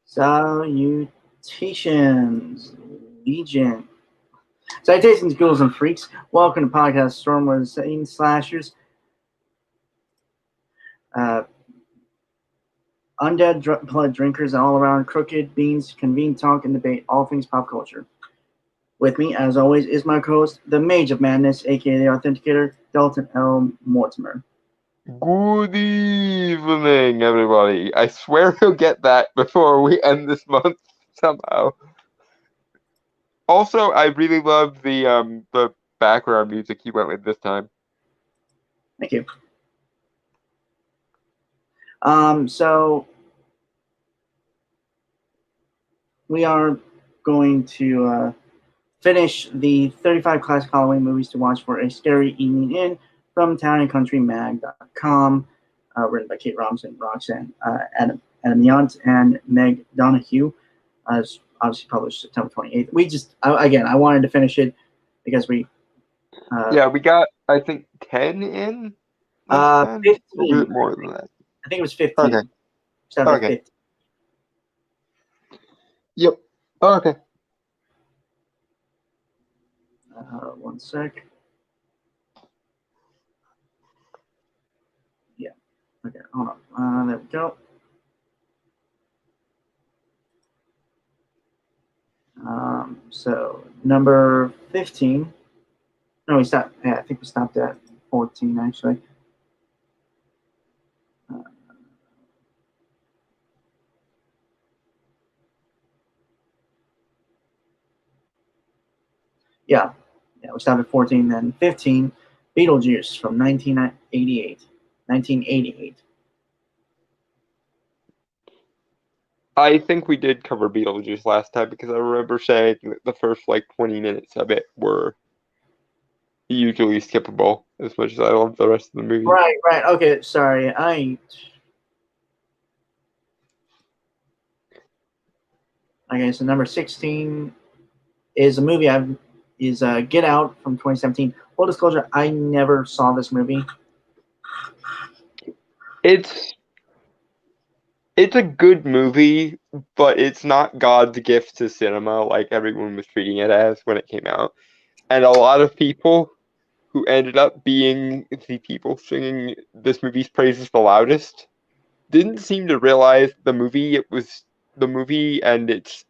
Salutations, Legion. Salutations, ghouls and freaks. Welcome to Podcast Storm, where the Satan slashers, undead blood drinkers, and all around crooked beans convene, talk, and debate all things pop culture. With me, as always, is my co-host, the Mage of Madness, aka the Authenticator, Dalton L. Mortimer. Good evening, everybody. I swear he'll get that before we end this month somehow. Also, I really love the background music you went with this time. Thank you. So we are going to finish the 35 classic Halloween movies to watch for a scary evening in from townandcountrymag.com, written by Kate Robinson, Roxanne Adam Yount, and Meg Donahue. It's obviously published September 28th. I wanted to finish it because we got, I think, 10 in? 15. Or was it more than that? I think it was 15. Okay. Okay. 15. Yep. Okay. One sec. Yeah. Okay, hold on. There we go. So number 15. No, we stopped. Yeah, I think we stopped at 14 actually. Yeah, we stopped at 14. Then 15, Beetlejuice from 1988. 1988. I think we did cover Beetlejuice last time because I remember saying that the first 20 minutes of it were usually skippable, as much as I love the rest of the movie. Right. Okay, sorry. Okay, so number 16 is a movie Get Out from 2017. Full disclosure, I never saw this movie. It's a good movie, but it's not God's gift to cinema like everyone was treating it as when it came out. And a lot of people who ended up being the people singing this movie's praises the loudest didn't seem to realize the movie and its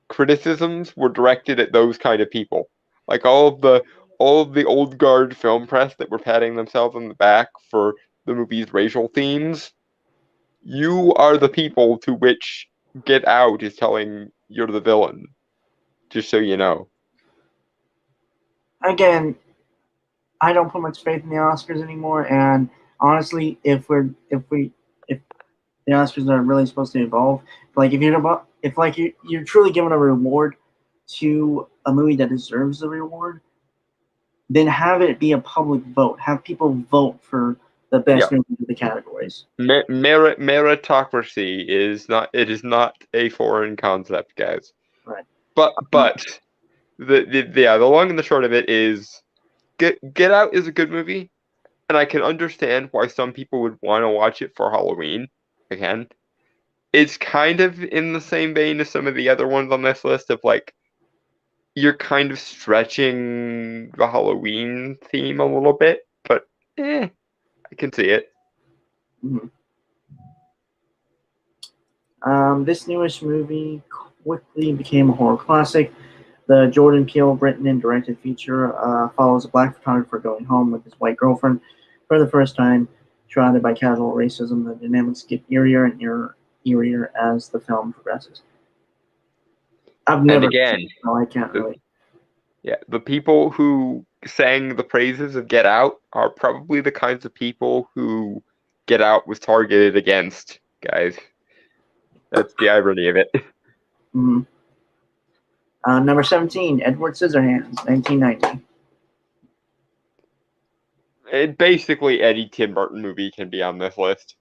criticisms were directed at those kind of people. Like all of the old guard film press that were patting themselves on the back for the movie's racial themes. You are the people to which Get Out is telling you're the villain. Just so you know. Again, I don't put much faith in the Oscars anymore, and honestly, if the Oscars are really supposed to evolve, if you're truly giving a reward to a movie that deserves the reward, then have it be a public vote. Have people vote for the best movie of the categories. Meritocracy is not a foreign concept, guys. Right. But the long and the short of it is Get Out is a good movie, and I can understand why some people would want to watch it for Halloween. Again, it's kind of in the same vein as some of the other ones on this list of you're kind of stretching the Halloween theme a little bit, but I can see it. Mhm. This newest movie quickly became a horror classic. The Jordan Peele written and directed feature follows a black photographer going home with his white girlfriend for the first time. Shrouded by casual racism, the dynamics get eerier and eerier as the film progresses. I've never again, seen it, so I can't really. Yeah, the people who sang the praises of Get Out are probably the kinds of people who Get Out was targeted against, guys. That's the irony of it. Mm-hmm. Number 17, Edward Scissorhands, 1990. Basically, any Tim Burton movie can be on this list.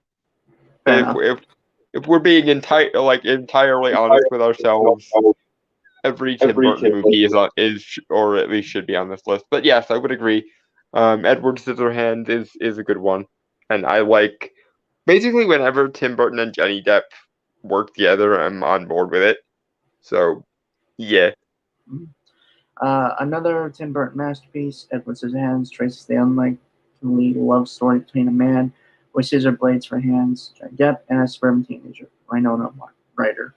Fair If enough. if we're being entirely honest with ourselves, every Tim Burton movie is or at least should be on this list. But yes, I would agree. Edward Scissorhands is a good one, and I like basically whenever Tim Burton and Johnny Depp work together, I'm on board with it. So yeah, Another Tim Burton masterpiece, Edward Scissorhands traces the unlikely love story between a man with scissor blades for hands, Johnny Depp, and a suburban teenager, Winona Ryder.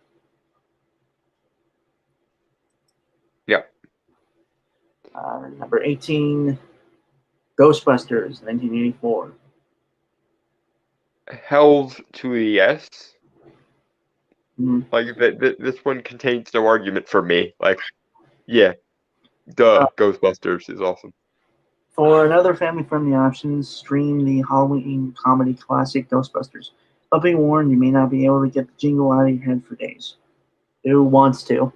yeah. Number 18, Ghostbusters, 1984. Hells to the yes. Mm-hmm. Like this one contains no argument for me. Like, yeah, duh, Ghostbusters is awesome. For another family-friendly option, stream the Halloween comedy classic Ghostbusters. But be warned, you may not be able to get the jingle out of your head for days. Who wants to?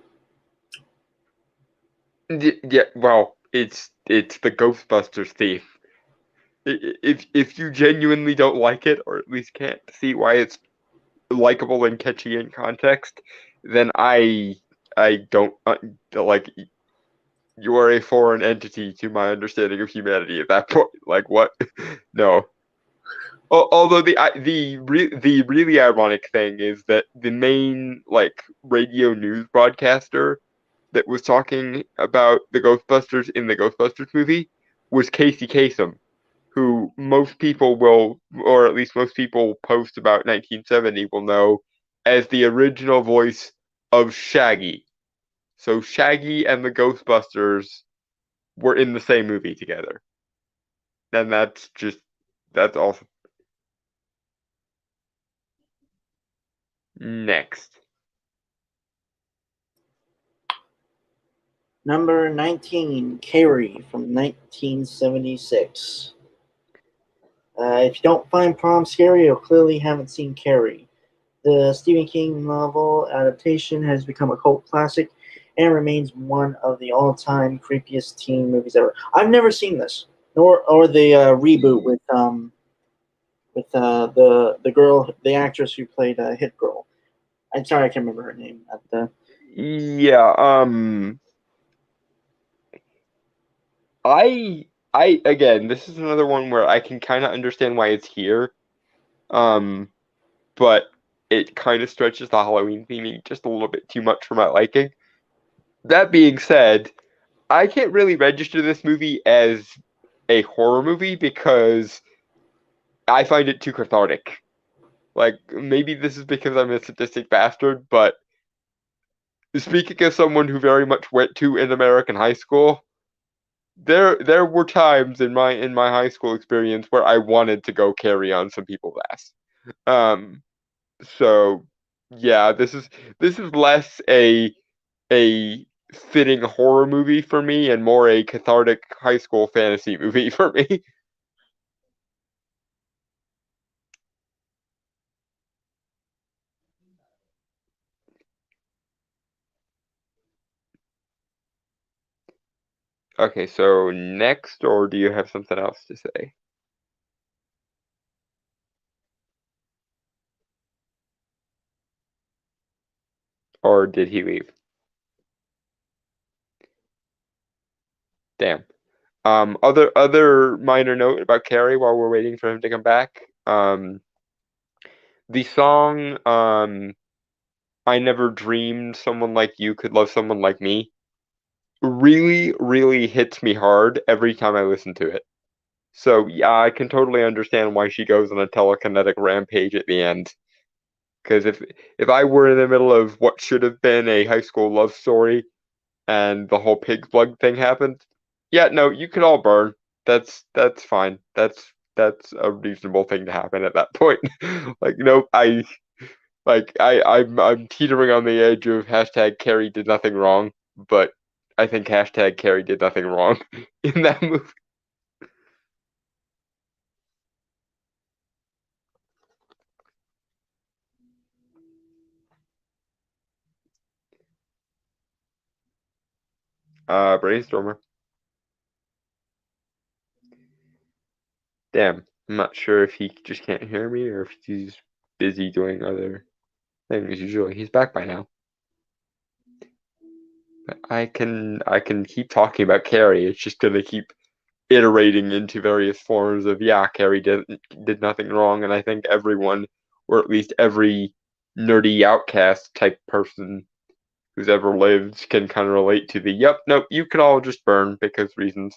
Yeah, well, it's the Ghostbusters theme. If you genuinely don't like it, or at least can't see why it's likable and catchy in context, then I don't like you are a foreign entity to my understanding of humanity at that point. Like what? No. Although the really ironic thing is that the main like radio news broadcaster that was talking about the Ghostbusters in the Ghostbusters movie was Casey Kasem, who most people will, or at least most people post about 1970 will know as the original voice of Shaggy. So Shaggy and the Ghostbusters were in the same movie together. And that's awesome. Next. Number 19, Carrie from 1976. If you don't find Prom scary, you clearly haven't seen Carrie. The Stephen King novel adaptation has become a cult classic and remains one of the all-time creepiest teen movies ever. I've never seen this, nor or the reboot with the girl, the actress who played Hit Girl. I'm sorry, I can't remember her name. At the Yeah, I again, this is another one where I can kind of understand why it's here. Um, but it kind of stretches the Halloween theming just a little bit too much for my liking. That being said, I can't really register this movie as a horror movie because I find it too cathartic. Like maybe this is because I'm a sadistic bastard, but speaking as someone who very much went to an American high school, there were times in my high school experience where I wanted to go carry on some people's ass. Um, so yeah, this is less a fitting horror movie for me and more a cathartic high school fantasy movie for me. Okay, so next, or do you have something else to say? Or did he leave? Damn. Other minor note about Carrie while we're waiting for him to come back. The song I Never Dreamed Someone Like You Could Love Someone Like Me really, really hits me hard every time I listen to it. So yeah, I can totally understand why she goes on a telekinetic rampage at the end. Because if I were in the middle of what should have been a high school love story and the whole pig's blood thing happened, yeah, no, you could all burn. That's fine. That's a reasonable thing to happen at that point. Like, nope, I'm teetering on the edge of hashtag Carrie did nothing wrong, but I think hashtag Carrie did nothing wrong in that movie. Brainstormer. Damn, I'm not sure if he just can't hear me or if he's busy doing other things. Usually he's back by now. But I can keep talking about Carrie. It's just gonna keep iterating into various forms of yeah, Carrie did nothing wrong, and I think everyone, or at least every nerdy outcast type person who's ever lived, can kind of relate to the yep, nope, you could all just burn because reasons.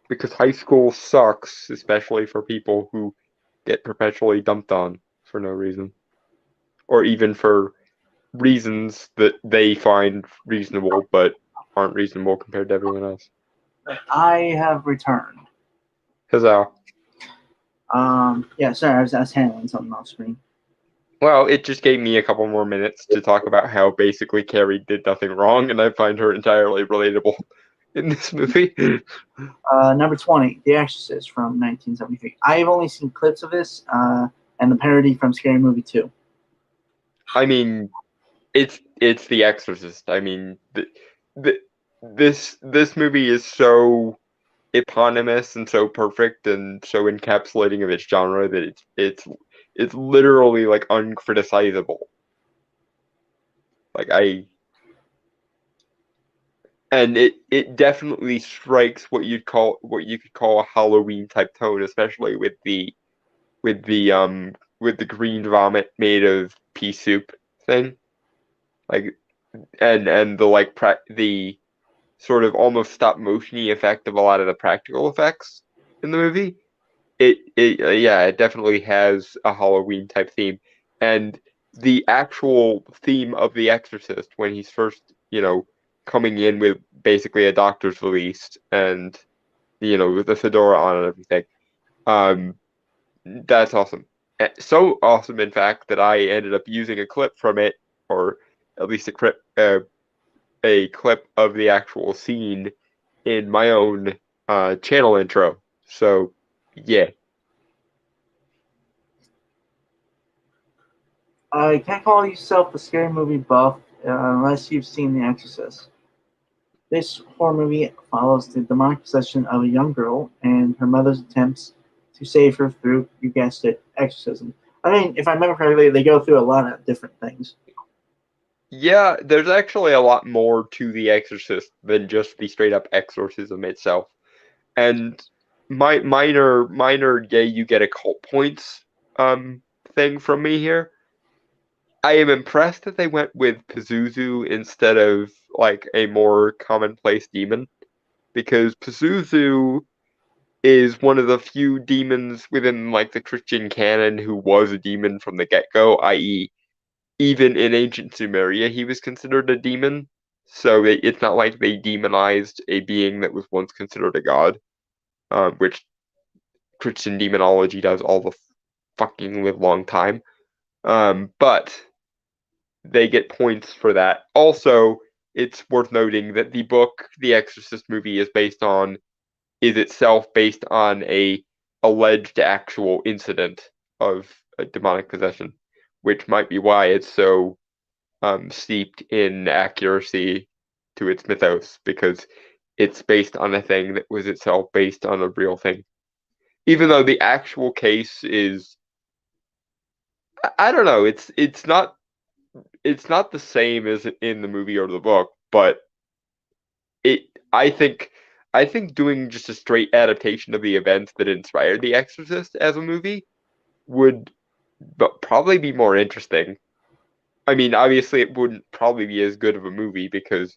Because high school sucks, especially for people who get perpetually dumped on for no reason, or even for reasons that they find reasonable but aren't reasonable compared to everyone else. I have returned. Huzzah. Yeah, sorry, I was handling something off screen. Well, it just gave me a couple more minutes to talk about how basically Carrie did nothing wrong, and I find her entirely relatable in this movie. Number 20, The Exorcist from 1973. I've only seen clips of this and the parody from Scary Movie 2. I mean, it's The Exorcist. I mean, this movie is so eponymous and so perfect and so encapsulating of its genre that it's literally like uncriticizable. Like and it definitely strikes what you could call a Halloween type tone, especially with the with the green vomit made of pea soup thing. Like and the the sort of almost stop motiony effect of a lot of the practical effects in the movie. It yeah, it definitely has a Halloween type theme, and the actual theme of The Exorcist when he's first, coming in with basically a doctor's release and with the fedora on and everything. Um, that's awesome. So awesome, in fact, that I ended up using a clip from it, or at least a clip of the actual scene in my own channel intro. So yeah. You can't call yourself a scary movie buff unless you've seen The Exorcist. This horror movie follows the demonic possession of a young girl and her mother's attempts to save her through, you guessed it, exorcism. I mean, if I remember correctly, they go through a lot of different things. Yeah, there's actually a lot more to The Exorcist than just the straight up exorcism itself. And minor yay you get a cult points thing from me here. I am impressed that they went with Pazuzu instead of like a more commonplace demon, because Pazuzu is one of the few demons within like the Christian canon who was a demon from the get-go, i.e., even in ancient Sumeria, he was considered a demon. So it's not like they demonized a being that was once considered a god, which Christian demonology does all the fucking live long time. But they get points for that. Also, it's worth noting that the book The Exorcist movie is itself based on a alleged actual incident of a demonic possession, which might be why it's so steeped in accuracy to its mythos, because it's based on a thing that was itself based on a real thing. Even though the actual case is, I don't know, it's not the same as in the movie or the book, but it I think doing just a straight adaptation of the events that inspired The Exorcist as a movie would probably be more interesting. I mean, obviously, it wouldn't probably be as good of a movie because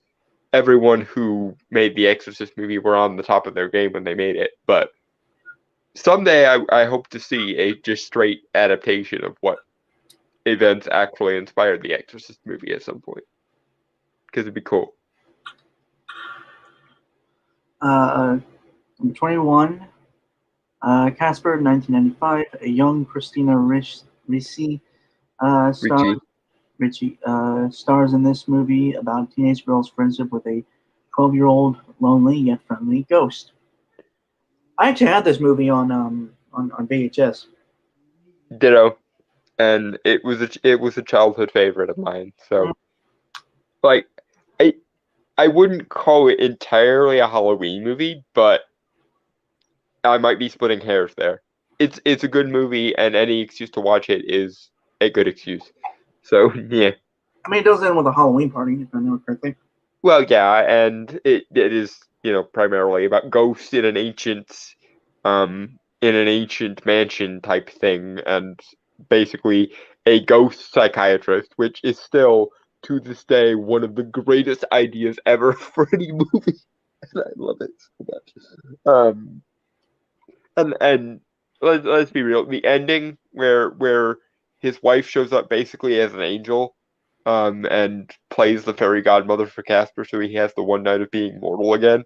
everyone who made the Exorcist movie were on the top of their game when they made it. But someday, I hope to see a just straight adaptation of what events actually inspired the Exorcist movie at some point, because it'd be cool. Number 21, Casper, 1995. A young Christina Ricci Richie. stars in this movie about a teenage girl's friendship with a 12-year-old lonely yet friendly ghost. I actually had this movie on VHS. Ditto. And it was a childhood favorite of mine. So, like, I wouldn't call it entirely a Halloween movie, but I might be splitting hairs there. It's a good movie, and any excuse to watch it is a good excuse. So yeah. I mean, it does end with a Halloween party, if I remember correctly. Well, yeah, and it is, primarily about ghosts in an ancient mansion type thing, and basically a ghost psychiatrist, which is still to this day one of the greatest ideas ever for any movie. And I love it so much. And let's be real, the ending where his wife shows up basically as an angel, and plays the fairy godmother for Casper, so he has the one night of being mortal again.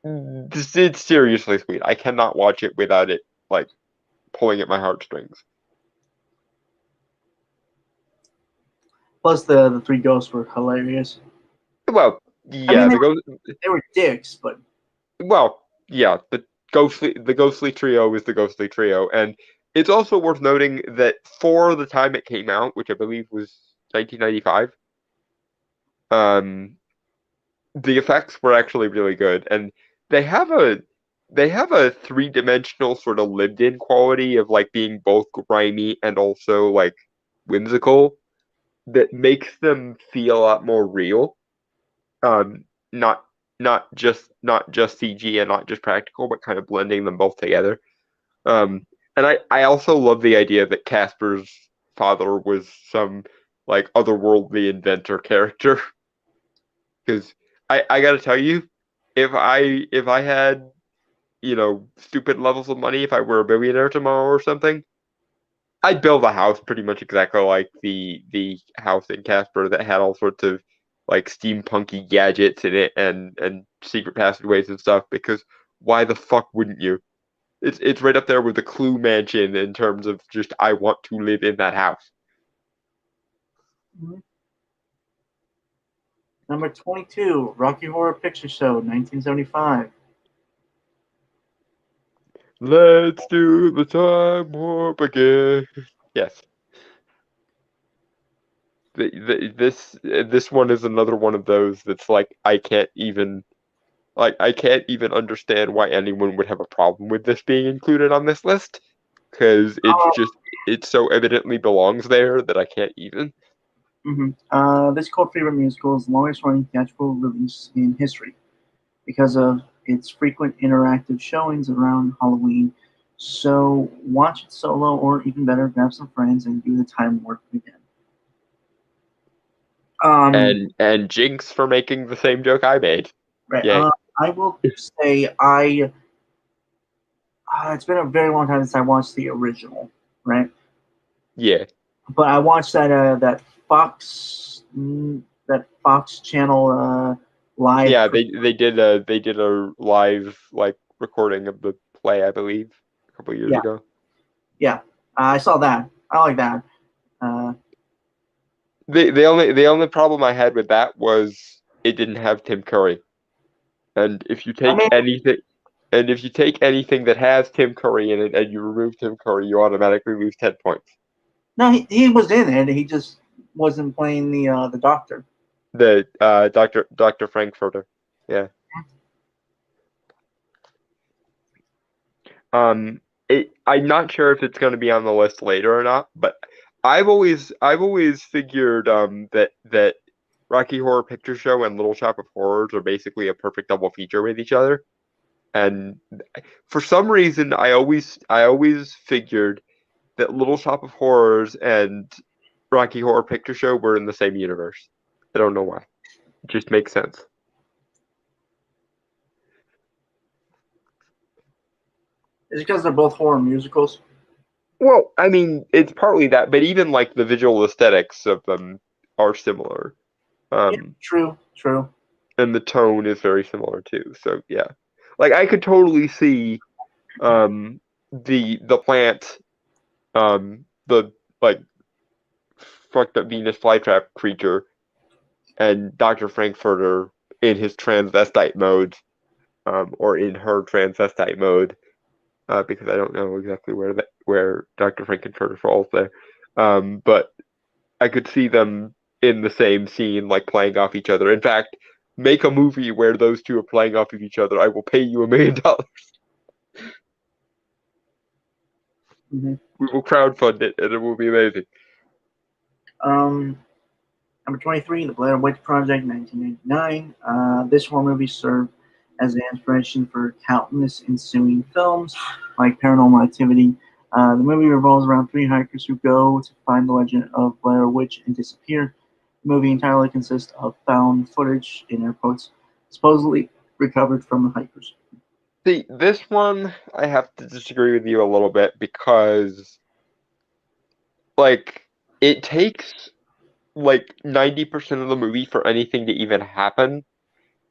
It's seriously sweet. I cannot watch it without it like pulling at my heartstrings. Plus, the three ghosts were hilarious. Well, yeah, they were dicks, but the ghostly trio is the ghostly trio, and it's also worth noting that for the time it came out, which I believe was 1995, the effects were actually really good, and they have a three-dimensional sort of lived-in quality of like being both grimy and also like whimsical that makes them feel a lot more real. Not just CG and not just practical, but kind of blending them both together. And I also love the idea that Casper's father was some like otherworldly inventor character. Because I gotta tell you, if I had, stupid levels of money, if I were a billionaire tomorrow or something, I'd build a house pretty much exactly like the house in Casper that had all sorts of like steampunky gadgets in it and secret passageways and stuff, because why the fuck wouldn't you? It's right up there with the Clue mansion in terms of just I want to live in that house. Number 22, Rocky Horror Picture Show, 1975. Let's do the time warp again. Yes. This one is another one of those that's like I can't even understand why anyone would have a problem with this being included on this list, because it so evidently belongs there that I can't even. This cult favorite musical is the longest running theatrical release in history because of its frequent interactive showings around Halloween. So watch it solo, or even better, grab some friends and do the time warp again. And Jinx for making the same joke I made. Right. Yay. I will say it's been a very long time since I watched the original, right? Yeah. But I watched that Fox channel live. Yeah, they did a live like recording of the play, I believe, a couple years ago. Yeah, I saw that. I like that. The only problem I had with that was it didn't have Tim Curry. And if you take anything that has Tim Curry in it and you remove Tim Curry, you automatically lose 10 points. No, he was in it. He just wasn't playing the doctor. The Dr. Frankfurter. Yeah. I'm not sure if it's going to be on the list later or not, but I've always figured that Rocky Horror Picture Show and Little Shop of Horrors are basically a perfect double feature with each other. And for some reason, I always figured that Little Shop of Horrors and Rocky Horror Picture Show were in the same universe. I don't know why. It just makes sense. Is it because they're both horror musicals? Well, I mean, it's partly that, but even like the visual aesthetics of them are similar. Yeah, true. And the tone is very similar too. So yeah, like I could totally see the plant the like fucked up Venus flytrap creature and Dr. Frankfurter in his transvestite mode, or in her transvestite mode, because I don't know exactly where Dr. Frankfurter falls there. But I could see them in the same scene, like playing off each other. In fact, make a movie where those two are playing off of each other. I will pay you $1 million. Mm-hmm. We will crowdfund it, and it will be amazing. Number 23, The Blair Witch Project, 1999. This horror movie served as an inspiration for countless ensuing films like Paranormal Activity. The movie revolves around three hikers who go to find the legend of Blair Witch and disappear. The movie entirely consists of found footage, in air quotes, supposedly recovered from the hikers. See, this one, I have to disagree with you a little bit because, like, it takes, like, 90% of the movie for anything to even happen.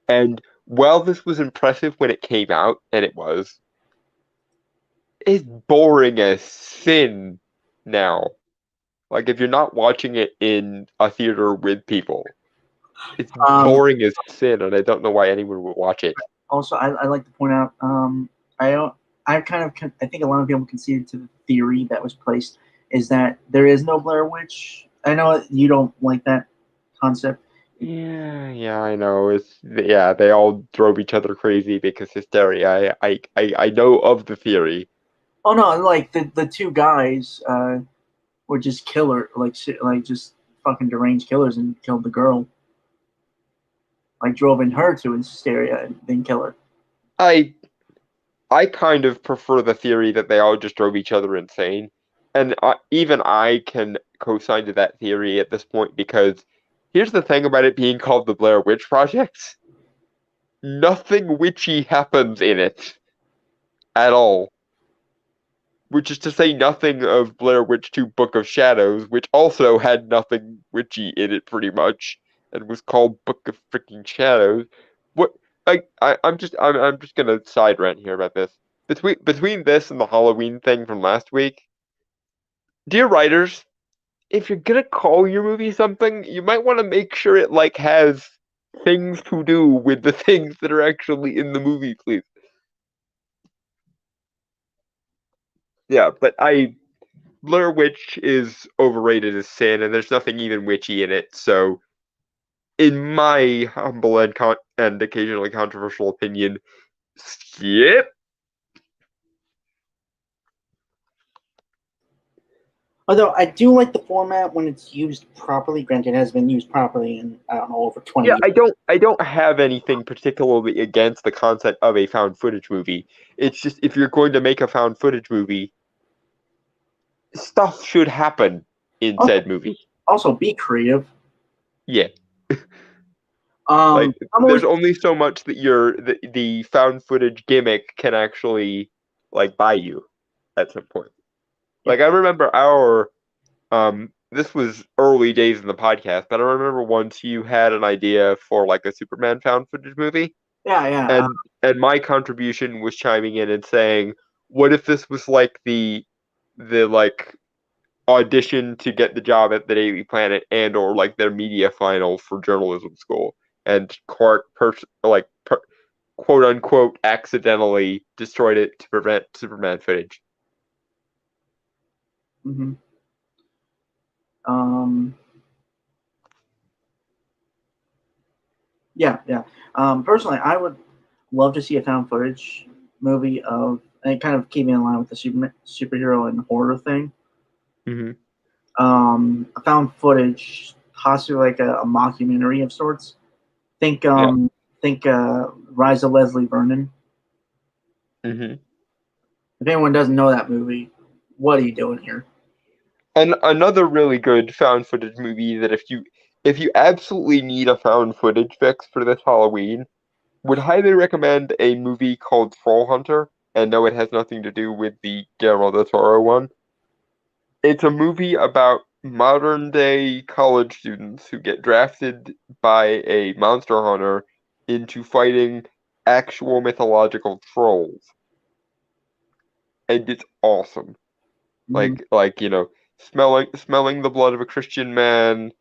And while this was impressive when it came out, and it was, it's boring as sin now. Like, if you're not watching it in a theater with people, it's boring as sin, and I don't know why anyone would watch it. Also, I like to point out, I don't, I think a lot of people conceded to the theory that was placed is that there is no Blair Witch. I know you don't like that concept. Yeah, I know. They all drove each other crazy because hysteria. I know of the theory. Oh no, like the two guys were just killer, like just fucking deranged killers and killed the girl. Like drove in her to hysteria and then kill her. I I kind of prefer the theory that they all just drove each other insane, and even I can co-sign to that theory at this point because here's the thing about it being called the Blair Witch Project: nothing witchy happens in it at all. Which is to say nothing of Blair Witch 2 Book of Shadows, which also had nothing witchy in it pretty much, and was called Book of Freaking Shadows. What I'm just gonna side rant here about this. Between this and the Halloween thing from last week, dear writers, if you're gonna call your movie something, you might want to make sure it like has things to do with the things that are actually in the movie, please. Yeah, but Blair Witch is overrated as sin, and there's nothing even witchy in it. So, in my humble and occasionally controversial opinion, skip. Although I do like the format when it's used properly. Granted, it has been used properly in I don't know over 20 Yeah, years. I don't have anything particularly against the concept of a found footage movie. It's just if you're going to make a found footage movie, stuff should happen in said movie. Also, be creative. Yeah. I'm always there's only so much that the found footage gimmick can actually like buy you at some point. Like I remember this was early days in the podcast, but I remember once you had an idea for like a Superman found footage movie, yeah. and my contribution was chiming in and saying, what if this was like the like audition to get the job at the Daily Planet and or like their media final for journalism school, and Clark quote unquote accidentally destroyed it to prevent Superman footage. Mm-hmm. Um, yeah. Personally, I would love to see a found footage movie of, and kind of keeping in line with the superhero and horror thing. Mm-hmm. A found footage, possibly like a mockumentary of sorts. Think Rise of Leslie Vernon. Mm-hmm. If anyone doesn't know that movie, what are you doing here? And another really good found footage movie that if you absolutely need a found footage fix for this Halloween, would highly recommend a movie called Troll Hunter. And no, it has nothing to do with the Guillermo del Toro one. It's a movie about modern day college students who get drafted by a monster hunter into fighting actual mythological trolls. And it's awesome. Mhm. Smelling the blood of a Christian man,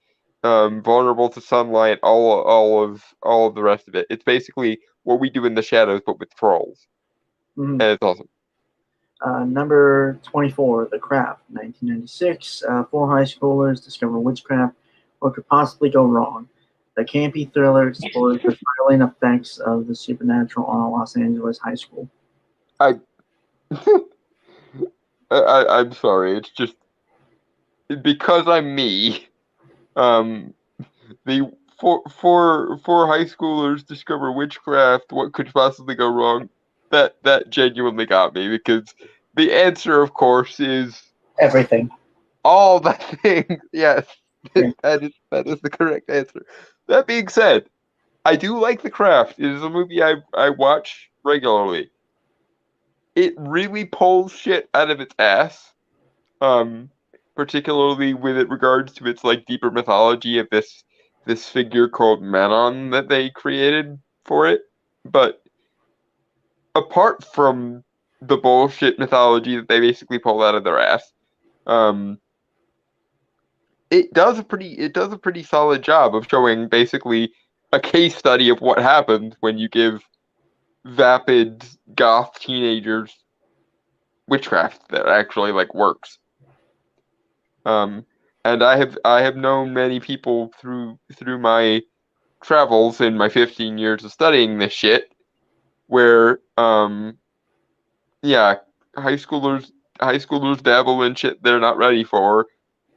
vulnerable to sunlight, all of the rest of it. It's basically what we do in the shadows, but with trolls, Mhm. and it's awesome. Number 24, The Craft, 1996. Four high schoolers discover witchcraft. What could possibly go wrong? The campy thriller explores the violent effects of the supernatural on a Los Angeles high school. I, I'm sorry. It's just because I'm me. Um, the four high schoolers discover witchcraft. What could possibly go wrong? That genuinely got me because the answer, of course, is Everything. all the things. Yes, Yeah. that is the correct answer. That being said, I do like The Craft. It is a movie I watch regularly. It really pulls shit out of its ass. Um, Particularly with it regards to its like deeper mythology of this figure called Manon that they created for it. But apart from the bullshit mythology that they basically pulled out of their ass, um, it does a pretty solid job of showing basically a case study of what happens when you give vapid goth teenagers witchcraft that actually like works. Um, and I have known many people through my travels in my 15 years of studying this shit where yeah, high schoolers high schoolers dabble in shit they're not ready for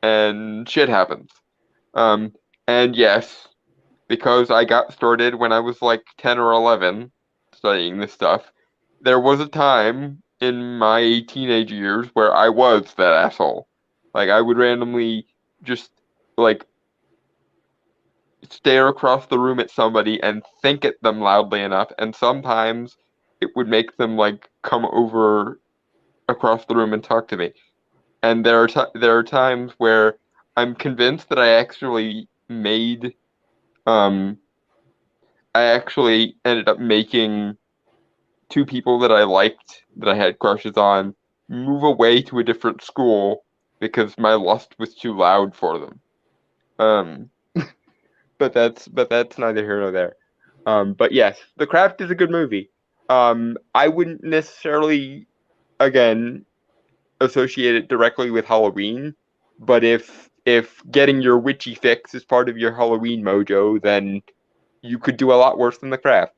and shit happens. Um, and yes, because I got started when I was like 10 or 11 studying this stuff, there was a time in my teenage years where I was that asshole. Like I would randomly just like stare across the room at somebody and think at them loudly enough, and sometimes it would make them like come over across the room and talk to me. And there are times where I'm convinced that um I actually ended up making two people that I liked that I had crushes on move away to a different school because my lust was too loud for them. Um, but that's neither here nor there. But yes, The Craft is a good movie. I wouldn't necessarily, again, associate it directly with Halloween, but if getting your witchy fix is part of your Halloween mojo, then you could do a lot worse than The Craft.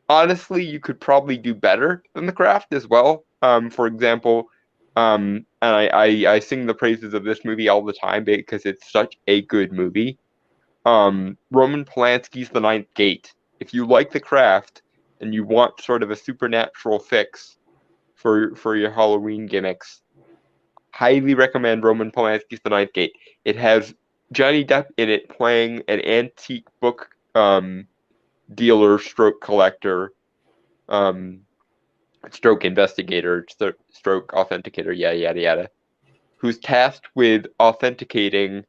Honestly, you could probably do better than The Craft as well. For example, and I sing the praises of this movie all the time because it's such a good movie. Roman Polanski's The Ninth Gate. If you like The Craft and you want sort of a supernatural fix for your Halloween gimmicks, highly recommend Roman Polanski's The Ninth Gate. It has Johnny Depp in it playing an antique book dealer, stroke collector, um, stroke investigator, stroke authenticator, yada yada yada, who's tasked with authenticating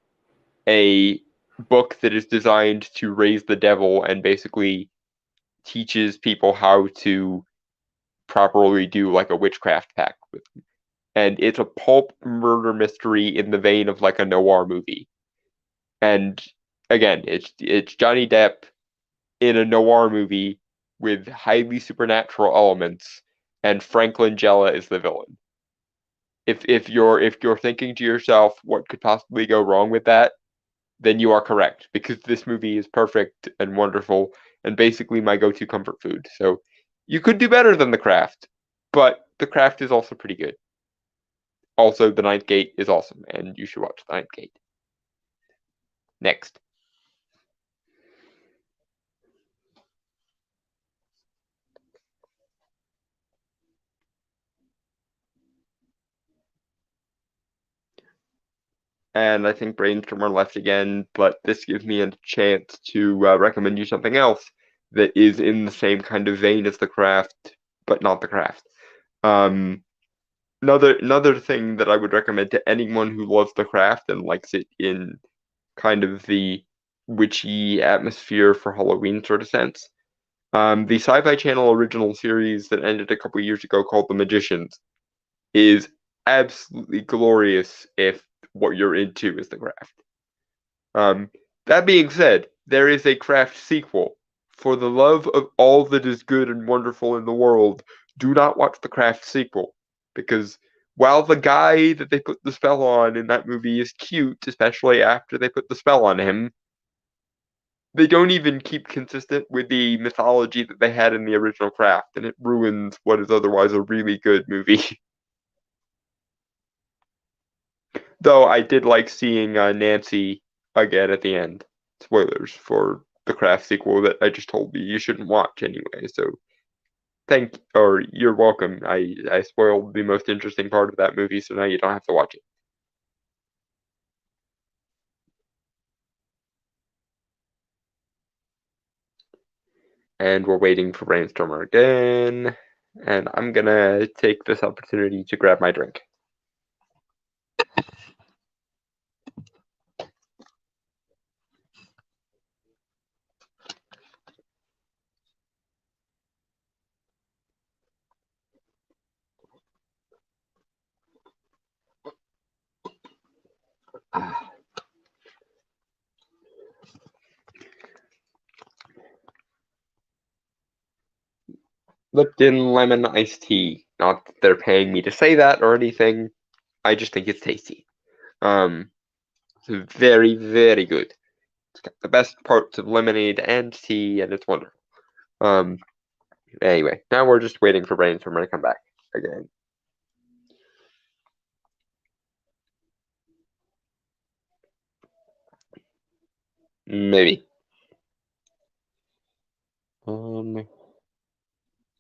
a book that is designed to raise the devil and basically teaches people how to properly do like a witchcraft pact with them. And it's a pulp murder mystery in the vein of like a noir movie. And again, it's Johnny Depp in a noir movie with highly supernatural elements, and Frank Langella is the villain. If you're thinking to yourself, what could possibly go wrong with that? Then you are correct because this movie is perfect and wonderful and basically my go-to comfort food. So you could do better than The Craft, but The Craft is also pretty good. Also, The Ninth Gate is awesome, and you should watch The Ninth Gate. Next. and I think Brainstormer left again, but this gives me a chance to recommend you something else that is in the same kind of vein as The Craft, but not The Craft. Another thing that I would recommend to anyone who loves The Craft and likes it in kind of the witchy atmosphere for Halloween sort of sense. The Sci-Fi Channel original series that ended a couple years ago called The Magicians is absolutely glorious if what you're into is The Craft. That being said, there is a Craft sequel. For the love of all that is good and wonderful in the world, do not watch the Craft sequel. Because while the guy that they put the spell on in that movie is cute, especially after they put the spell on him, they don't even keep consistent with the mythology that they had in the original Craft, and it ruins what is otherwise a really good movie. Though I did like seeing Nancy again at the end. Spoilers for the Craft sequel that I just told you shouldn't watch anyway. So you're welcome. I spoiled the most interesting part of that movie, so now you don't have to watch it. And we're waiting for Brainstormer again. And I'm gonna take this opportunity to grab my drink. Lipton lemon iced tea. Not that they're paying me to say that or anything. I just think it's tasty. It's very, very good. It's got the best parts of lemonade and tea, and it's wonderful. Anyway, now we're just waiting for Brainstormer to come back again. Maybe.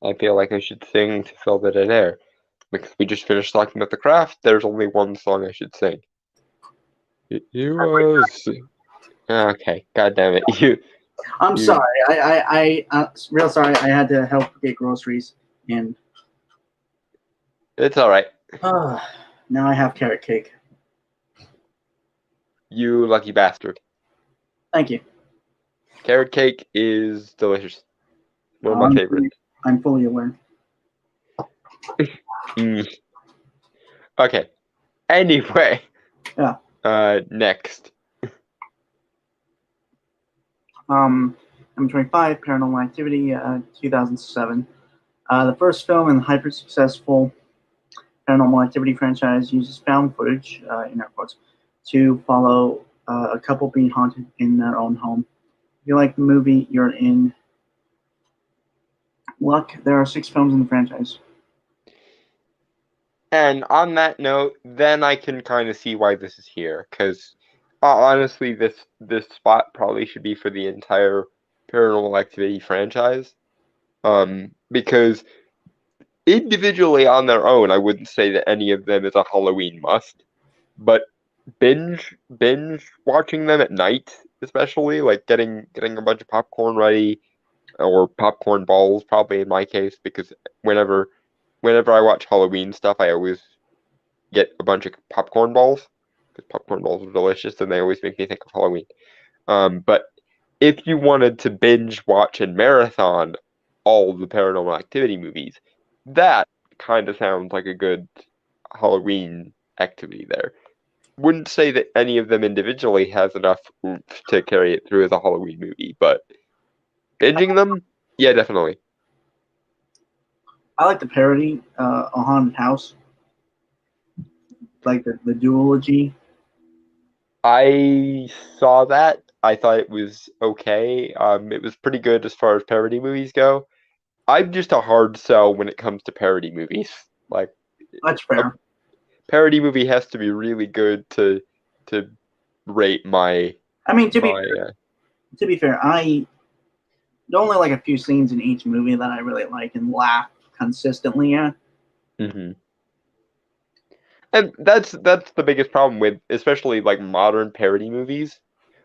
I feel like I should sing to fill the dead air. Because we just finished talking about The Craft, there's only one song I should sing. It was... Okay, god damn it. I'm sorry. I real sorry. I had to help get groceries, and It's alright. now I have carrot cake. You lucky bastard. Thank you. Carrot cake is delicious. One of my favorites. I'm fully aware. Okay. Anyway. Yeah. Next. Number 25, Paranormal Activity, 2007. The first film in the hyper-successful Paranormal Activity franchise uses found footage, in air quotes, to follow a couple being haunted in their own home. If you like the movie, you're in luck. There are 6 films in the franchise. And on that note, then I can kind of see why this is here, because honestly, this spot probably should be for the entire Paranormal Activity franchise, because individually on their own, I wouldn't say that any of them is a Halloween must, but binge watching them at night, especially like getting a bunch of popcorn ready, or popcorn balls, probably in my case, because whenever I watch Halloween stuff, I always get a bunch of popcorn balls, because popcorn balls are delicious and they always make me think of Halloween. But if you wanted to binge watch and marathon all the Paranormal Activity movies, that kind of sounds like a good Halloween activity there. Wouldn't say that any of them individually has enough oomph to carry it through as a Halloween movie, but binging them, yeah, definitely. I like the parody, A Haunted House, like the duology. I saw that. I thought it was okay. It was pretty good as far as parody movies go. I'm just a hard sell when it comes to parody movies. Like, That's fair. parody movie has to be really good to rate my. I mean, to be fair, I there are only like a few scenes in each movie that I really like and laugh consistently at. Mm-hmm. And that's the biggest problem with especially like modern parody movies.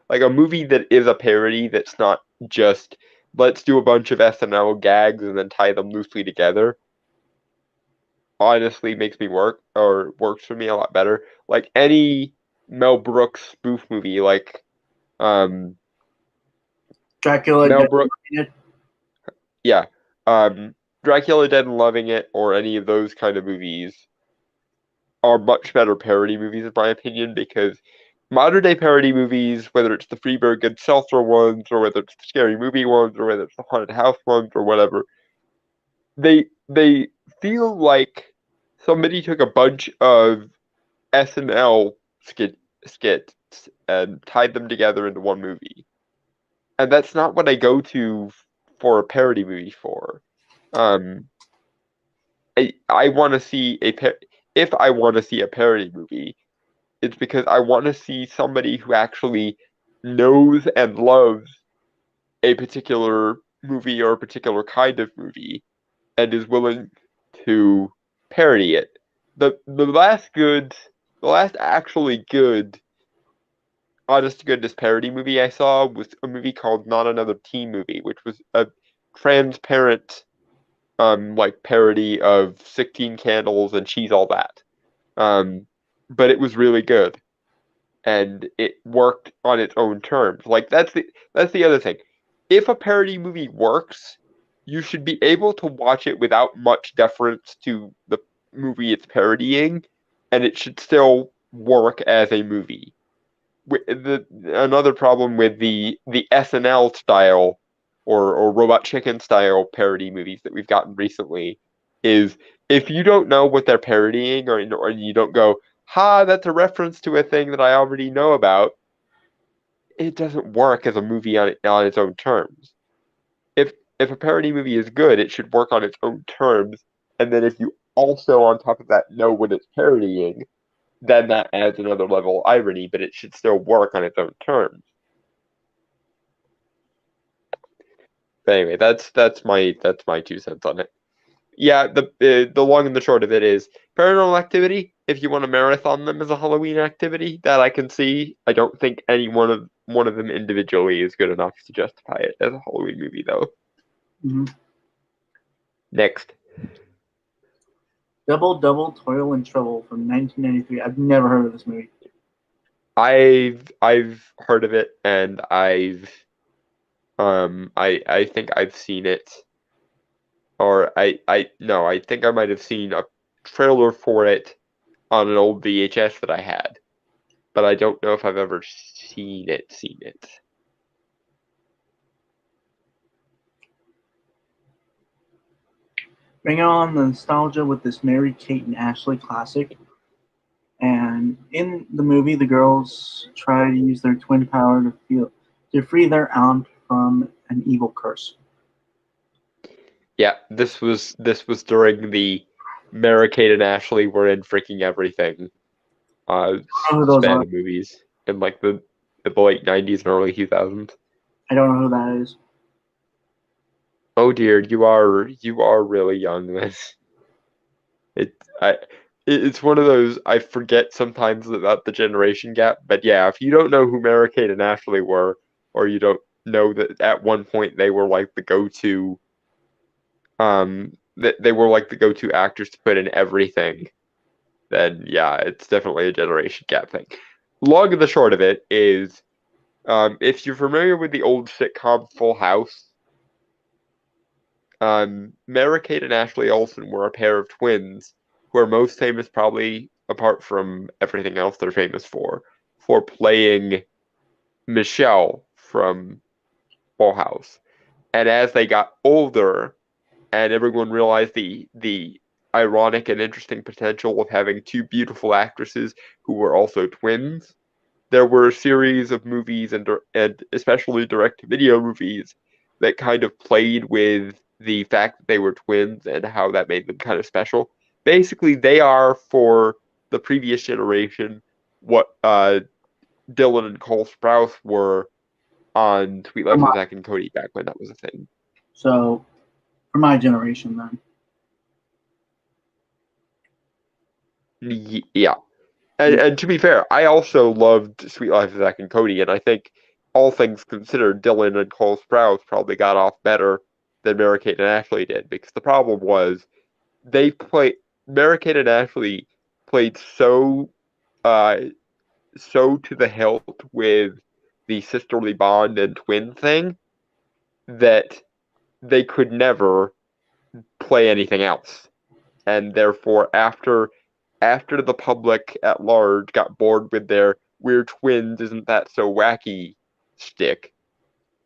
Like a movie that is a parody that's not just let's do a bunch of SNL gags and then tie them loosely together. Honestly, makes me works for me a lot better. Like any Mel Brooks spoof movie, like um Dracula, Mel Dead Brooks, It. yeah, Dracula Dead and Loving It, or any of those kind of movies are much better parody movies in my opinion because modern day parody movies, whether it's the Freeburg and Seltzer ones, or whether it's the scary movie ones, or whether it's the haunted house ones, or whatever, they feel like somebody took a bunch of SNL skits and tied them together into one movie, and that's not what I go to for a parody movie for. Um, I want to see if I want to see a parody movie, it's because I want to see somebody who actually knows and loves a particular movie or a particular kind of movie and is willing to parody it. The last actually good, honest to goodness parody movie I saw was a movie called Not Another Teen Movie, which was a transparent like parody of 16 Candles and She's All That. But it was really good and it worked on its own terms. Like that's the other thing. If a parody movie works, you should be able to watch it without much deference to the movie it's parodying, and it should still work as a movie. Another problem with the SNL style or Robot Chicken style parody movies that we've gotten recently is if you don't know what they're parodying or you don't go, ha, that's a reference to a thing that I already know about, it doesn't work as a movie on its own terms. If if a parody movie is good, it should work on its own terms, and then if you also on top of that know what it's parodying, then that adds another level of irony, but it should still work on its own terms. But anyway, that's my 2 cents on it. Yeah, the long and the short of it is Paranormal Activity. If you want to marathon them as a Halloween activity, that I can see. I don't think any one of them individually is good enough to justify it as a Halloween movie, though. Mm-hmm. Next, Double Double Toil and Trouble from 1993. I've never heard of this movie. I've heard of it, and I think I've seen it, or I think I might have seen a trailer for it on an old VHS that I had, but I don't know if I've ever seen it. Bring on the nostalgia with this Mary, Kate, and Ashley classic. And in the movie, the girls try to use their twin power to free their aunt from an evil curse. Yeah, this was during the Mary Kate and Ashley were in freaking everything I don't know who those span are. of movies in like the late 90s and early 2000s. I don't know who that is. Oh dear, you are really young then. It I it's one of those I forget sometimes about the generation gap, but yeah, if you don't know who Mary Kate and Ashley were, or you don't know that at one point they were like the go-to that they were like the go-to actors to put in everything, then yeah, it's definitely a generation gap thing. Long and the short of it is, if you're familiar with the old sitcom Full House, Mary Kate and Ashley Olsen were a pair of twins who are most famous, probably apart from everything else they're famous for playing Michelle from Full House. And as they got older, and everyone realized the ironic and interesting potential of having two beautiful actresses who were also twins, there were a series of movies and especially direct-to-video movies that kind of played with the fact that they were twins and how that made them kind of special. Basically, they are for the previous generation what Dylan and Cole Sprouse were on Sweet Life of Zack and Cody back when that was a thing. So, for my generation, then. Yeah. And to be fair, I also loved Sweet Life of Zack and Cody, and I think all things considered, Dylan and Cole Sprouse probably got off better than Mary-Kate and Ashley did, because the problem was Mary-Kate and Ashley played uh so to the hilt with the sisterly bond and twin thing that they could never play anything else. And therefore, after the public at large got bored with their we're twins, isn't that so wacky stick,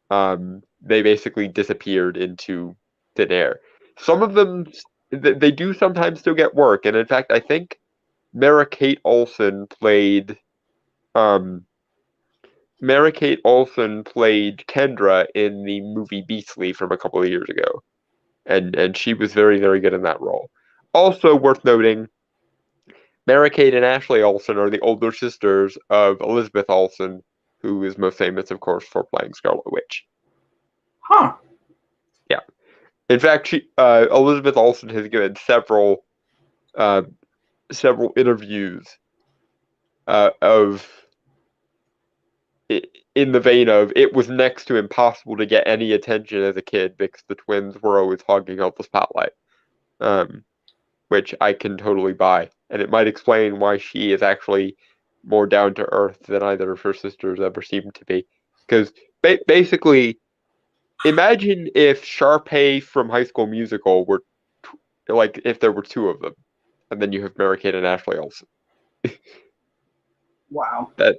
they basically disappeared into thin air. Some of them, they do sometimes still get work, and in fact, I think Mary-Kate Olsen played Kendra in the movie Beastly from a couple of years ago, and she was very, very good in that role. Also worth noting, Mary-Kate and Ashley Olsen are the older sisters of Elizabeth Olsen, who is most famous, of course, for playing Scarlet Witch. Huh. Yeah. In fact, Elizabeth Olsen has given several interviews of in the vein of it was next to impossible to get any attention as a kid because the twins were always hogging up the spotlight, which I can totally buy, and it might explain why she is actually more down to earth than either of her sisters ever seemed to be. Because basically, imagine if Sharpay from High School Musical were like if there were two of them, and then you have Mary-Kate and Ashley Olsen. Wow. That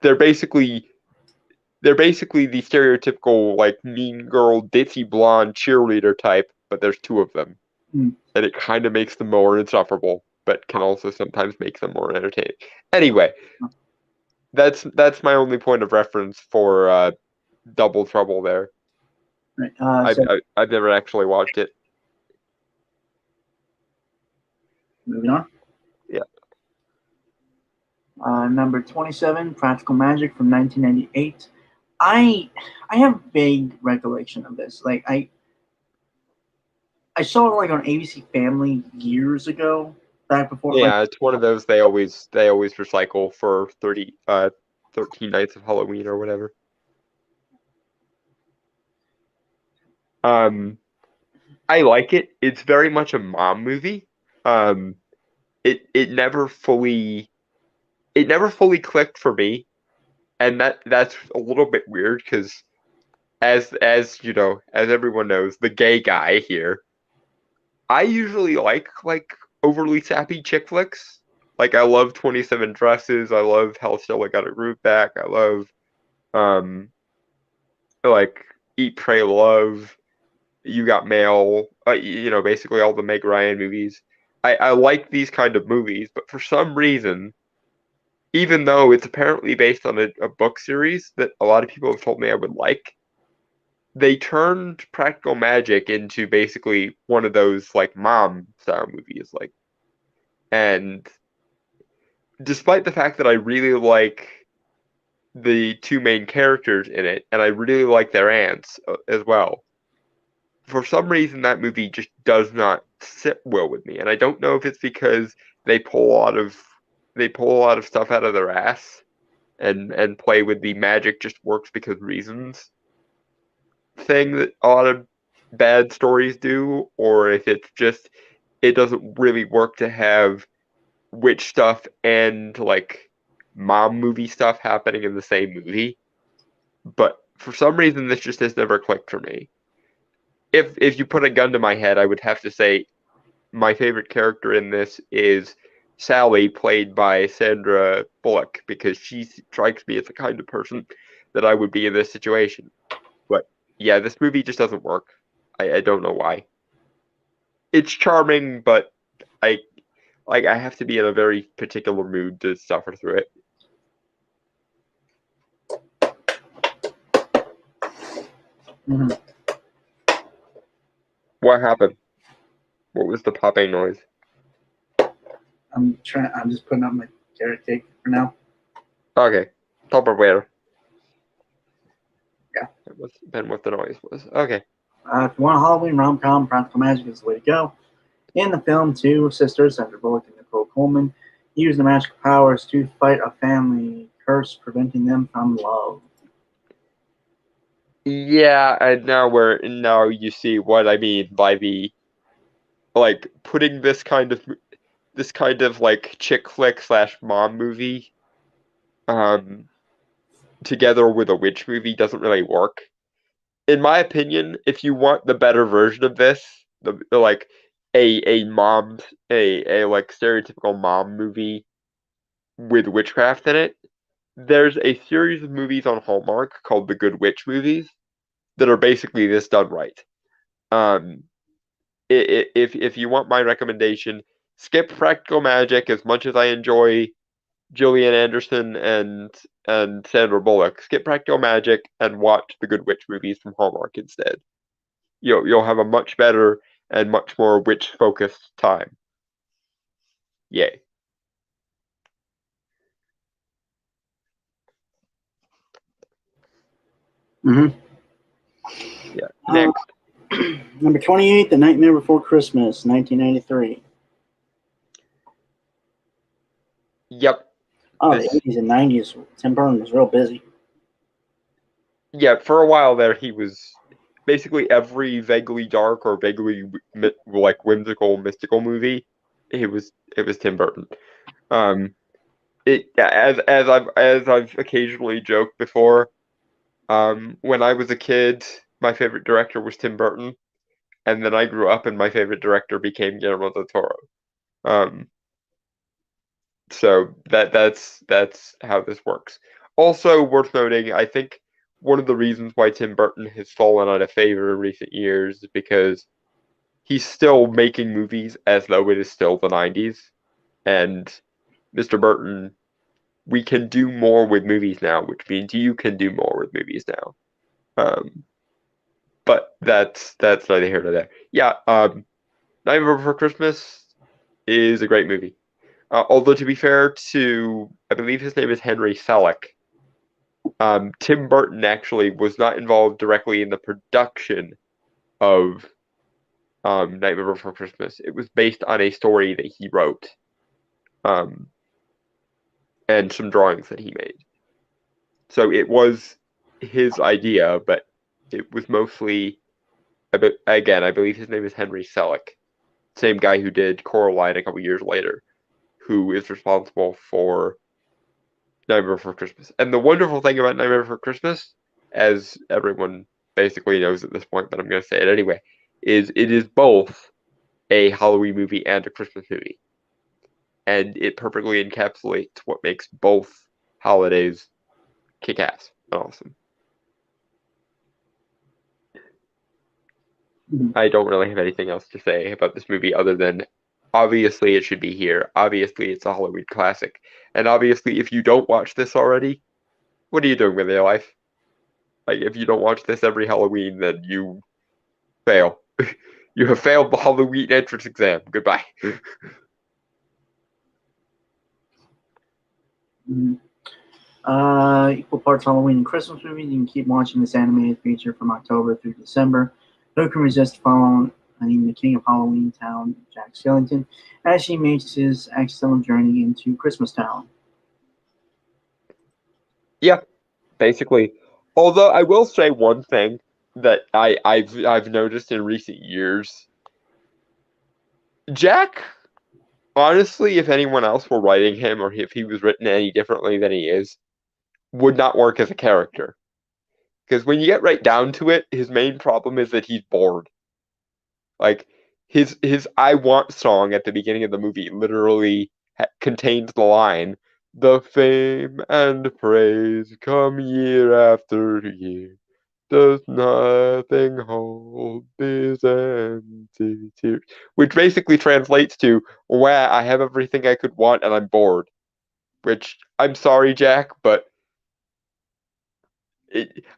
they're basically the stereotypical like mean girl, ditzy blonde cheerleader type, but there's two of them, and it kind of makes them more insufferable, but can also sometimes make them more entertaining. Anyway, that's my only point of reference for Double Trouble there. Right. I've never actually watched it. Moving on. Yeah. Number 27, Practical Magic from 1998. I have vague recollection of this. Like I saw it like on ABC Family years ago, back before. Yeah, it's one of those they always recycle for 13 Nights of Halloween or whatever. I like it. It's very much a mom movie. It never fully clicked for me, and that's a little bit weird because as you know, as everyone knows, the gay guy here, I usually like overly sappy chick flicks. Like I love 27 Dresses. I love How Stella Got Her Groove Back. I love um like Eat, Pray, Love. You Got Mail. Basically all the Meg Ryan movies. I like these kind of movies, but for some reason, even though it's apparently based on a book series that a lot of people have told me I would like, they turned Practical Magic into basically one of those like mom style movies, and despite the fact that I really like the two main characters in it, and I really like their aunts as well, for some reason that movie just does not sit well with me, and I don't know if it's because they pull a lot of stuff out of their ass and play with the magic just works because reasons thing that a lot of bad stories do, or if it's just it doesn't really work to have witch stuff and like mom movie stuff happening in the same movie. But for some reason this just has never clicked for me. If you put a gun to my head, I would have to say my favorite character in this is Sally, played by Sandra Bullock, because she strikes me as the kind of person that I would be in this situation. But yeah, this movie just doesn't work. I don't know why. It's charming, but I have to be in a very particular mood to suffer through it. Mm-hmm. What happened? What was the popping noise? I'm just putting up my carrot cake for now. Okay. Tupperware. Yeah. That must have been what the noise was. Okay. If you want a Halloween rom-com, Practical Magic is the way to go. In the film, two sisters, Sandra Bullock and Nicole Coleman use the magical powers to fight a family curse preventing them from love. Yeah, and now you see what I mean by the like putting this kind of like chick flick / mom movie um together with a witch movie doesn't really work. In my opinion, if you want the better version of this, the like a mom a like stereotypical mom movie with witchcraft in it, there's a series of movies on Hallmark called the Good Witch movies that are basically this done right. Um, if you want my recommendation, skip Practical Magic as much as I enjoy Gillian Anderson and Sandra Bullock. Skip Practical Magic and watch the Good Witch movies from Hallmark instead. You'll have a much better and much more witch focused time. Yay. Mm-hmm. Yeah. Next. Number 28, The Nightmare Before Christmas, 1993. Yep. Oh, the 80s and 90s, Tim Burton was real busy. Yeah, for a while there, he was basically every vaguely dark or vaguely like whimsical, mystical movie. It was Tim Burton. It as I've occasionally joked before. When I was a kid, my favorite director was Tim Burton, and then I grew up and my favorite director became Guillermo del Toro. So that's how this works. Also worth noting, I think one of the reasons why Tim Burton has fallen out of favor in recent years is because he's still making movies as though it is still the 90s. And Mr. Burton, we can do more with movies now, which means you can do more with movies now. But that's neither here nor there. Yeah, Nightmare Before Christmas is a great movie. Although to be fair to, I believe his name is Henry Selick, Tim Burton actually was not involved directly in the production of Nightmare Before Christmas. It was based on a story that he wrote, and some drawings that he made. So it was his idea, but it was mostly, again, I believe his name is Henry Selick, same guy who did Coraline a couple years later, who is responsible for Nightmare Before Christmas. And the wonderful thing about Nightmare Before Christmas, as everyone basically knows at this point, but I'm going to say it anyway, is it is both a Halloween movie and a Christmas movie. And it perfectly encapsulates what makes both holidays kick ass and awesome. I don't really have anything else to say about this movie other than obviously it should be here. Obviously it's a Halloween classic. And obviously if you don't watch this already, what are you doing with your life? Like if you don't watch this every Halloween, then you fail. You have failed the Halloween entrance exam. Goodbye. Equal parts Halloween and Christmas movies. You can keep watching this animated feature from October through December. Who can resist following the King of Halloween Town, Jack Skellington, as he makes his excellent journey into Christmas Town? Yeah, basically. Although I will say one thing that I've noticed in recent years. Jack, honestly, if anyone else were writing him or if he was written any differently than he is, would not work as a character. Because when you get right down to it, his main problem is that he's bored. Like his "I Want" song at the beginning of the movie literally contains the line, "The fame and praise come year after year. Does nothing hold these empty tears?" Which basically translates to, "Wow, I have everything I could want and I'm bored." Which I'm sorry, Jack, but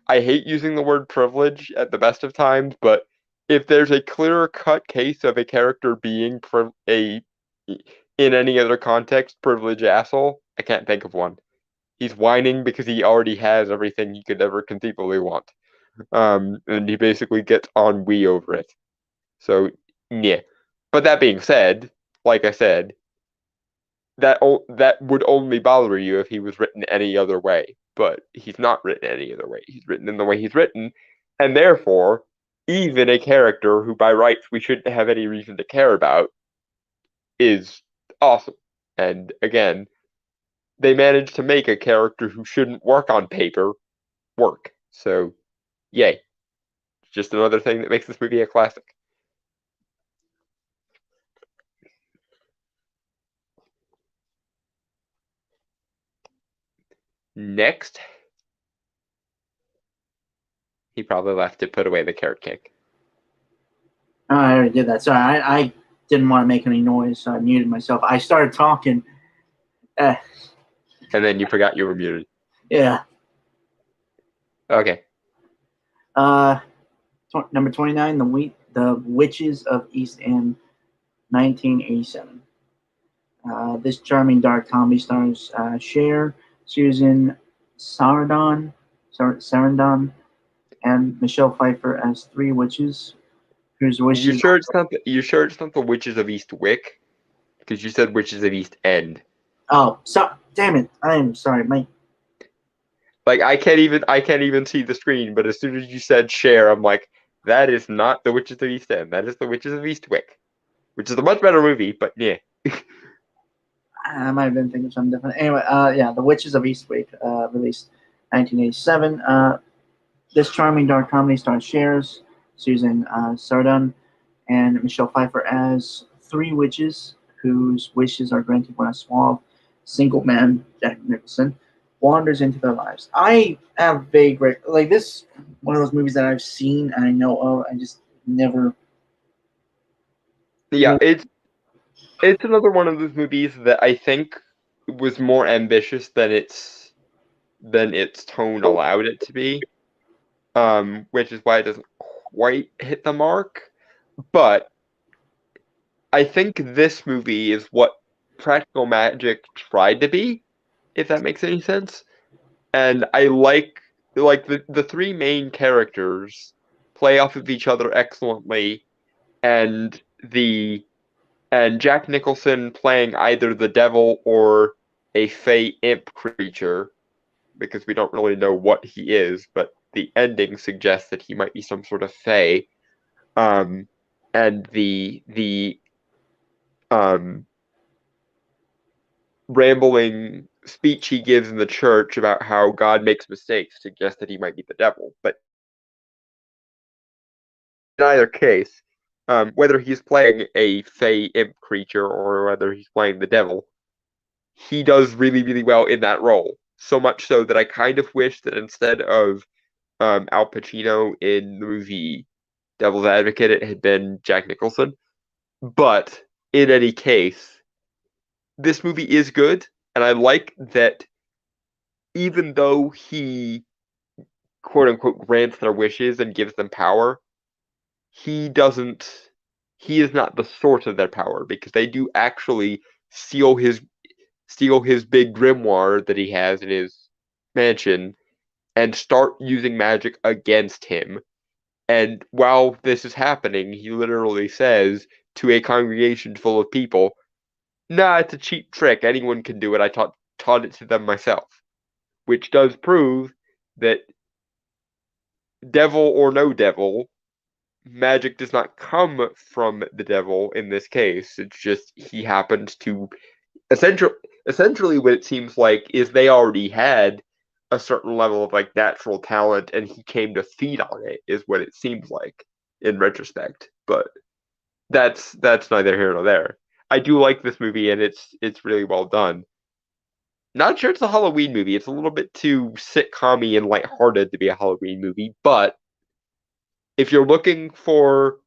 I hate using the word privilege at the best of times, but if there's a clearer cut case of a character being in any other context privileged asshole, I can't think of one. He's whining because he already has everything he could ever conceivably want, and he basically gets ennui over it. So yeah. But that being said, like I said, that would only bother you if he was written any other way. But he's not written any other way. He's written in the way he's written, and therefore, even a character who by rights we shouldn't have any reason to care about is awesome. And again, they managed to make a character who shouldn't work on paper work. So, yay. Just another thing that makes this movie a classic. Next, he probably left to put away the carrot cake. Oh, I already did that. Sorry, I didn't want to make any noise, so I muted myself. I started talking. And then you forgot you were muted. Yeah. Okay. Number 29, The Witches of East End, 1987. This charming dark comedy stars Cher, Susan Sarandon, and Michelle Pfeiffer as three witches whose wishes. You sure it's not the Witches of Eastwick? Because you said Witches of East End. Oh, damn it! I am sorry, Mike. Like I can't even see the screen. But as soon as you said Cher, I'm like, that is not the Witches of East End. That is the Witches of Eastwick, which is a much better movie. But yeah. I might have been thinking of something different. Anyway, yeah, The Witches of Eastwick, released 1987. This charming dark comedy stars Cher, Susan Sarandon, and Michelle Pfeiffer as three witches whose wishes are granted when a suave single man, Jack Nicholson, wanders into their lives. I have vague like this one of those movies that I've seen and I know of. I just never. Yeah, it's another one of those movies that I think was more ambitious than its tone allowed it to be. Which is why it doesn't quite hit the mark. But I think this movie is what Practical Magic tried to be, if that makes any sense. And I like the three main characters play off of each other excellently, and Jack Nicholson playing either the devil or a fey imp creature, because we don't really know what he is, but the ending suggests that he might be some sort of fey. And the rambling speech he gives in the church about how God makes mistakes suggests that he might be the devil. But in either case, whether he's playing a fey imp creature or whether he's playing the devil, he does really, really well in that role. So much so that I kind of wish that instead of Al Pacino in the movie Devil's Advocate, it had been Jack Nicholson. But in any case, this movie is good, and I like that even though he quote unquote grants their wishes and gives them power, he is not the source of their power, because they do actually steal his big grimoire that he has in his mansion and start using magic against him. And while this is happening, he literally says to a congregation full of people, "Nah, it's a cheap trick. Anyone can do it. I taught it to them myself." Which does prove that devil or no devil, magic does not come from the devil in this case. It's just he happened to essentially what it seems like is they already had a certain level of like natural talent and he came to feed on it, is what it seems like in retrospect. But that's neither here nor there. I do like this movie and it's really well done. Not sure it's a Halloween movie. It's a little bit too sitcom-y and lighthearted to be a Halloween movie, but if you're looking for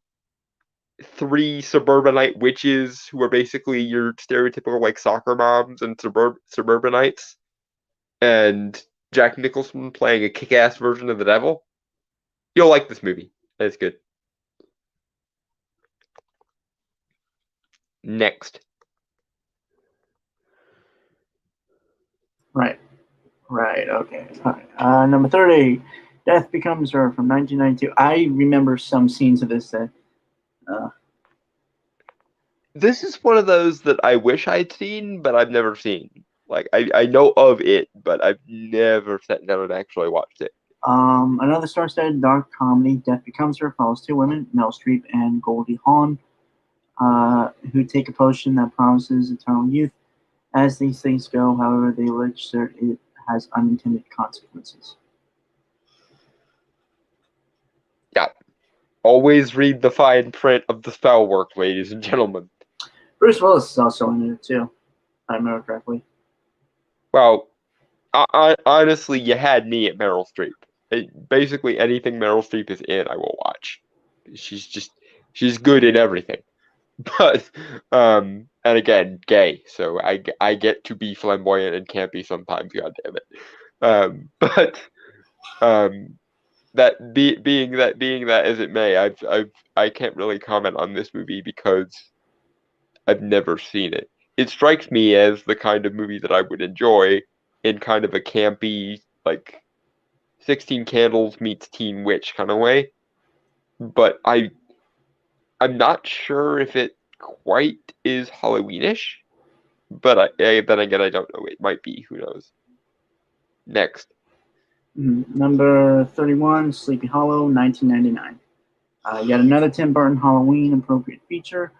three suburbanite witches who are basically your stereotypical like soccer moms and suburbanites, and Jack Nicholson playing a kick-ass version of the devil, you'll like this movie. It's good. Next. Right. Okay. All right. Number 30, Death Becomes Her from 1992. I remember some scenes of this that This is one of those that I wish I'd seen, but I've never seen. Like I know of it, but I've never sat down and actually watched it. Another star-studded dark comedy, Death Becomes Her, follows two women, Meryl Streep and Goldie Hawn, who take a potion that promises eternal youth. As these things go, however, they allege that it has unintended consequences. Yeah. Always read the fine print of the spell work, ladies and gentlemen. Bruce Willis is also in it too, if I remember correctly. Well, honestly, you had me at Meryl Streep. Basically, anything Meryl Streep is in, I will watch. She's good in everything. But and again, gay, so I get to be flamboyant and campy sometimes. God damn it. But um, being that as it may, I can't really comment on this movie because I've never seen it. It strikes me as the kind of movie that I would enjoy in kind of a campy, like 16 Candles meets Teen Witch kind of way. But I'm not sure if it quite is Halloweenish. But then again, I don't know. It might be. Who knows? Next. Number 31, Sleepy Hollow, 1999. Yet another Tim Burton Halloween appropriate feature.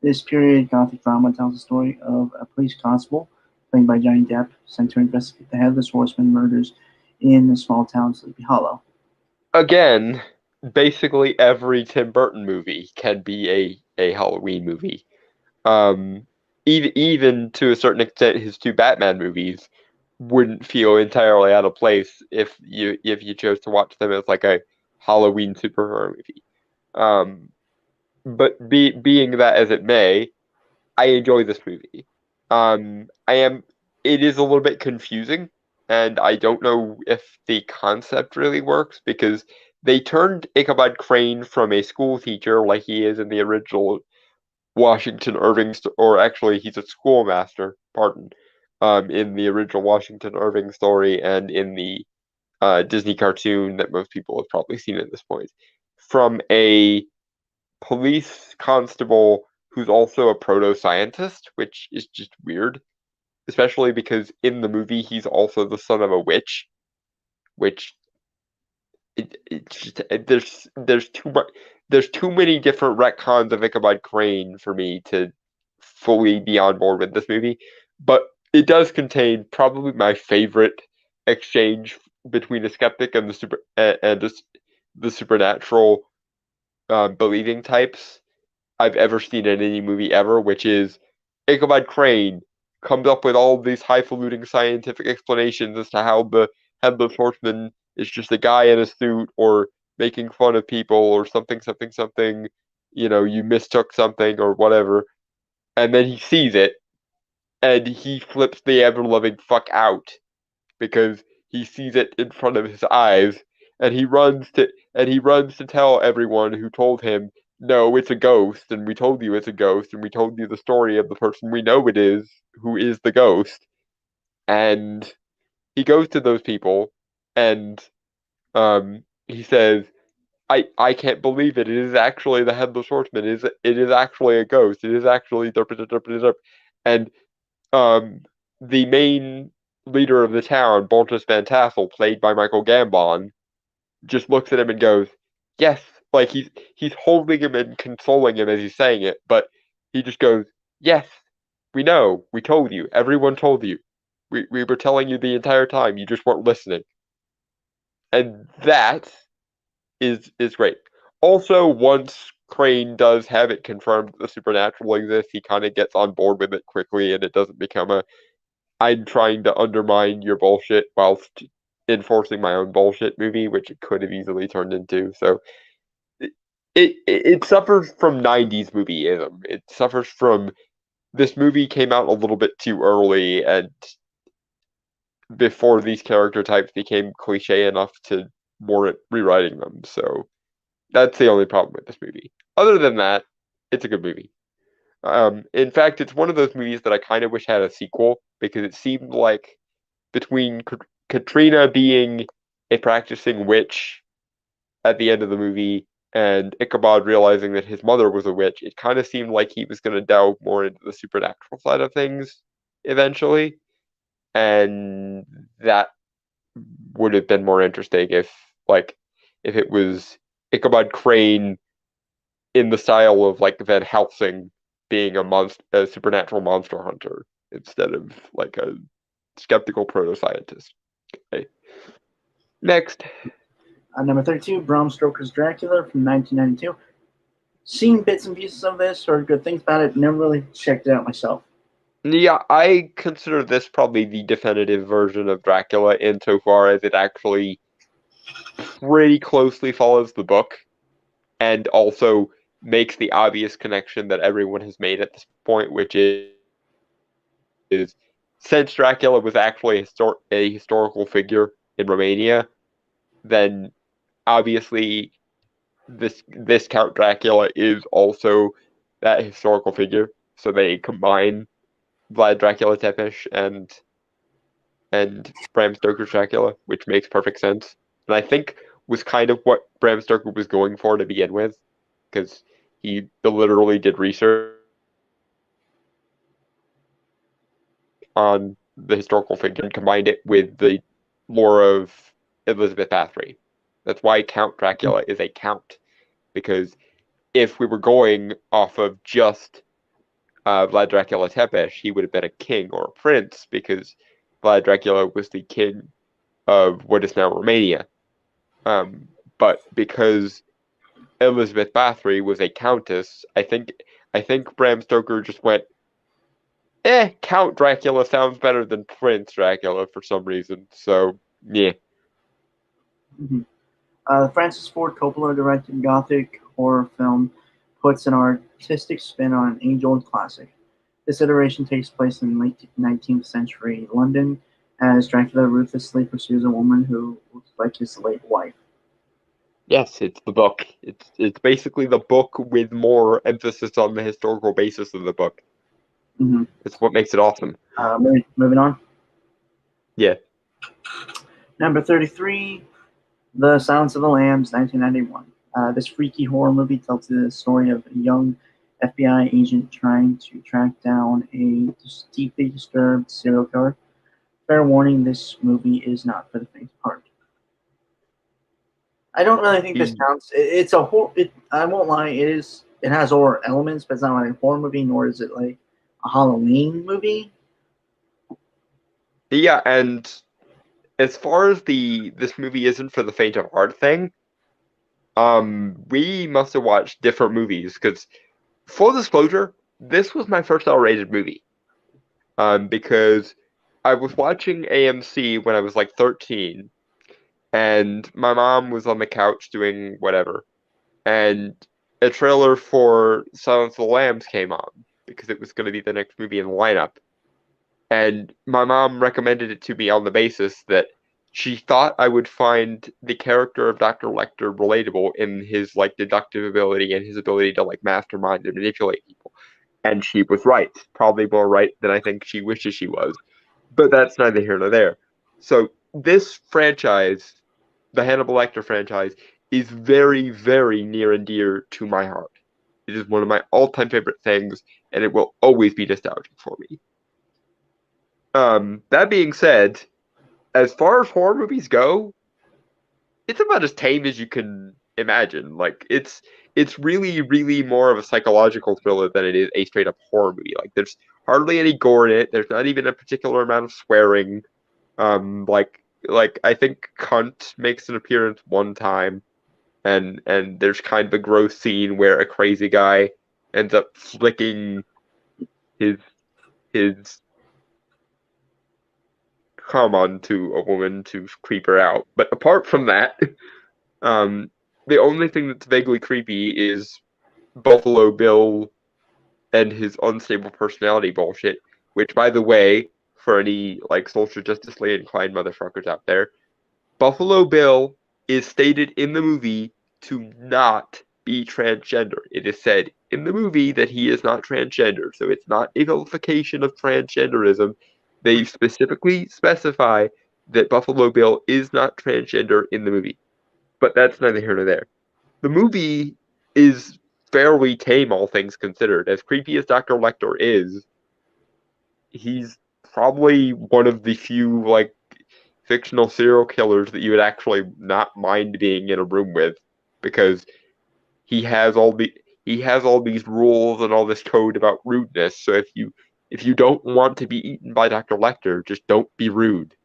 This period gothic drama tells the story of a police constable, played by Johnny Depp, sent to investigate the Headless Horseman murders in the small town Sleepy Hollow. Again, basically every Tim Burton movie can be a Halloween movie. Even to a certain extent, his two Batman movies wouldn't feel entirely out of place if you chose to watch them as like a Halloween superhero movie. But being that as it may, I enjoy this movie. I am. It is a little bit confusing, and I don't know if the concept really works because they turned Ichabod Crane from a school teacher, like he is in the original Washington Irving, or actually he's a schoolmaster. Pardon. In the original Washington Irving story and in the Disney cartoon that most people have probably seen at this point, from a police constable who's also a proto-scientist, which is just weird, especially because in the movie he's also the son of a witch, which there's too many different retcons of Ichabod Crane for me to fully be on board with this movie, but it does contain probably my favorite exchange between a skeptic and the supernatural believing types I've ever seen in any movie ever, which is Ichabod Crane comes up with all these highfalutin scientific explanations as to how the Headless Horseman is just a guy in a suit or making fun of people or something, something, something, you mistook something or whatever. And then he sees it and he flips the ever loving fuck out because he sees it in front of his eyes and he runs to tell everyone who told him, no, it's a ghost, and we told you it's a ghost, and we told you the story of the person we know it is who is the ghost. And he goes to those people and he says, I can't believe it. It is actually the Headless Horseman. It is actually a ghost. It is actually derp, derp, derp, derp. And um, the main leader of the town, Baltus Van Tassel, played by Michael Gambon, just looks at him and goes, "Yes." Like he's holding him and consoling him as he's saying it, but he just goes, "Yes, we know. We told you. Everyone told you. We were telling you the entire time. You just weren't listening." And that is great. Also, once Crane does have it confirmed that the supernatural exists, he kind of gets on board with it quickly, and it doesn't become a I'm trying to undermine your bullshit whilst enforcing my own bullshit movie, which it could have easily turned into. So it suffers from 90s movieism. It suffers from this movie came out a little bit too early and before these character types became cliche enough to warrant rewriting them. So that's the only problem with this movie. Other than that, it's a good movie. In fact, it's one of those movies that I kind of wish had a sequel because it seemed like between Katrina being a practicing witch at the end of the movie and Ichabod realizing that his mother was a witch, it kind of seemed like he was going to delve more into the supernatural side of things eventually. And that would have been more interesting if it was Ichabod Crane in the style of like Van Helsing being a supernatural monster hunter instead of like a skeptical proto-scientist. Okay. Next. Number 32, Bram Stoker's Dracula from 1992. Seen bits and pieces of this, heard good things about it, never really checked it out myself. Yeah, I consider this probably the definitive version of Dracula insofar as it actually pretty closely follows the book and also makes the obvious connection that everyone has made at this point, which is since Dracula was actually a historical figure in Romania, then obviously this Count Dracula is also that historical figure. So they combine Vlad Dracula Tepesh and Bram Stoker's Dracula, which makes perfect sense. And I think was kind of what Bram Stoker was going for to begin with, because he literally did research on the historical figure and combined it with the lore of Elizabeth Bathory. That's why Count Dracula is a count, because if we were going off of just Vlad Dracula Tepesh, he would have been a king or a prince, because Vlad Dracula was the king of what is now Romania. But because Elizabeth Bathory was a countess, I think Bram Stoker just went, Count Dracula sounds better than Prince Dracula for some reason. So, yeah. The Francis Ford Coppola directed Gothic horror film puts an artistic spin on an age-old classic. This iteration takes place in late 19th century London as Dracula ruthlessly pursues a woman who looks like his late wife. Yes, it's the book. It's basically the book with more emphasis on the historical basis of the book. Mm-hmm. It's what makes it awesome. Moving on. Yeah. Number 33, The Silence of the Lambs, 1991. This freaky horror movie tells the story of a young FBI agent trying to track down a deeply disturbed serial killer. Fair warning, this movie is not for the faint of heart. I don't really think this counts. It's a horror. I won't lie. It has horror elements, but it's not like a horror movie, nor is it like a Halloween movie. Yeah, and as far as this movie isn't for the faint of heart thing, we must have watched different movies, because full disclosure, this was my first R-rated movie. Because I was watching AMC when I was like 13, and my mom was on the couch doing whatever, and a trailer for Silence of the Lambs came on, because it was going to be the next movie in the lineup. And my mom recommended it to me on the basis that she thought I would find the character of Dr. Lecter relatable in his like deductive ability and his ability to like mastermind and manipulate people. And she was right, probably more right than I think she wishes she was. But that's neither here nor there. So this franchise, the Hannibal Lecter franchise, is very, very near and dear to my heart. It is one of my all-time favorite things, and it will always be nostalgic for me. That being said, as far as horror movies go, it's about as tame as you can imagine. Like it's really, really more of a psychological thriller than it is a straight up horror movie. Like there's hardly any gore in it. There's not even a particular amount of swearing. Like I think cunt makes an appearance one time, and there's kind of a gross scene where a crazy guy ends up flicking his cum onto a woman to creep her out. But apart from that, the only thing that's vaguely creepy is Buffalo Bill and his unstable personality bullshit. Which, by the way, for any like social justicely inclined motherfuckers out there, Buffalo Bill is stated in the movie to not be transgender. It is said in the movie that he is not transgender, so it's not a vilification of transgenderism. They specifically specify that Buffalo Bill is not transgender in the movie. But that's neither here nor there. the movie is fairly tame, all things considered. As creepy as Dr. Lecter is, he's probably one of the few like fictional serial killers that you would actually not mind being in a room with, because he has all these rules and all this code about rudeness. So if you don't want to be eaten by Dr. Lecter, just don't be rude.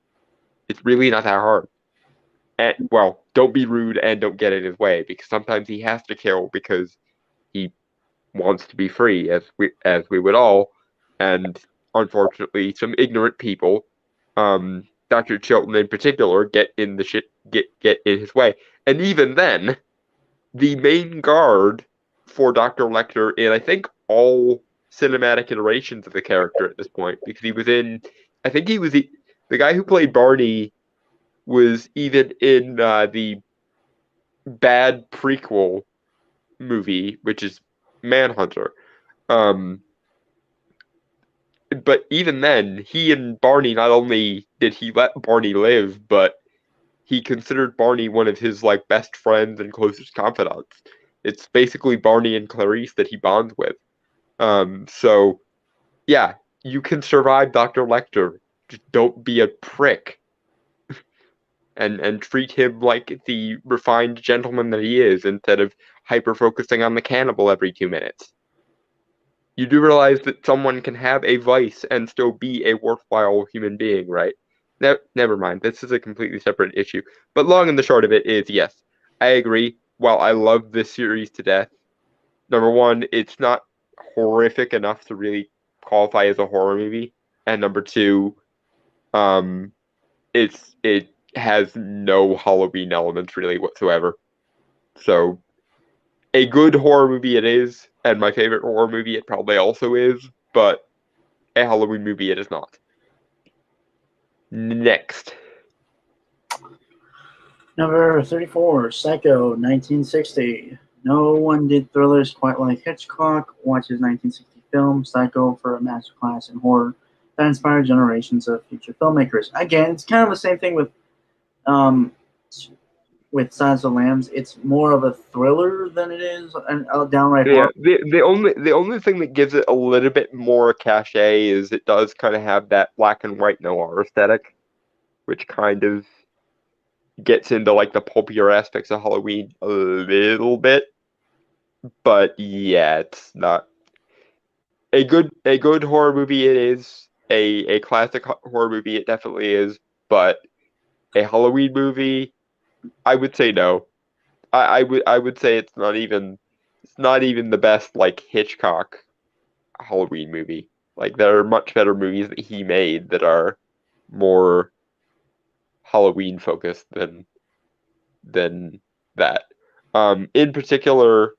It's really not that hard. And well, don't be rude and don't get in his way, because sometimes he has to kill because he wants to be free, as we would all. And unfortunately, some ignorant people, Dr. Chilton in particular, get in the shit get in his way. And even then, the main guard for Dr. Lecter in, I think, all cinematic iterations of the character at this point, because he was in, I think he was the guy who played Barney was even in the bad prequel movie, which is Manhunter. Um, but even then, he and Barney, not only did he let Barney live, but he considered Barney one of his like best friends and closest confidants. It's basically Barney and Clarice that he bonds with. So yeah, you can survive Dr. Lecter. Just don't be a prick, and treat him like the refined gentleman that he is, instead of hyper focusing on the cannibal every 2 minutes. You do realize that someone can have a vice and still be a worthwhile human being, right? Never mind. This is a completely separate issue. But long and the short of it is, yes, I agree. While I love this series to death, number one, it's not horrific enough to really qualify as a horror movie, and number two, um, it has no Halloween elements really whatsoever. So a good horror movie it is, and my favorite horror movie it probably also is, but a Halloween movie it is not. Next. Number 34, Psycho, 1960. No one did thrillers quite like Hitchcock. Watch his 1960 film, Psycho, for a masterclass in horror that inspired generations of future filmmakers. Again, it's kind of the same thing um, with Silence of the Lambs. It's more of a thriller than it is a downright Yeah, horror. the only thing that gives it a little bit more cachet is it does kind of have that black and white noir aesthetic, which kind of gets into like the pulpier aspects of Halloween a little bit. But yeah, it's not a good horror movie. It is a classic horror movie. It definitely is. But a Halloween movie, I would say no. I would say it's not even the best like Hitchcock Halloween movie. Like there are much better movies that he made that are more Halloween focused than that. In particular,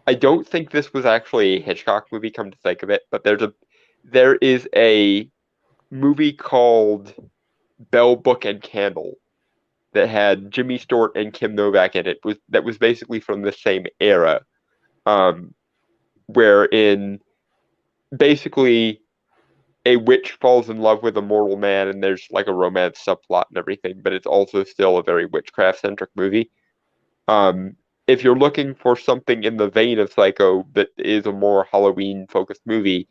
I don't think this was actually a Hitchcock movie, come to think of it, but there is a movie called Bell, Book and Candle that had Jimmy Stewart and Kim Novak in it. That was basically from the same era, wherein basically a witch falls in love with a mortal man, and there's like a romance subplot and everything, but it's also still a very witchcraft centric movie. Um, if you're looking for something in the vein of Psycho that is a more Halloween focused movie,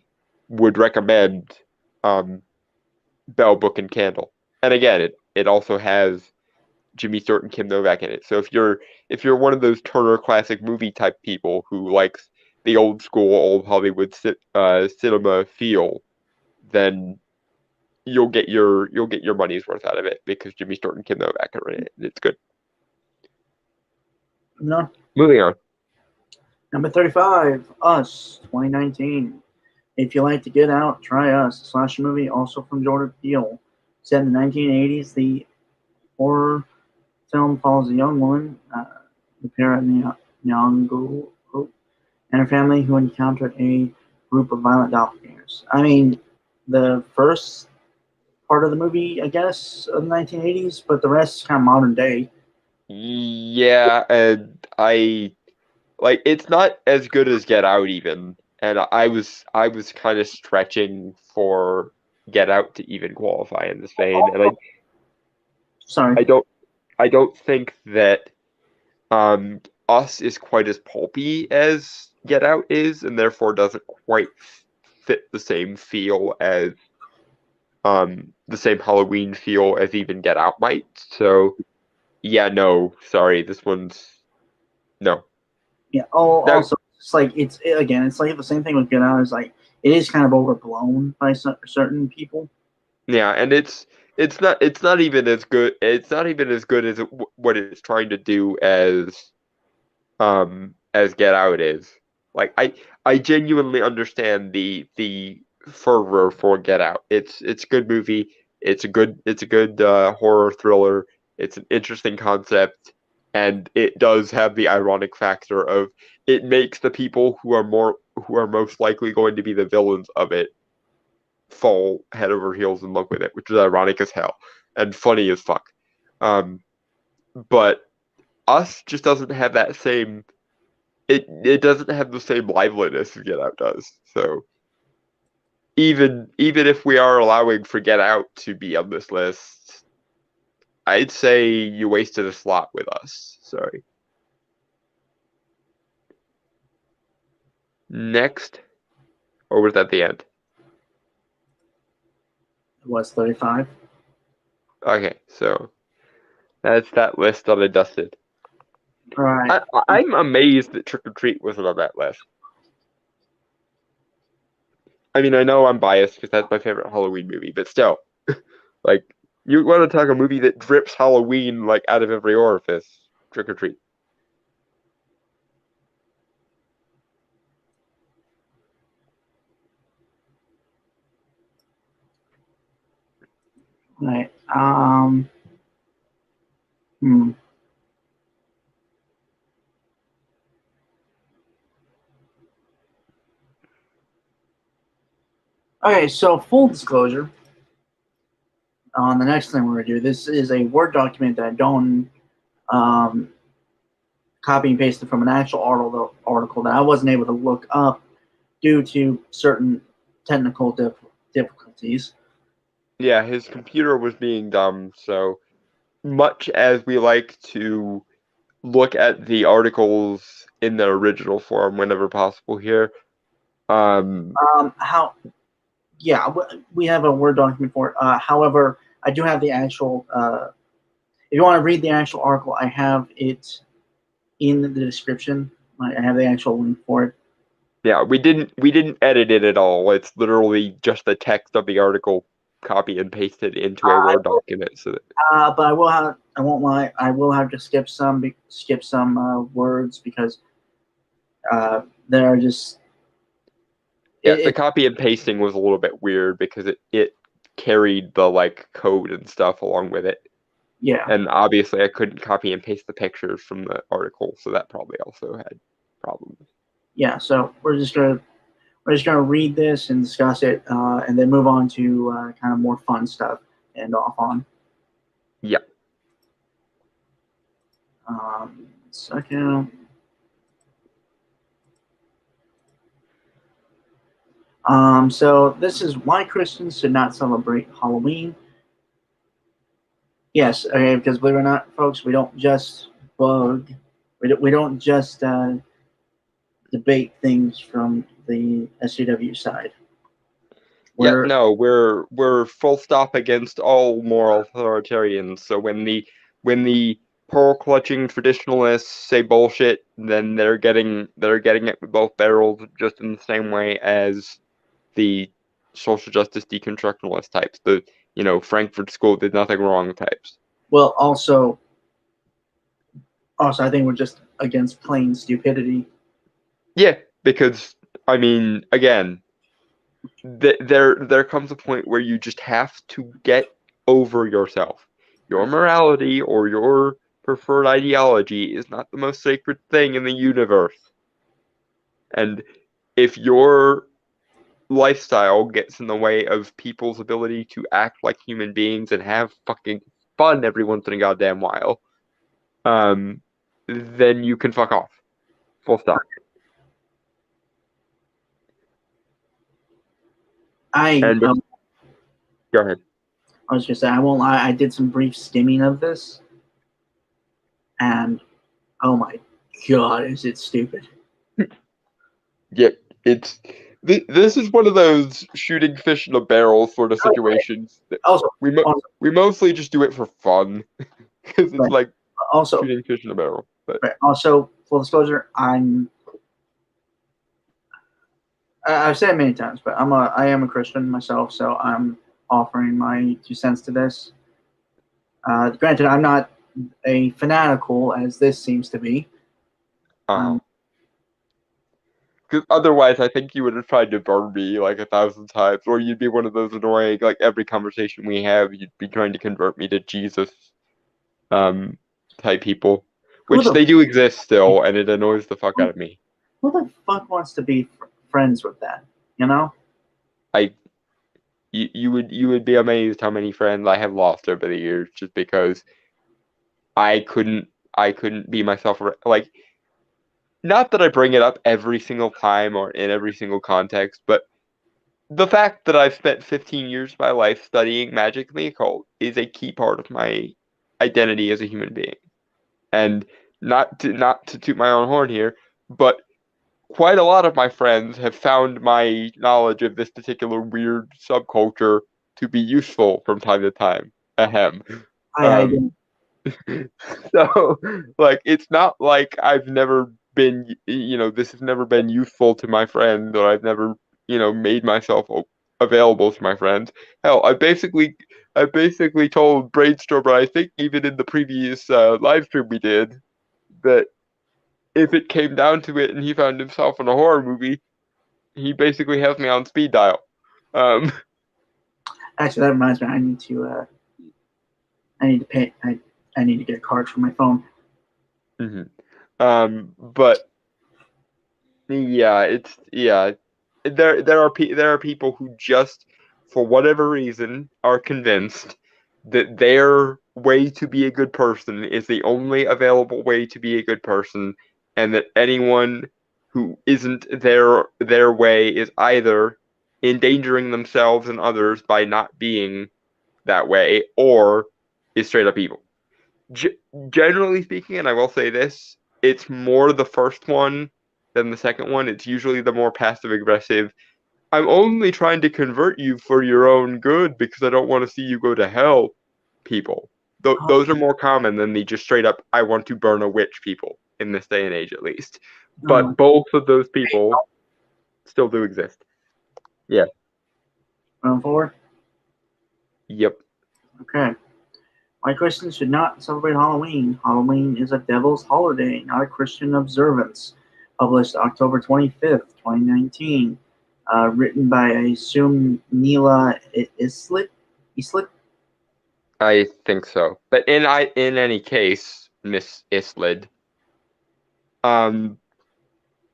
would recommend um, Bell, Book and Candle. And again, it also has Jimmy Stewart and Kim Novak in it. So if you're one of those Turner Classic Movie type people who likes the old school, old Hollywood cinema feel, then you'll get your money's worth out of it, because Jimmy Stewart and Kim Novak are in it. And it's good. No. Moving on. Number 35, Us, 2019. If you like to get out, try Us, a slasher movie also from Jordan Peele. Set in the 1980s, the horror film follows a young woman, Lupira Nyong'o, and her family who encountered a group of violent doppelgangers. I mean, the first part of the movie, I guess, of the 1980s, but the rest is kind of modern day. Yeah, and it's not as good as Get Out even, and I was kind of stretching for Get Out to even qualify in this vein, and Sorry. I don't think that Us is quite as pulpy as Get Out is, and therefore doesn't quite fit the same feel as the same Halloween feel as even Get Out might. So yeah, no, sorry, this one's no. Yeah. Oh, Now, also, it's like it's like the same thing with Get Out. Is like it is kind of overblown by certain people. yeah, and it's not even as good. It's not even as good as what it's trying to do as Get Out is. Like I genuinely understand the fervor for Get Out. It's a good movie. It's a good horror thriller. It's an interesting concept, and it does have the ironic factor of it makes the people who are most likely going to be the villains of it fall head over heels in love with it, which is ironic as hell and funny as fuck. Um, but Us just doesn't have that same it doesn't have the same liveliness as Get Out does. So even if we are allowing for Get Out to be on this list, I'd say you wasted a slot with Us. Sorry. Next, or was that the end? It was 35. Okay, so that's that list unadjusted. All right. I'm amazed that Trick or Treat wasn't on that list. I mean, I know I'm biased because that's my favorite Halloween movie, but still, like, you want to talk a movie that drips Halloween like out of every orifice? Trick or Treat. Right. Hmm. Okay, so full disclosure on the next thing we're going to do, this is a Word document that I don't copy and pasted from an actual article that I wasn't able to look up due to certain technical difficulties. Yeah, his computer was being dumb, so much as we like to look at the articles in their original form whenever possible here, How? Yeah, we have a Word document for it. However, I do have the actual. If you want to read the actual article, I have it in the description. I have the actual link for it. yeah, we didn't edit it at all. It's literally just the text of the article copy and pasted into a Word document. So that, But I will have. I won't lie. I will have to skip some words because there are just. yeah, the copy and pasting was a little bit weird because it carried the like code and stuff along with it. Yeah. And obviously I couldn't copy and paste the pictures from the article, so that probably also had problems. Yeah. So we're just gonna read this and discuss it, and then move on to kind of more fun stuff and off on. Yeah. Second. So this is why Christians should not celebrate Halloween. Yes, okay, because believe it or not, folks, we don't just bug, we don't just debate things from the SCW side. Yeah, We're no, we're full stop against all moral authoritarians. So when the pearl clutching traditionalists say bullshit, then they're getting it with both barrels, just in the same way as the social justice deconstructionalist types, the Frankfurt School did nothing wrong types. well, also I think we're just against plain stupidity. Yeah, because I mean, again, there comes a point where you just have to get over yourself. Your morality or your preferred ideology is not the most sacred thing in the universe. And if your lifestyle gets in the way of people's ability to act like human beings and have fucking fun every once in a goddamn while, then you can fuck off. Full stop. I And go ahead. I was gonna say I won't lie. I did some brief skimming of this, and oh my God, is it stupid. Yep, this is one of those shooting fish in a barrel sort of situations. That Also, we mostly just do it for fun because it's right. like Also, shooting fish in a barrel. But right. Also, full disclosure, I've said it many times, but I am a Christian myself, so I'm offering my 2 cents to this. Granted, I'm not a fanatical as this seems to be. because otherwise, I think you would have tried to burn me like 1,000 times, or you'd be one of those annoying, like every conversation we have, you'd be trying to convert me to Jesus, type people, which they do exist still, and it annoys the fuck out of me. Who the fuck wants to be friends with that? You know? You would be amazed how many friends I have lost over the years just because I couldn't be myself. Like, not that I bring it up every single time or in every single context, but the fact that I've spent 15 years of my life studying magic and the occult is a key part of my identity as a human being. And not to toot my own horn here, but quite a lot of my friends have found my knowledge of this particular weird subculture to be useful from time to time. Ahem. So, like, it's not like I've never been, this has never been useful to my friend, or I've never, made myself available to my friends. Hell, I basically told Brainstormer, I think even in the previous live stream we did, that if it came down to it and he found himself in a horror movie, he basically has me on speed dial. Actually, that reminds me. I need to pay. I need to get a card for my phone. But yeah, There are people who just, for whatever reason, are convinced that their way to be a good person is the only available way to be a good person, and that anyone who isn't their way is either endangering themselves and others by not being that way, or is straight up evil. Generally speaking, and I will say this, it's more the first one than the second one. It's usually the more passive aggressive. I'm only trying to convert you for your own good because I don't want to see you go to hell people. Those are more common than the just straight up, I want to burn a witch people in this day and age, at least. But both of those people still do exist. Yeah. Round 4? Yep. Okay. Why Christians should not celebrate Halloween. Halloween is a devil's holiday, not a Christian observance. Published October 25th, 2019. Written by, I assume, Neela Islet? I think so. But in any case, Miss Islid, and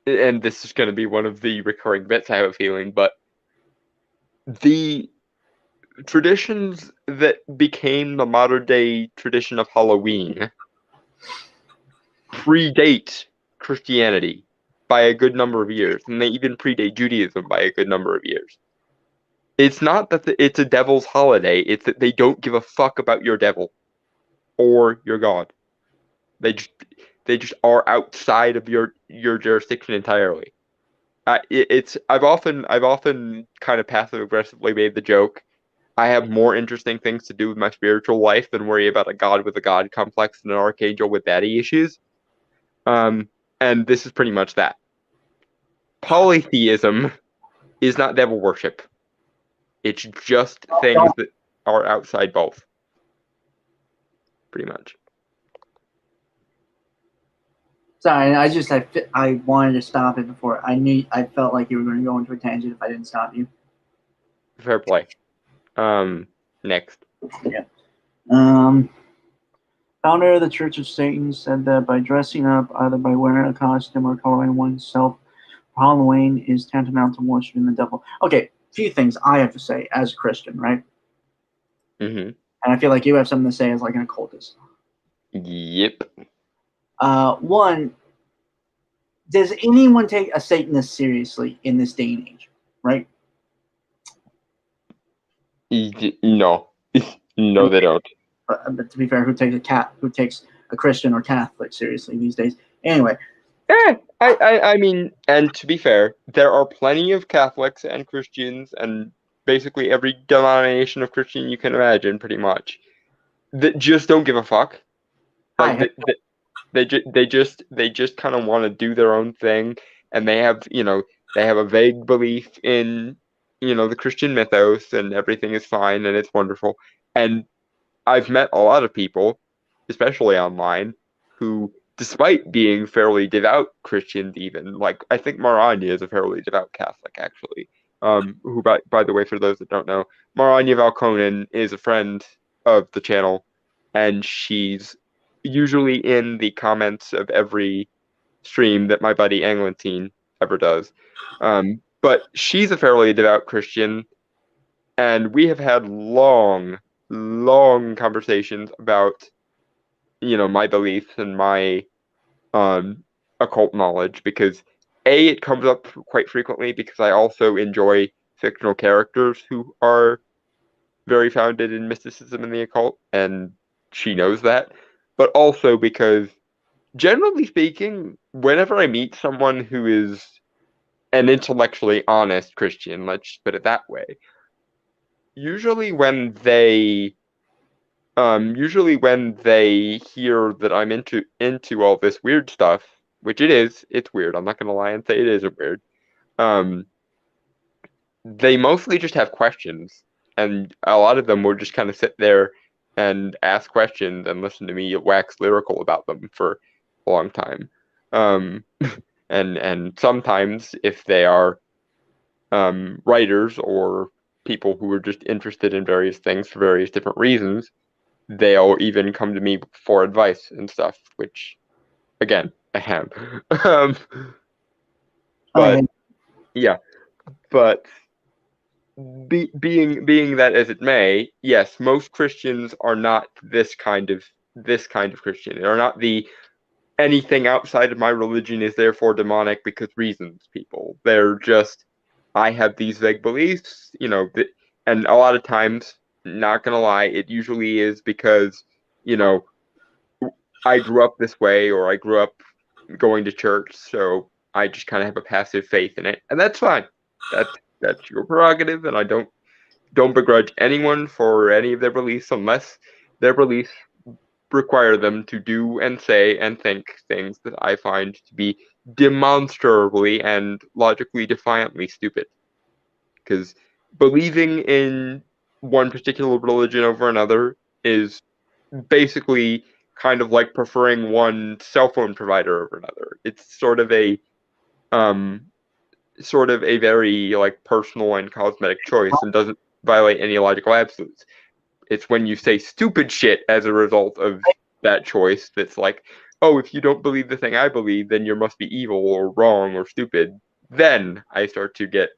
this is going to be one of the recurring bits, I have a feeling, but the traditions that became the modern day tradition of Halloween predate Christianity by a good number of years, and they even predate Judaism by a good number of years. It's not that it's a devil's holiday, it's that they don't give a fuck about your devil or your god. They just are outside of your jurisdiction entirely. I've often kind of passive aggressively made the joke, I have more interesting things to do with my spiritual life than worry about a god with a god complex and an archangel with daddy issues. And this is pretty much that. Polytheism is not devil worship. It's just things that are outside both. Pretty much. Sorry, I wanted to stop it before. I felt like you were going to go into a tangent if I didn't stop you. Fair play. Next. Yeah. Founder of the Church of Satan said that by dressing up, either by wearing a costume or coloring oneself for Halloween, is tantamount to worshiping the devil. Okay, few things I have to say as a Christian, right? Mm-hmm. And I feel like you have something to say as like an occultist. Yep. One, does anyone take a Satanist seriously in this day and age, right? No. No, they don't. But to be fair, who takes a Christian or Catholic seriously these days? Anyway, I mean, and to be fair, there are plenty of Catholics and Christians and basically every denomination of Christian you can imagine, pretty much, that just don't give a fuck. Like I they just kind of want to do their own thing, and they have they have a vague belief in the Christian mythos, and everything is fine and it's wonderful. And I've met a lot of people, especially online, who, despite being fairly devout Christians, even like I think Maranya is a fairly devout Catholic, actually. Who, by the way, for those that don't know, Maranya Valkonen is a friend of the channel, and she's usually in the comments of every stream that my buddy Anglantine ever does. But she's a fairly devout Christian, and we have had long conversations about my beliefs and my occult knowledge, because it comes up quite frequently because I also enjoy fictional characters who are very founded in mysticism and the occult, and she knows that. But also because, generally speaking, whenever I meet someone who is an intellectually honest Christian, let's put it that way, usually when they hear that I'm into all this weird stuff, which it's weird. I'm not gonna lie and say it isn't weird. Um, they mostly just have questions, and a lot of them will just kind of sit there and ask questions and listen to me wax lyrical about them for a long time. Um, and sometimes, if they are writers or people who are just interested in various things for various different reasons, they'll even come to me for advice and stuff, which, again, I have. um, but I yeah, but being that as it may, yes, most Christians are not this kind of Christian. They're not the anything outside of my religion is therefore demonic because reasons people. They're just, I have these vague beliefs, and a lot of times, not gonna lie, it usually is because, you know, I grew up this way, or I grew up going to church, so I just kind of have a passive faith in it, and that's fine. That's your prerogative, and I don't begrudge anyone for any of their beliefs unless their beliefs require them to do and say and think things that I find to be demonstrably and logically defiantly stupid. Because believing in one particular religion over another is basically kind of like preferring one cell phone provider over another. It's um sort of a very like personal and cosmetic choice, and doesn't violate any logical absolutes. It's when you say stupid shit as a result of that choice that's like, oh, if you don't believe the thing I believe, then you must be evil or wrong or stupid. Then I start to get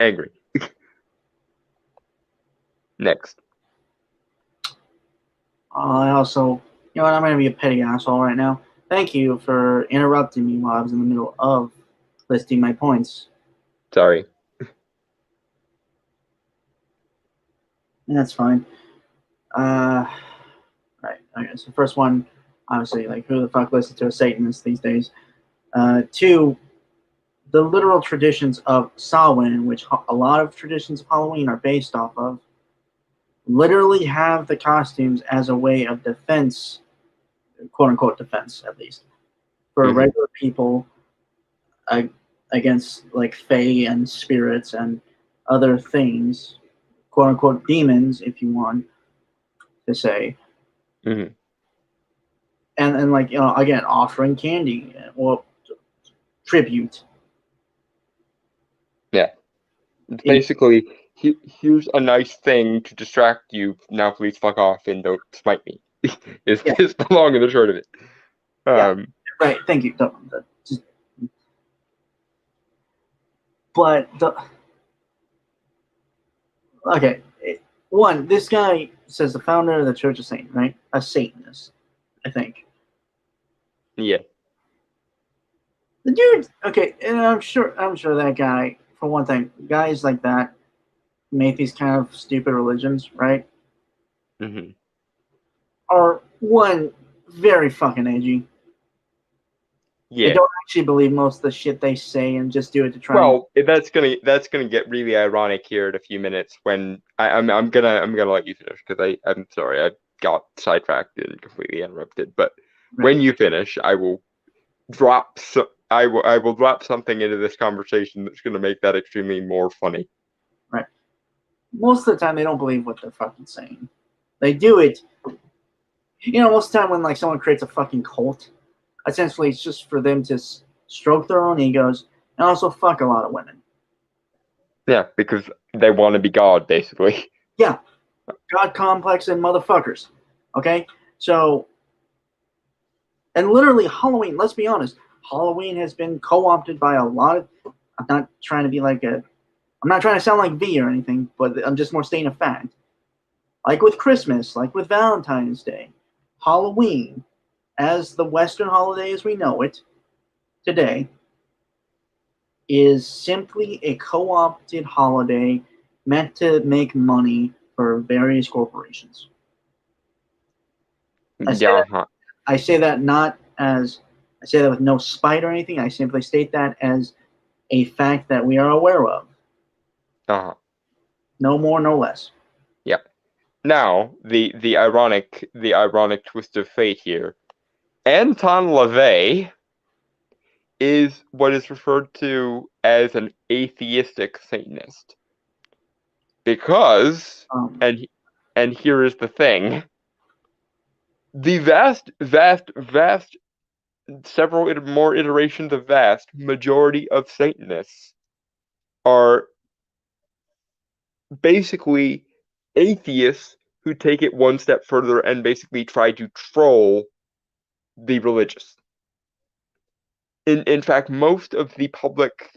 angry. Next. also, you know what? I'm gonna be a petty asshole right now. Thank you for interrupting me while I was in the middle of listing my points. Sorry. That's fine. Right. Okay. So first one, obviously, like who the fuck listens to a Satanist these days? Two, the literal traditions of Samhain, which a lot of traditions of Halloween are based off of, literally have the costumes as a way of defense, quote unquote defense, at least, for regular people against like fae and spirits and other things, quote unquote demons, if you want to say. Mm-hmm. And like, again, offering candy or tribute. Yeah. Basically, here's a nice thing to distract you. Now please fuck off and don't smite me. Is the long and the short of it. Right. Thank you. But okay, one, this guy says the founder of the Church of Satan, right? A Satanist, I think. Yeah. The dude, okay, and I'm sure that guy, for one thing, guys like that make these kind of stupid religions, right? Mm-hmm. Are one, very fucking edgy. They Yeah. don't actually believe most of the shit they say and just do it to try. Well, that's gonna get really ironic here in a few minutes when I'm gonna let you finish because I'm sorry I got sidetracked and completely interrupted. But Right. when you finish, I will I will drop something into this conversation that's gonna make that extremely more funny. Right. Most of the time, they don't believe what they're fucking saying. They do it. Most of the time when like someone creates a fucking cult, essentially it's just for them to stroke their own egos and also fuck a lot of women. Yeah, because they want to be God, basically. Yeah, God complex and motherfuckers. Okay, so and literally Halloween. Let's be honest, Halloween has been co-opted by a lot of. I'm not trying to be like a. I'm not trying to sound like V or anything, but I'm just more stating a fact. Like with Christmas, like with Valentine's Day, Halloween, as the Western holiday as we know it today, is simply a co-opted holiday meant to make money for various corporations. I say that not as I say that with no spite or anything. I simply state that as a fact that we are aware of. No more, no less. Yeah. Now, the ironic twist of fate here. Anton LaVey is what is referred to as an atheistic Satanist. Because and here is the thing. The vast several more iterations of vast majority of Satanists are basically atheists who take it one step further and basically try to troll the religious. In fact, most of the public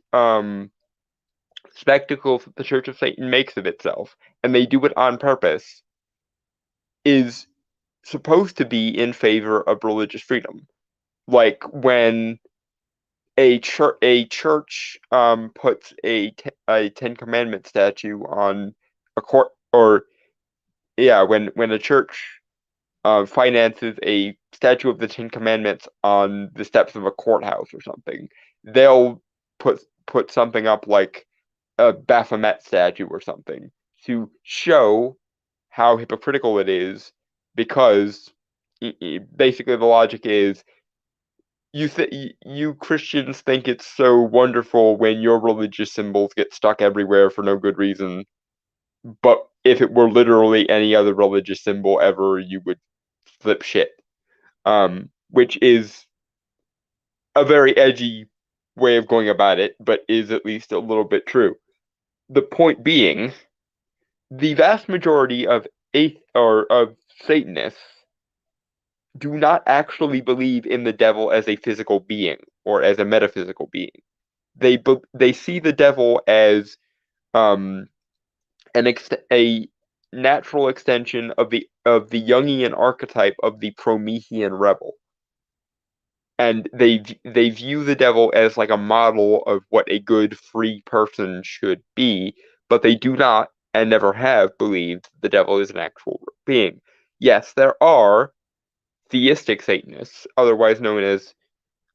spectacle the Church of Satan makes of itself, and they do it on purpose, is supposed to be in favor of religious freedom. Like when a church puts a Ten Commandment statue on a court, or yeah, when a church finances a statue of the Ten Commandments on the steps of a courthouse or something, they'll put something up like a Baphomet statue or something to show how hypocritical it is, because basically the logic is you Christians think it's so wonderful when your religious symbols get stuck everywhere for no good reason, but if it were literally any other religious symbol ever, you would flip shit. Which is a very edgy way of going about it, but is at least a little bit true. The point being, the vast majority of Satanists do not actually believe in the devil as a physical being or as a metaphysical being. They see the devil as a natural extension of the Jungian archetype of the Promethean rebel, and they view the devil as like a model of what a good free person should be, but they do not and never have believed the devil is an actual being. Yes, there are theistic Satanists, otherwise known as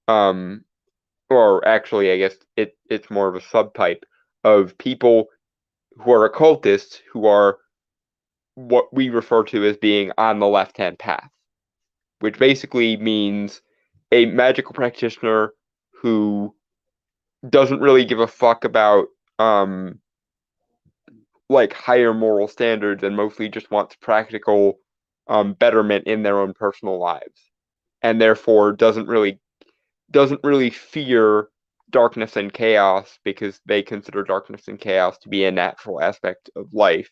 or actually I guess it's more of a subtype of people who are occultists who are what we refer to as being on the left-hand path, which basically means a magical practitioner who doesn't really give a fuck about like higher moral standards and mostly just wants practical betterment in their own personal lives, and therefore doesn't really fear darkness and chaos because they consider darkness and chaos to be a natural aspect of life.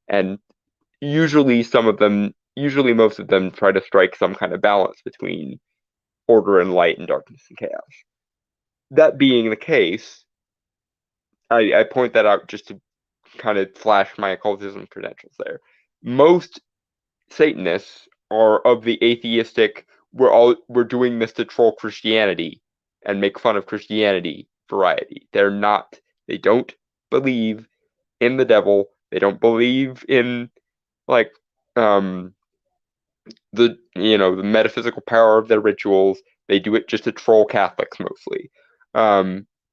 And usually most of them try to strike some kind of balance between order and light and darkness and chaos. That being the case, I point that out just to kind of flash my occultism credentials there. Most Satanists are of the atheistic, we're doing this to troll Christianity and make fun of Christianity variety. They don't believe in the devil. They don't believe in like the metaphysical power of their rituals. They do it just to troll Catholics mostly.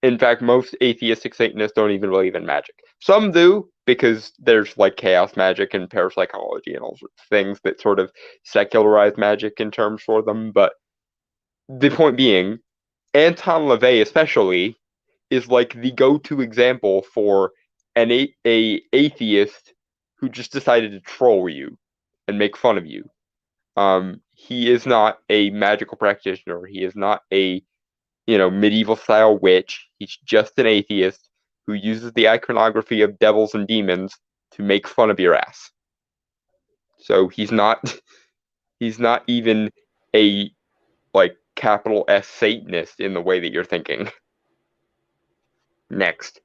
In fact, most atheistic Satanists don't even believe in magic. Some do, because there's like chaos magic and parapsychology and all sorts of things that sort of secularize magic in terms for them. But the point being, Anton LaVey especially is like the go-to example for a atheist who just decided to troll you and make fun of you. He is not a magical practitioner. He is not a medieval style witch. He's just an atheist who uses the iconography of devils and demons to make fun of your ass. So he's not even a like capital S Satanist in the way that you're thinking. Next.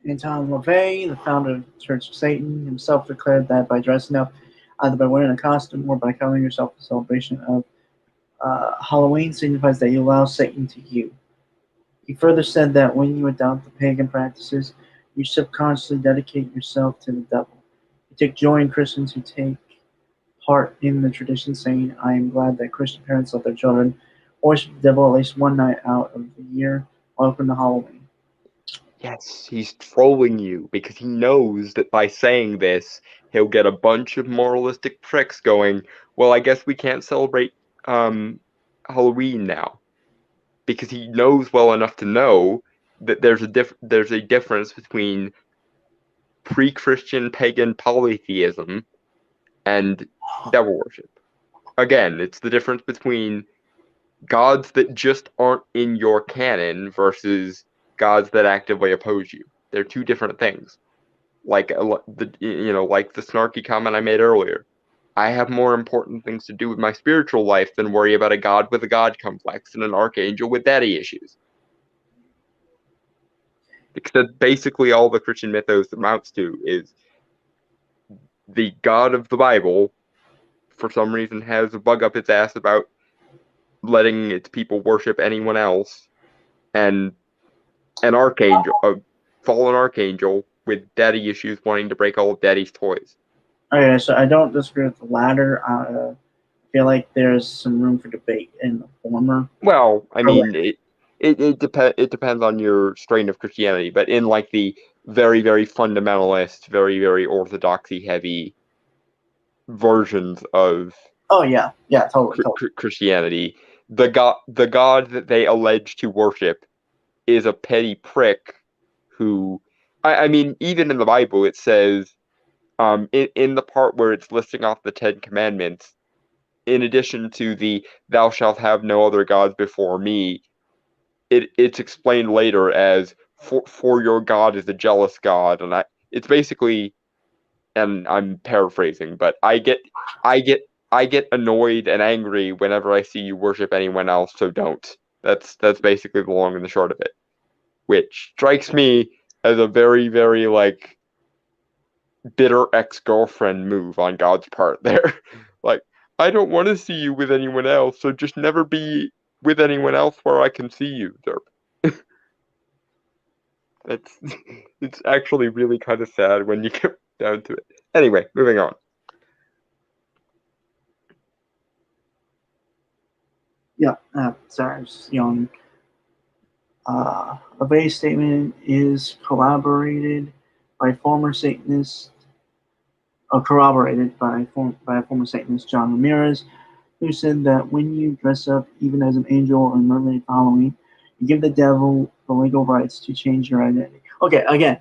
Anton LaVey, the founder of the Church of Satan, himself declared that by dressing up, either by wearing a costume or by covering yourself in celebration of Halloween, signifies that you allow Satan to you. He further said that when you adopt the pagan practices, you subconsciously dedicate yourself to the devil. You take joy in Christians who take part in the tradition, saying, I am glad that Christian parents let their children worship the devil at least one night out of the year, open to Halloween. Yes, he's trolling you because he knows that by saying this, he'll get a bunch of moralistic pricks going, well, I guess we can't celebrate Halloween now. Because he knows well enough to know that there's a difference between pre-Christian pagan polytheism and devil worship. Again, it's the difference between gods that just aren't in your canon versus gods that actively oppose you. They're two different things. Like the snarky comment I made earlier. I have more important things to do with my spiritual life than worry about a god with a god complex and an archangel with daddy issues. Because that's basically all the Christian mythos amounts to, is the God of the Bible, for some reason, has a bug up its ass about letting its people worship anyone else, and an archangel, a fallen archangel with daddy issues wanting to break all of daddy's toys. Okay, so I don't disagree with the latter. I feel like there's some room for debate in the former. Well, I mean, it depends on your strain of Christianity, but in like the very, very fundamentalist, very, very orthodoxy heavy versions of totally. Christianity, the god that they allege to worship is a petty prick who, I mean, even in the Bible it says, in the part where it's listing off the Ten Commandments, in addition to the "Thou shalt have no other gods before me," it's explained later as for your God is a jealous God, and it's basically, and I'm paraphrasing, but I get annoyed and angry whenever I see you worship anyone else, so don't. That's basically the long and the short of it. Which strikes me as a very, very like bitter ex-girlfriend move on God's part there. Like, I don't want to see you with anyone else, so just never be with anyone else where I can see you, Derp. It's actually really kind of sad when you get down to it. Anyway, moving on. Yeah, sorry, I was just yawning. A base statement is corroborated by former Satanist, corroborated by a former Satanist, John Ramirez, who said that when you dress up even as an angel or mermaid for Halloween, you give the devil the legal rights to change your identity. Okay, again,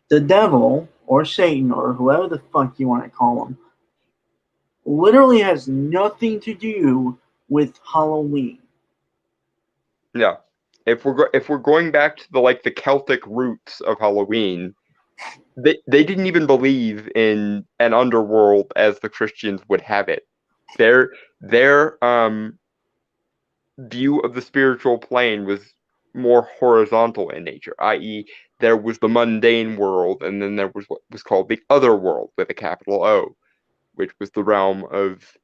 the devil or Satan or whoever the fuck you want to call him literally has nothing to do with Halloween. Yeah. If we're going back to the Celtic roots of Halloween, they didn't even believe in an underworld as the Christians would have it. Their view of the spiritual plane was more horizontal in nature, i.e., there was the mundane world, and then there was what was called the other world with a capital O, which was the realm of,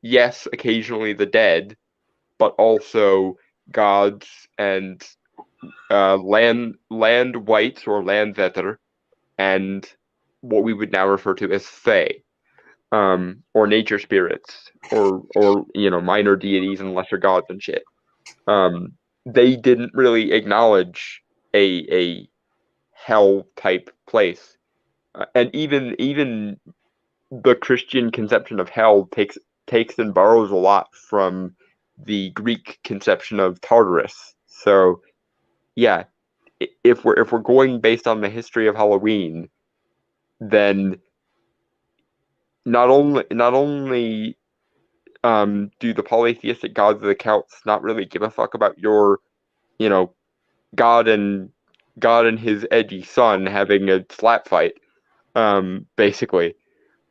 yes, occasionally the dead, but also gods and land wights or landvetter, and what we would now refer to as fae. or nature spirits, or minor deities and lesser gods and shit. They didn't really acknowledge a hell type place, and even the Christian conception of hell takes and borrows a lot from the Greek conception of Tartarus. So yeah, if we're going based on the history of Halloween, then not only do the polytheistic gods of the Celts not really give a fuck about your, God and his edgy son having a slap fight, basically,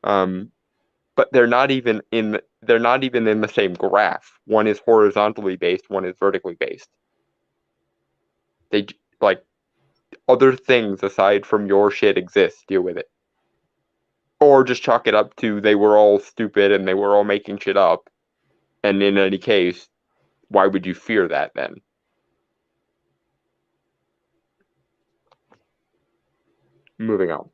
but they're not even in the same graph. One is horizontally based, one is vertically based. They like other things aside from your shit exist. Deal with it, or just chalk it up to they were all stupid and they were all making shit up. And in any case, why would you fear that then? Moving on.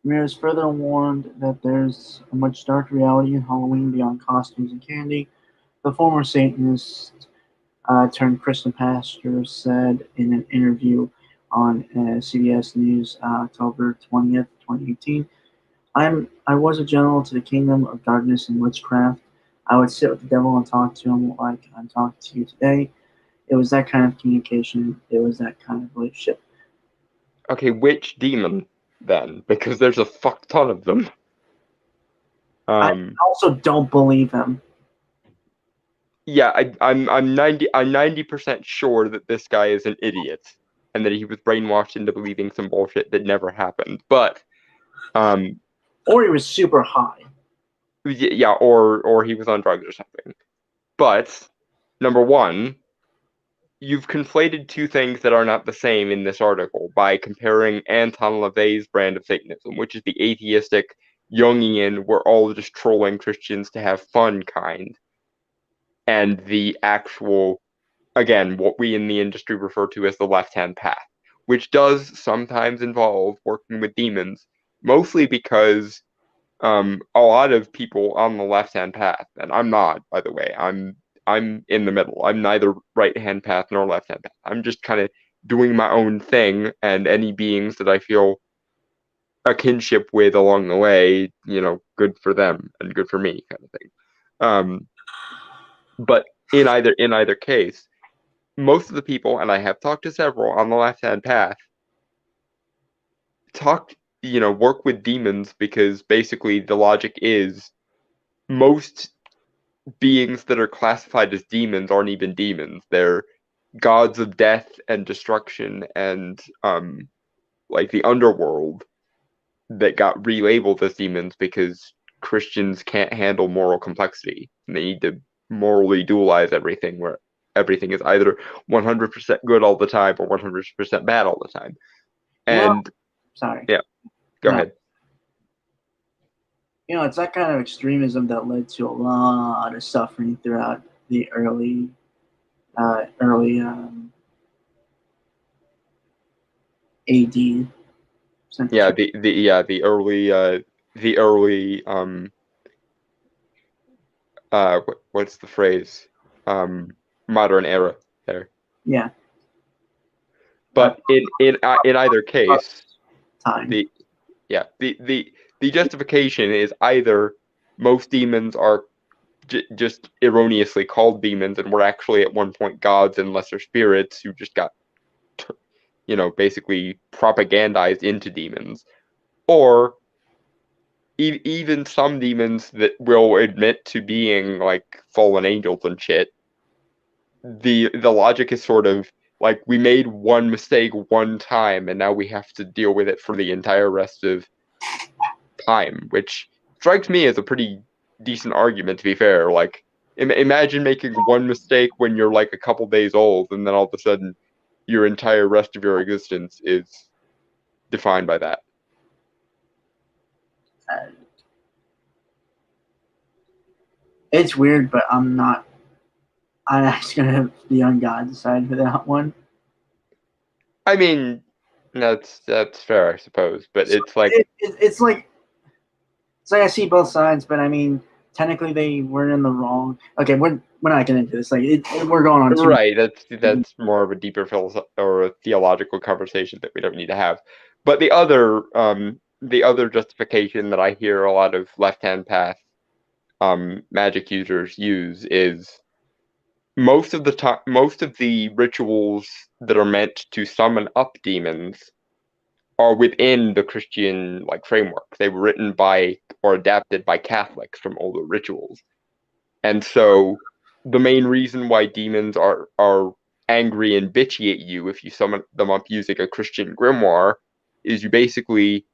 Ramirez further warned that there's a much darker reality in Halloween beyond costumes and candy. The former Satanist turned Christian pastor said in an interview on CBS News October 20th, 2018, I was a general to the kingdom of darkness and witchcraft. I would sit with the devil and talk to him like I'm talking to you today. It was that kind of communication. It was that kind of relationship. Okay, which demon then? Because there's a fuck ton of them. I also don't believe him. Yeah, I'm 90% sure that this guy is an idiot and that he was brainwashed into believing some bullshit that never happened. But or he was super high. Yeah, or he was on drugs or something. But number one, you've conflated two things that are not the same in this article by comparing Anton LaVey's brand of Satanism, which is the atheistic, Jungian, we're all just trolling Christians to have fun kind, and the actual, again, what we in the industry refer to as the left-hand path, which does sometimes involve working with demons, mostly because a lot of people on the left-hand path, and I'm not, by the way, I'm in the middle. I'm neither right-hand path nor left-hand path. I'm just kind of doing my own thing, and any beings that I feel a kinship with along the way, good for them and good for me, kind of thing. But in either case, most of the people, and I have talked to several on the left-hand path, work with demons because basically the logic is most beings that are classified as demons aren't even demons. They're gods of death and destruction and like the underworld that got relabeled as demons because Christians can't handle moral complexity. And they need to morally dualize everything, where everything is either 100% good all the time or 100% bad all the time. And sorry. Yeah, go ahead. It's that kind of extremism that led to a lot of suffering throughout the early AD. Yeah, the early what's the phrase? Modern era there. Yeah. But in either case, time. The justification is either most demons are just erroneously called demons and were actually at one point gods and lesser spirits who just got basically propagandized into demons, or even some demons that will admit to being like fallen angels and shit. The logic is sort of like, we made one mistake one time and now we have to deal with it for the entire rest of time, which strikes me as a pretty decent argument, to be fair. Like, imagine making one mistake when you're like a couple days old and then all of a sudden your entire rest of your existence is defined by that. It's weird, but I'm actually gonna be on God's side for that one. I mean, That's fair, I suppose. But it's like it's like I see both sides, but I mean, technically they were in the wrong. Okay, we're not getting into this. Like we're going on too. right. That's more of a deeper philosophical or a theological conversation that we don't need to have. But the other justification that I hear a lot of left-hand path magic users use is most of the time, most of the rituals that are meant to summon up demons are within the Christian like framework. They were written by or adapted by Catholics from older rituals. And so the main reason why demons are angry and bitchy at you if you summon them up using a Christian grimoire is you basically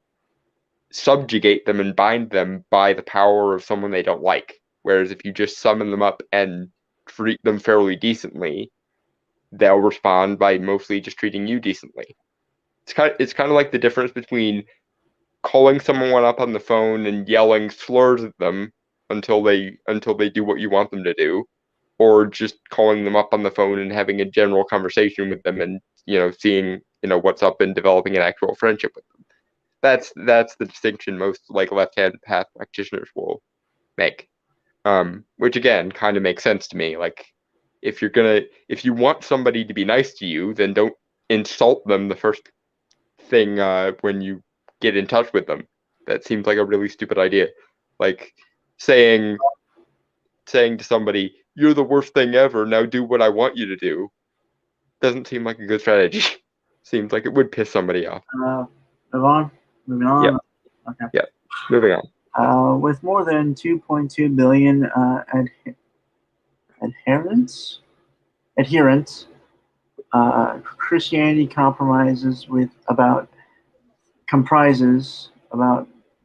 subjugate them and bind them by the power of someone they don't like. Whereas if you just summon them up and treat them fairly decently, they'll respond by mostly just treating you decently. It's kind of like the difference between calling someone up on the phone and yelling slurs at them until they do what you want them to do, or just calling them up on the phone and having a general conversation with them and seeing what's up and developing an actual friendship with them. That's the distinction most like left-hand path practitioners will make. Which again kind of makes sense to me. Like if you want somebody to be nice to you, then don't insult them the first thing when you get in touch with them. That seems like a really stupid idea. Like saying to somebody, "You're the worst thing ever. Now do what I want you to do," doesn't seem like a good strategy. Seems like it would piss somebody off. Move on. Moving on. Yeah. Okay. Yeah. Moving on. With more than 2.2 billion adherents, Christianity comprises about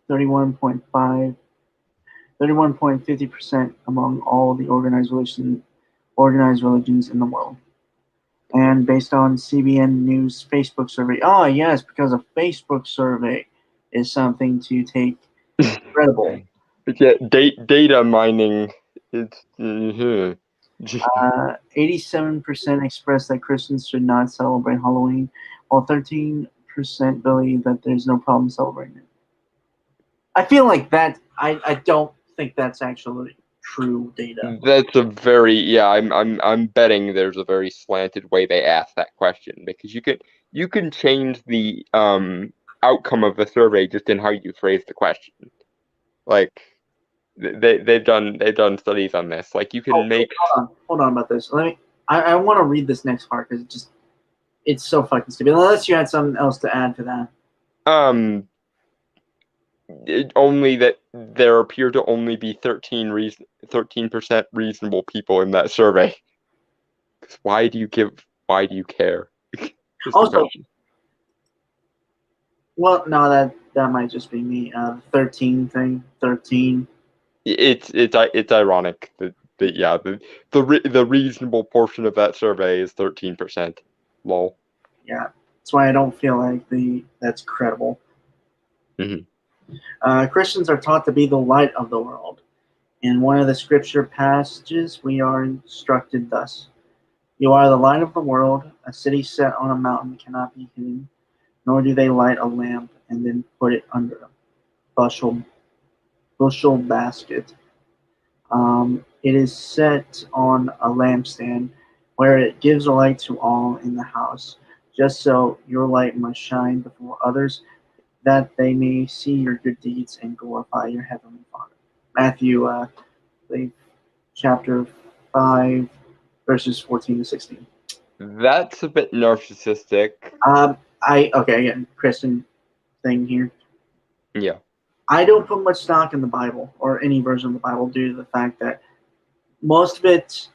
31.50% among all the organized religions in the world. And based on CBN News Facebook survey, yes, because a Facebook survey is something to take credible. But yeah, data mining is. 87% express that Christians should not celebrate Halloween, while 13% believe that there's no problem celebrating it. I feel like that. I don't think that's actually true data. That's a very I'm betting there's a very slanted way they ask that question because you can change the outcome of the survey just in how you phrase the question. Like they've done studies on this. Like you can make. Hold on about this. I want to read this next part because it's so fucking stupid. Unless you had something else to add to that. Only that there appear to only be 13% reasonable people in that survey. Why do you care? Also, well, no, that might just be me. 13 thing, 13. It's ironic that the reasonable portion of that survey is 13%. Lol. Yeah, that's why I don't feel like that's credible. Mm-hmm. Christians are taught to be the light of the world. In one of the scripture passages, we are instructed thus: "You are the light of the world. A city set on a mountain cannot be hidden, nor do they light a lamp and then put it under a bushel basket. It is set on a lampstand, where it gives a light to all in the house. Just so your light must shine before others, that they may see your good deeds and glorify your heavenly Father." Matthew, chapter 5, verses 14 to 16. That's a bit narcissistic. Again, Christian thing here. Yeah. I don't put much stock in the Bible or any version of the Bible due to the fact that most of it,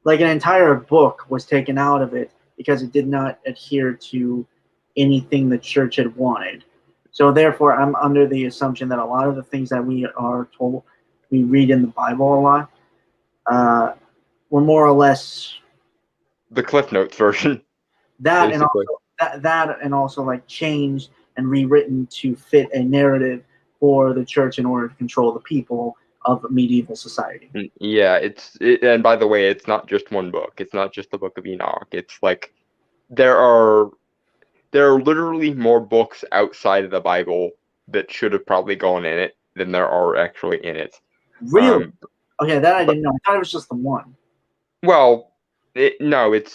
like an entire book, was taken out of it because it did not adhere to anything the church had wanted. So therefore, I'm under the assumption that a lot of the things that we are told, we read in the Bible a lot, were more or less the Cliff Notes version. That and also like changed and rewritten to fit a narrative for the church in order to control the people of medieval society. Yeah, and by the way, it's not just one book. It's not just the Book of Enoch. It's like there are there are literally more books outside of the Bible that should have probably gone in it than there are actually in it. Really? Okay, that I But didn't know. I thought it was just the one. well, no, it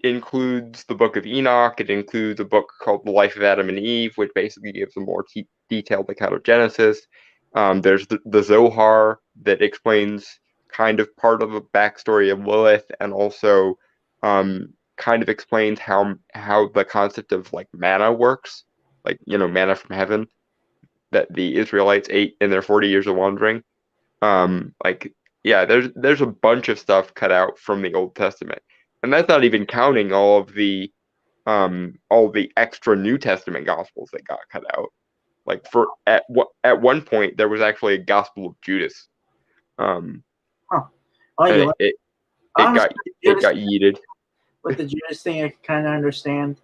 includes the Book of Enoch. It includes a book called The Life of Adam and Eve, which basically gives a more detailed account of Genesis. There's the Zohar that explains kind of part of the backstory of Lilith, and also kind of explains how the concept of like manna works, like manna from heaven that the Israelites ate in their 40 years of wandering. Like yeah, there's a bunch of stuff cut out from the Old Testament, and that's not even counting all the extra New Testament gospels that got cut out. Like at one point there was actually a Gospel of Judas, Huh. Oh, and you like, it honestly, got yeeted. with the Judas thing, I can kind of understand.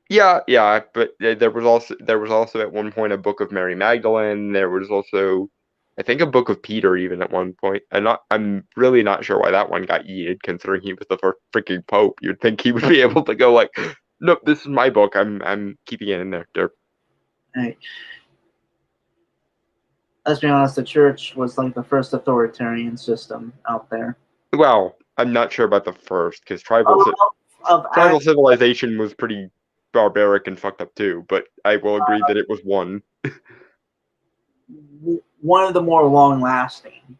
Yeah, but there was also at one point a book of Mary Magdalene. There was also, I think, a book of Peter even at one point. I'm really not sure why that one got yeeted, considering he was the first freaking pope. You'd think he would be able to go like, nope, this is my book. I'm keeping it in there. Hey, let's be honest, the church was like the first authoritarian system out there. Well, I'm not sure about the first because Of tribal civilization was pretty barbaric and fucked up too. But I will agree that it was one. one of the more long-lasting,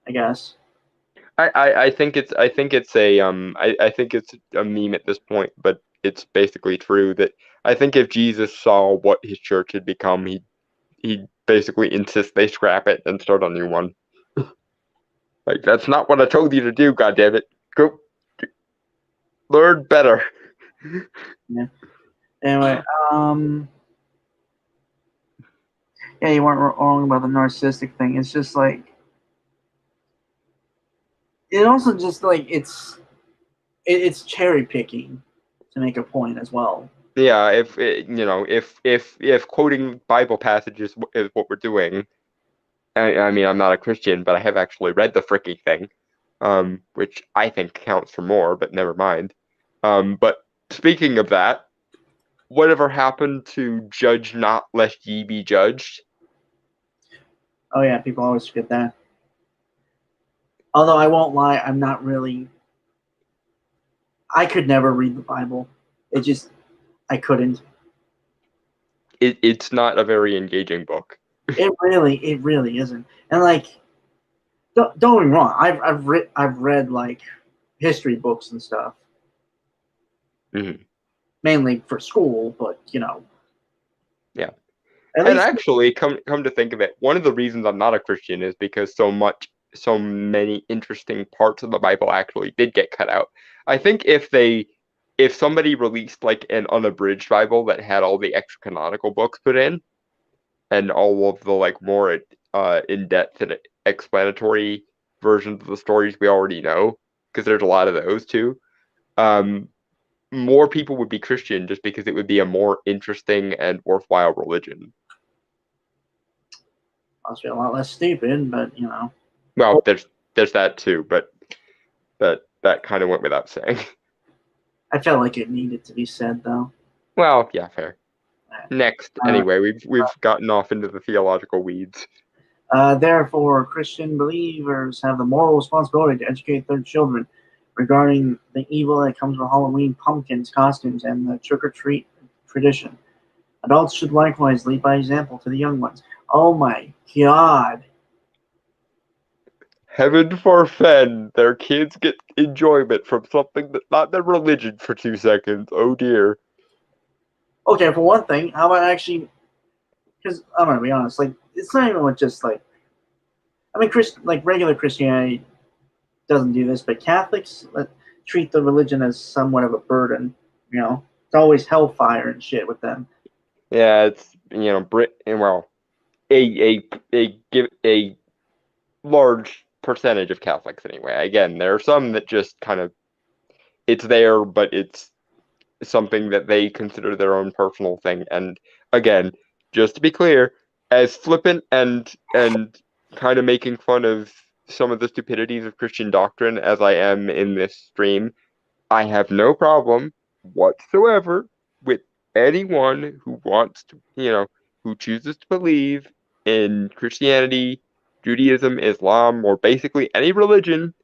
I guess. I think it's I think it's a meme at this point, but it's basically true that I think if Jesus saw what his church had become, he basically insists they scrap it and start a new one. Like that's not what I told you to do, goddammit. Go learn better. Yeah. Anyway, yeah, you weren't wrong about the narcissistic thing. It's just like it also just like it's cherry picking to make a point as well. Yeah, if quoting Bible passages is what we're doing, I mean I'm not a Christian, but I have actually read the freaking thing, which I think counts for more, but never mind. But speaking of that, whatever happened to judge not lest ye be judged? Oh yeah, people always forget that. Although I won't lie, I'm not really. I could never read the Bible. I couldn't. It's not a very engaging book. It really isn't. And like, don't get me wrong. I've read like history books and stuff, Mm-hmm. mainly for school. But Yeah. at And least actually, come to think of it, one of the reasons I'm not a Christian is because so many interesting parts of the Bible actually did get cut out. I think if somebody released like an unabridged Bible that had all the extra canonical books put in and all of the like more in-depth and explanatory versions of the stories we already know, because there's a lot of those too. Um, More people would be Christian just because it would be a more interesting and worthwhile religion. must be a lot less stupid. But Well, there's that too, but that kind of went without saying. I felt like it needed to be said though. Well, yeah, fair. Next, anyway, we've gotten off into the theological weeds. Therefore, Christian believers have the moral responsibility to educate their children regarding the evil that comes with Halloween pumpkins, costumes, and the trick-or-treat tradition. Adults should likewise lead by example to the young ones. Oh my God. Heaven forfend their kids get enjoyment from something that's not their religion for 2 seconds. Oh dear. Okay, for one thing, how about actually, because I'm going to be honest, like, it's not even just like, I mean, regular Christianity doesn't do this, but Catholics treat the religion as somewhat of a burden. It's always hellfire and shit with them. Yeah, it's well, a large percentage of Catholics anyway. Again, there are some that just kind of it's there, but it's something that they consider their own personal thing. And again, just to be clear, as flippant and kind of making fun of some of the stupidities of Christian doctrine as I am in this stream, I have no problem whatsoever with anyone who wants to, who chooses to believe in Christianity, Judaism, Islam, or basically any religion,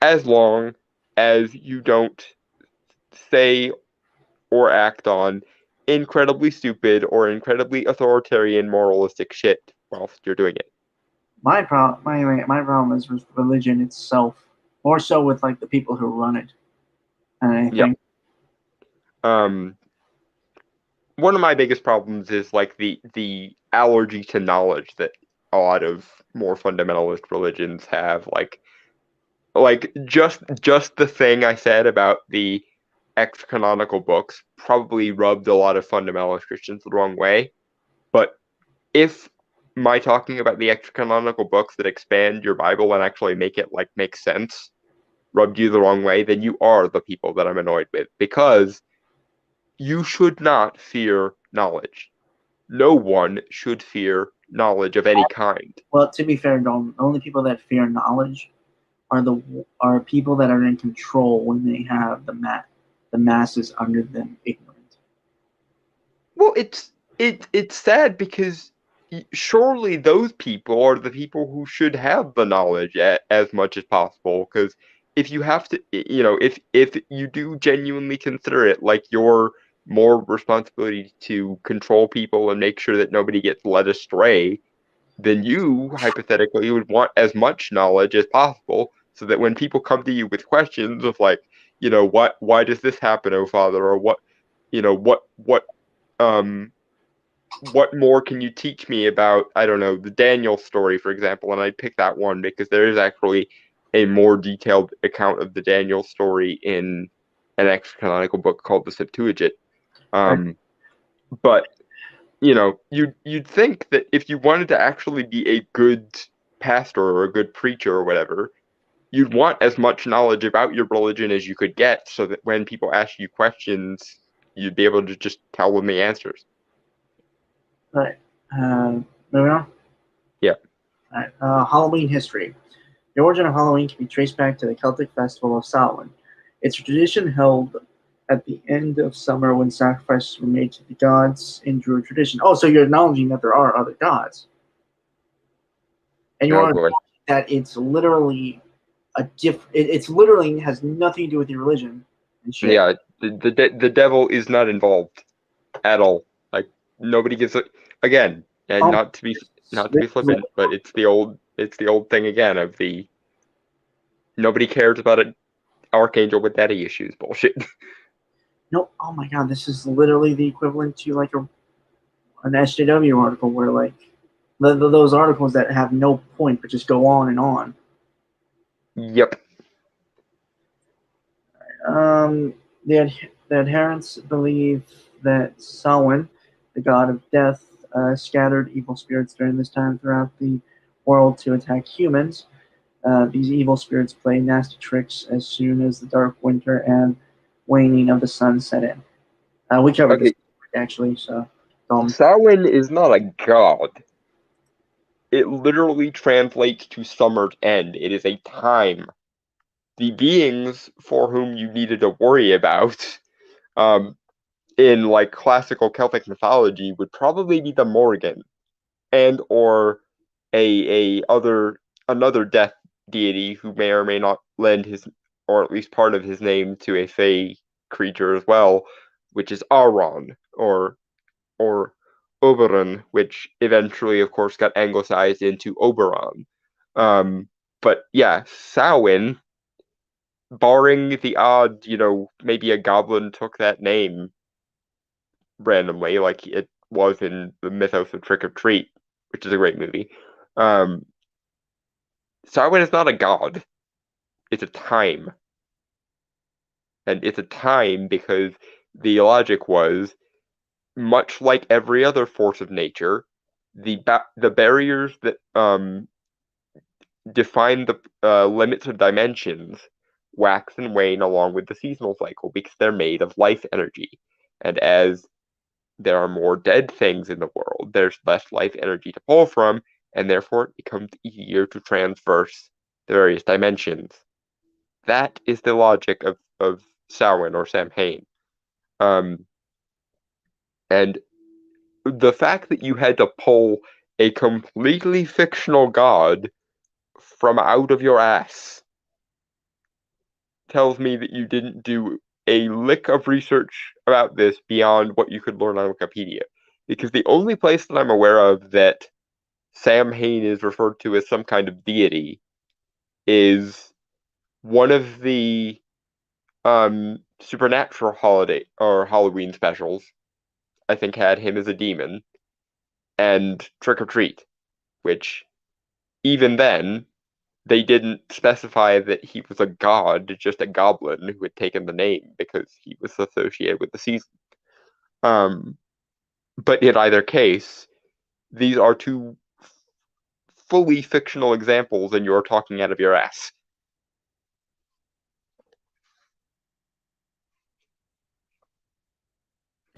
as long as you don't say or act on incredibly stupid or incredibly authoritarian moralistic shit whilst you're doing it. My problem is with religion itself, more so with like the people who run it and anything. Yep. One of my biggest problems is like the allergy to knowledge that a lot of more fundamentalist religions have. Like just the thing I said about the extra-canonical books probably rubbed a lot of fundamentalist Christians the wrong way. But if my talking about the extra-canonical books that expand your Bible and actually make it like make sense rubbed you the wrong way, then you are the people that I'm annoyed with, because you should not fear knowledge. No one should fear knowledge of any kind. Well, to be fair, the only people that fear knowledge are people that are in control when they have the masses under them ignorant. Well, it's sad because surely those people are the people who should have the knowledge as much as possible. Because if you have to, if you do genuinely consider it like your more responsibility to control people and make sure that nobody gets led astray, then you hypothetically would want as much knowledge as possible, so that when people come to you with questions of like, why does this happen, oh father, or what, you know, um what more can you teach me about, I don't know, the Daniel story, for example. And I pick that one because there is actually a more detailed account of the Daniel story in an extra-canonical book called the Septuagint. But you'd think that if you wanted to actually be a good pastor or a good preacher or whatever, you'd want as much knowledge about your religion as you could get, so that when people ask you questions, you'd be able to just tell them the answers. Right. Moving on. Yeah. All right. Halloween history. The origin of Halloween can be traced back to the Celtic festival of Samhain. It's a tradition held at the end of summer when sacrifices were made to the gods in Druid tradition. Oh, so you're acknowledging that there are other gods. And you Oh are boy. that it's literally it's literally has nothing to do with your religion and shit. Yeah, the devil is not involved at all. Like, nobody gives a, again, and not to be flippant, but it's the old thing again of the nobody cares about an archangel with daddy issues bullshit. No, oh my god, this is literally the equivalent to like an SJW article where like those articles that have no point but just go on and on. Yep. The adherents believe that Samhain, the god of death, scattered evil spirits during this time throughout the world to attack humans. These evil spirits play nasty tricks as soon as the dark winter and waning of the sun set in. We covered this actually, so. Samhain is not a god. It literally translates to summer's end. It is a time. The beings for whom you needed to worry about, in like classical Celtic mythology, would probably be the Morrigan, and or another death deity who may or may not lend his, or at least part of his name, to a fey creature as well, which is Aron, or Oberon, which eventually, of course, got anglicized into Oberon. But yeah, Samhain, barring the odd, maybe a goblin took that name randomly, like it was in the mythos of Trick or Treat, which is a great movie. Samhain is not a god. It's a time. And it's a time because the logic was, much like every other force of nature, the barriers that define the limits of dimensions wax and wane along with the seasonal cycle, because they're made of life energy. And as there are more dead things in the world, there's less life energy to pull from, and therefore it becomes easier to transverse the various dimensions. That is the logic of Samhain or Samhain. Um, and the fact that you had to pull a completely fictional god from out of your ass tells me that you didn't do a lick of research about this beyond what you could learn on Wikipedia. Because the only place that I'm aware of that Sam Hain is referred to as some kind of deity is one of the Supernatural holiday or Halloween specials. I think had him as a demon, and Trick or Treat, which even then they didn't specify that he was a god, just a goblin who had taken the name because he was associated with the season. Um, but in either case, these are two fully fictional examples, and you're talking out of your ass.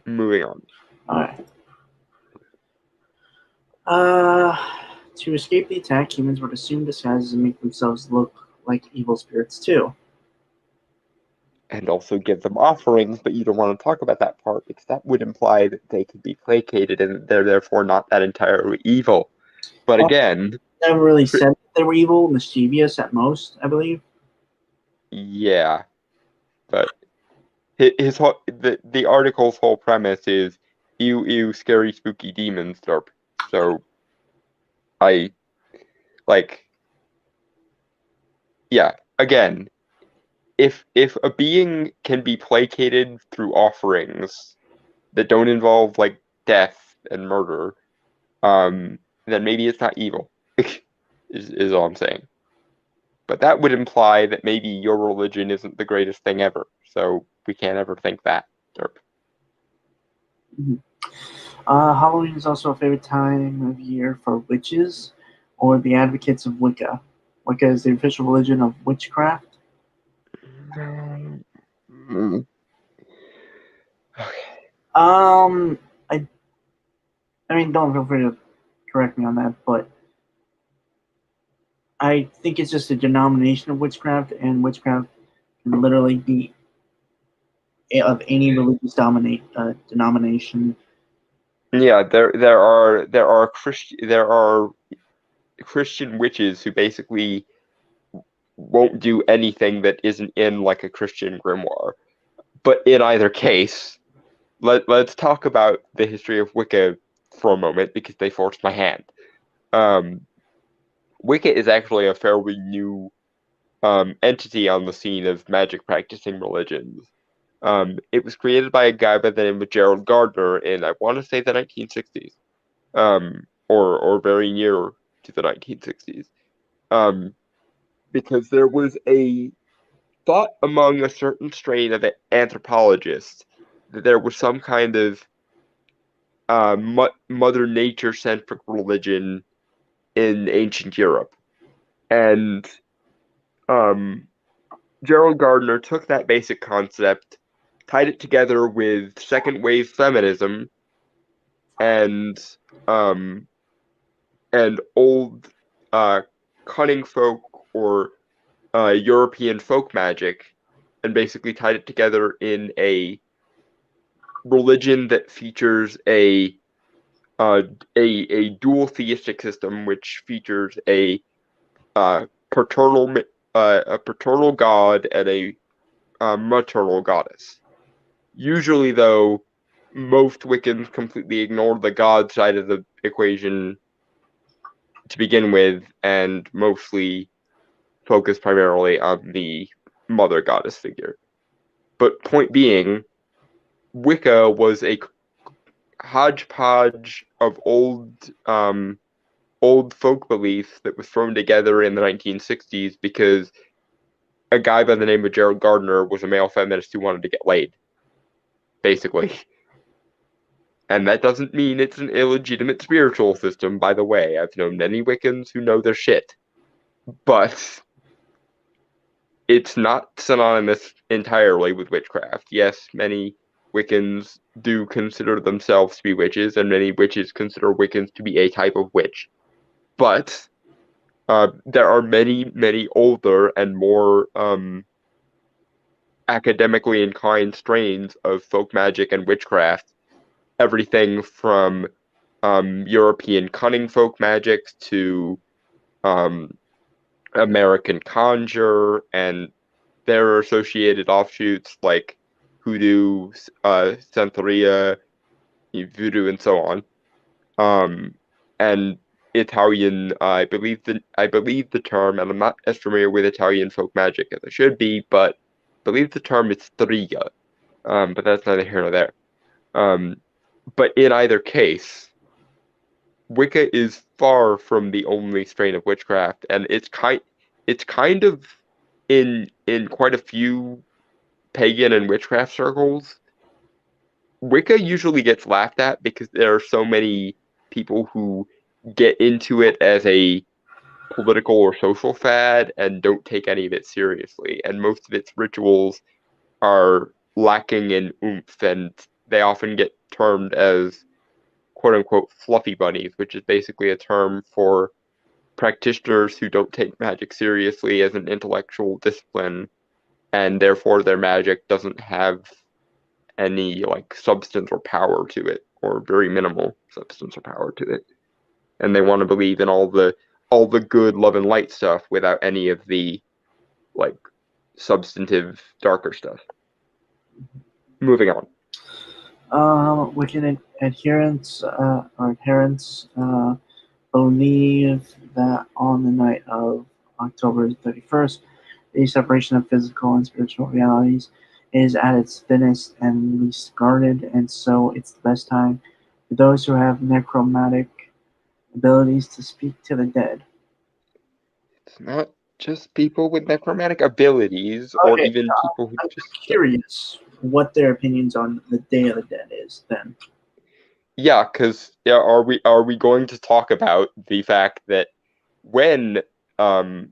Moving on. Alright. To escape the attack, humans would assume disguises and make themselves look like evil spirits too. And also give them offerings, but you don't want to talk about that part because that would imply that they could be placated and they're therefore not that entirely evil. But again, Never really said they were evil, mischievous at most, I believe. yeah, but his whole, the article's whole premise is ew, scary spooky demons derp. So I like, yeah, again, if a being can be placated through offerings that don't involve like death and murder, then maybe it's not evil. is all I'm saying. But that would imply that maybe your religion isn't the greatest thing ever. So we can't ever think that. Derp. Mhm. Halloween is also a favorite time of year for witches or the advocates of Wicca. Wicca is the official religion of witchcraft. Mm. Okay. Um, I mean, don't feel free to correct me on that, but I think it's just a denomination of witchcraft, and witchcraft can literally be of any religious denomination. Yeah, there are Christian witches who basically won't do anything that isn't in like a Christian grimoire. But in either case, let's talk about the history of Wicca for a moment because they forced my hand. Um, Wicca is actually a fairly new entity on the scene of magic practicing religions. It was created by a guy by the name of Gerald Gardner in, I want to say, the 1960s, or very near to the 1960s, because there was a thought among a certain strain of anthropologists that there was some kind of Mother Nature centric religion in ancient Europe, and um, Gerald Gardner took that basic concept, tied it together with second wave feminism and um old uh cunning folk or European folk magic, and basically tied it together in a religion that features uh a dual theistic system, which features uh paternal a paternal god and a maternal goddess. Usually, though, most Wiccans completely ignore the god side of the equation to begin with, and mostly focus primarily on the mother goddess figure. But point being, Wicca was a hodgepodge of old folk beliefs that was thrown together in the 1960s because a guy by the name of Gerald Gardner was a male feminist who wanted to get laid, basically. And that doesn't mean it's an illegitimate spiritual system, by the way. I've known many Wiccans who know their shit. But it's not synonymous entirely with witchcraft. Yes, many Wiccans do consider themselves to be witches, and many witches consider Wiccans to be a type of witch. But there are many older and more academically inclined strains of folk magic and witchcraft. Everything from European cunning folk magic to American conjure and their associated offshoots like hoodoo, Santeria, voodoo, and so on. And Italian, I believe the term, and I'm not as familiar with Italian folk magic as I should be, but I believe the term is striga. But that's neither here nor there. But in either case, Wicca is far from the only strain of witchcraft, and it's kind of in quite a few pagan and witchcraft circles. Wicca usually gets laughed at because there are so many people who get into it as a political or social fad and don't take any of it seriously. And most of its rituals are lacking in oomph, and they often get termed as quote unquote fluffy bunnies, which is basically a term for practitioners who don't take magic seriously as an intellectual discipline, and therefore their magic doesn't have any like substance or power to it, or very minimal substance or power to it. And they want to believe in all the good love and light stuff without any of the like substantive darker stuff. Moving on. Wiccan adherents believe that on the night of October 31st, the separation of physical and spiritual realities is at its thinnest and least guarded, and so it's the best time for those who have necromantic abilities to speak to the dead. It's not just people with necromantic abilities, or Okay, even people who I'm just curious what their opinions on the Day of the Dead is then. yeah, because are we going to talk about the fact that when Rome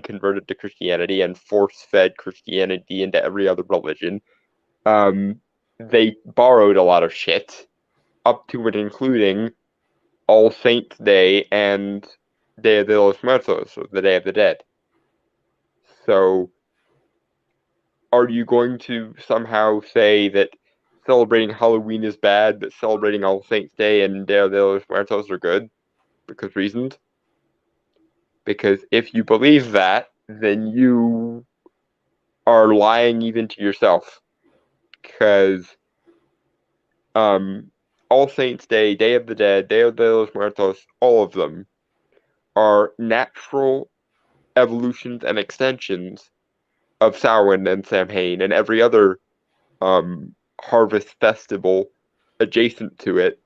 converted to Christianity and force fed Christianity into every other religion, they borrowed a lot of shit, up to and including All Saints Day and Dia de los Muertos, or the Day of the Dead. So, are you going to somehow say that celebrating Halloween is bad, but celebrating All Saints Day and Dia de los Muertos are good? Because reasons? Because if you believe that, then you are lying even to yourself. Because All Saints Day, Day of the Dead, Dia de los Muertos, all of them are natural evolutions and extensions of Samhain and Samhain and every other harvest festival adjacent to it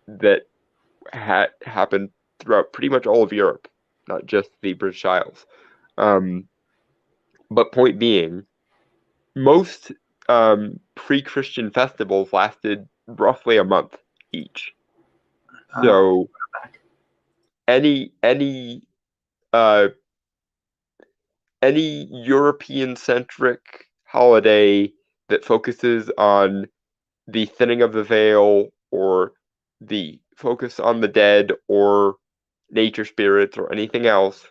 that happened throughout pretty much all of Europe, not just the British Isles. But point being, most pre-Christian festivals lasted roughly a month each. So any uh, any European-centric holiday that focuses on the thinning of the veil or the focus on the dead or nature spirits or anything else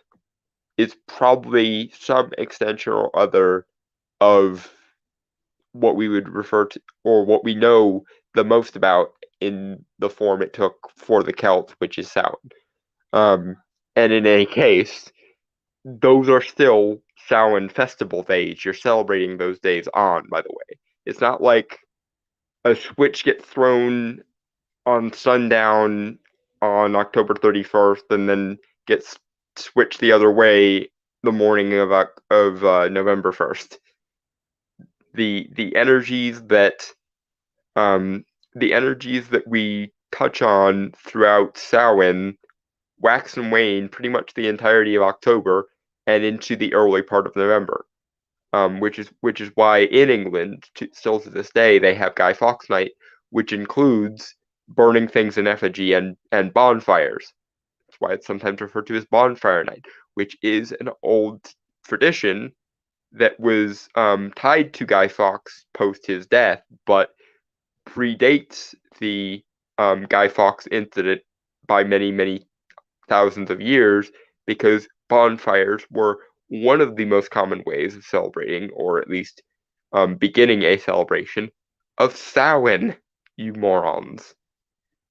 is probably some extension or other of what we would refer to, or what we know the most about in the form it took for the Celts, which is Samhain. And in any case, those are still Samhain festival days. You're celebrating those days on, by the way. It's not like a switch gets thrown on sundown on October 31st and then gets switched the other way the morning of November 1st. The energies that we touch on throughout Samhain wax and wane pretty much the entirety of October and into the early part of November. Which is why in England, still to this day, they have Guy Fawkes Night, which includes burning things in effigy and bonfires. That's why it's sometimes referred to as Bonfire Night, which is an old tradition that was tied to Guy Fawkes post his death, but predates the Guy Fawkes incident by many, many thousands of years, because bonfires were one of the most common ways of celebrating, or at least beginning a celebration, of Samhain, you morons.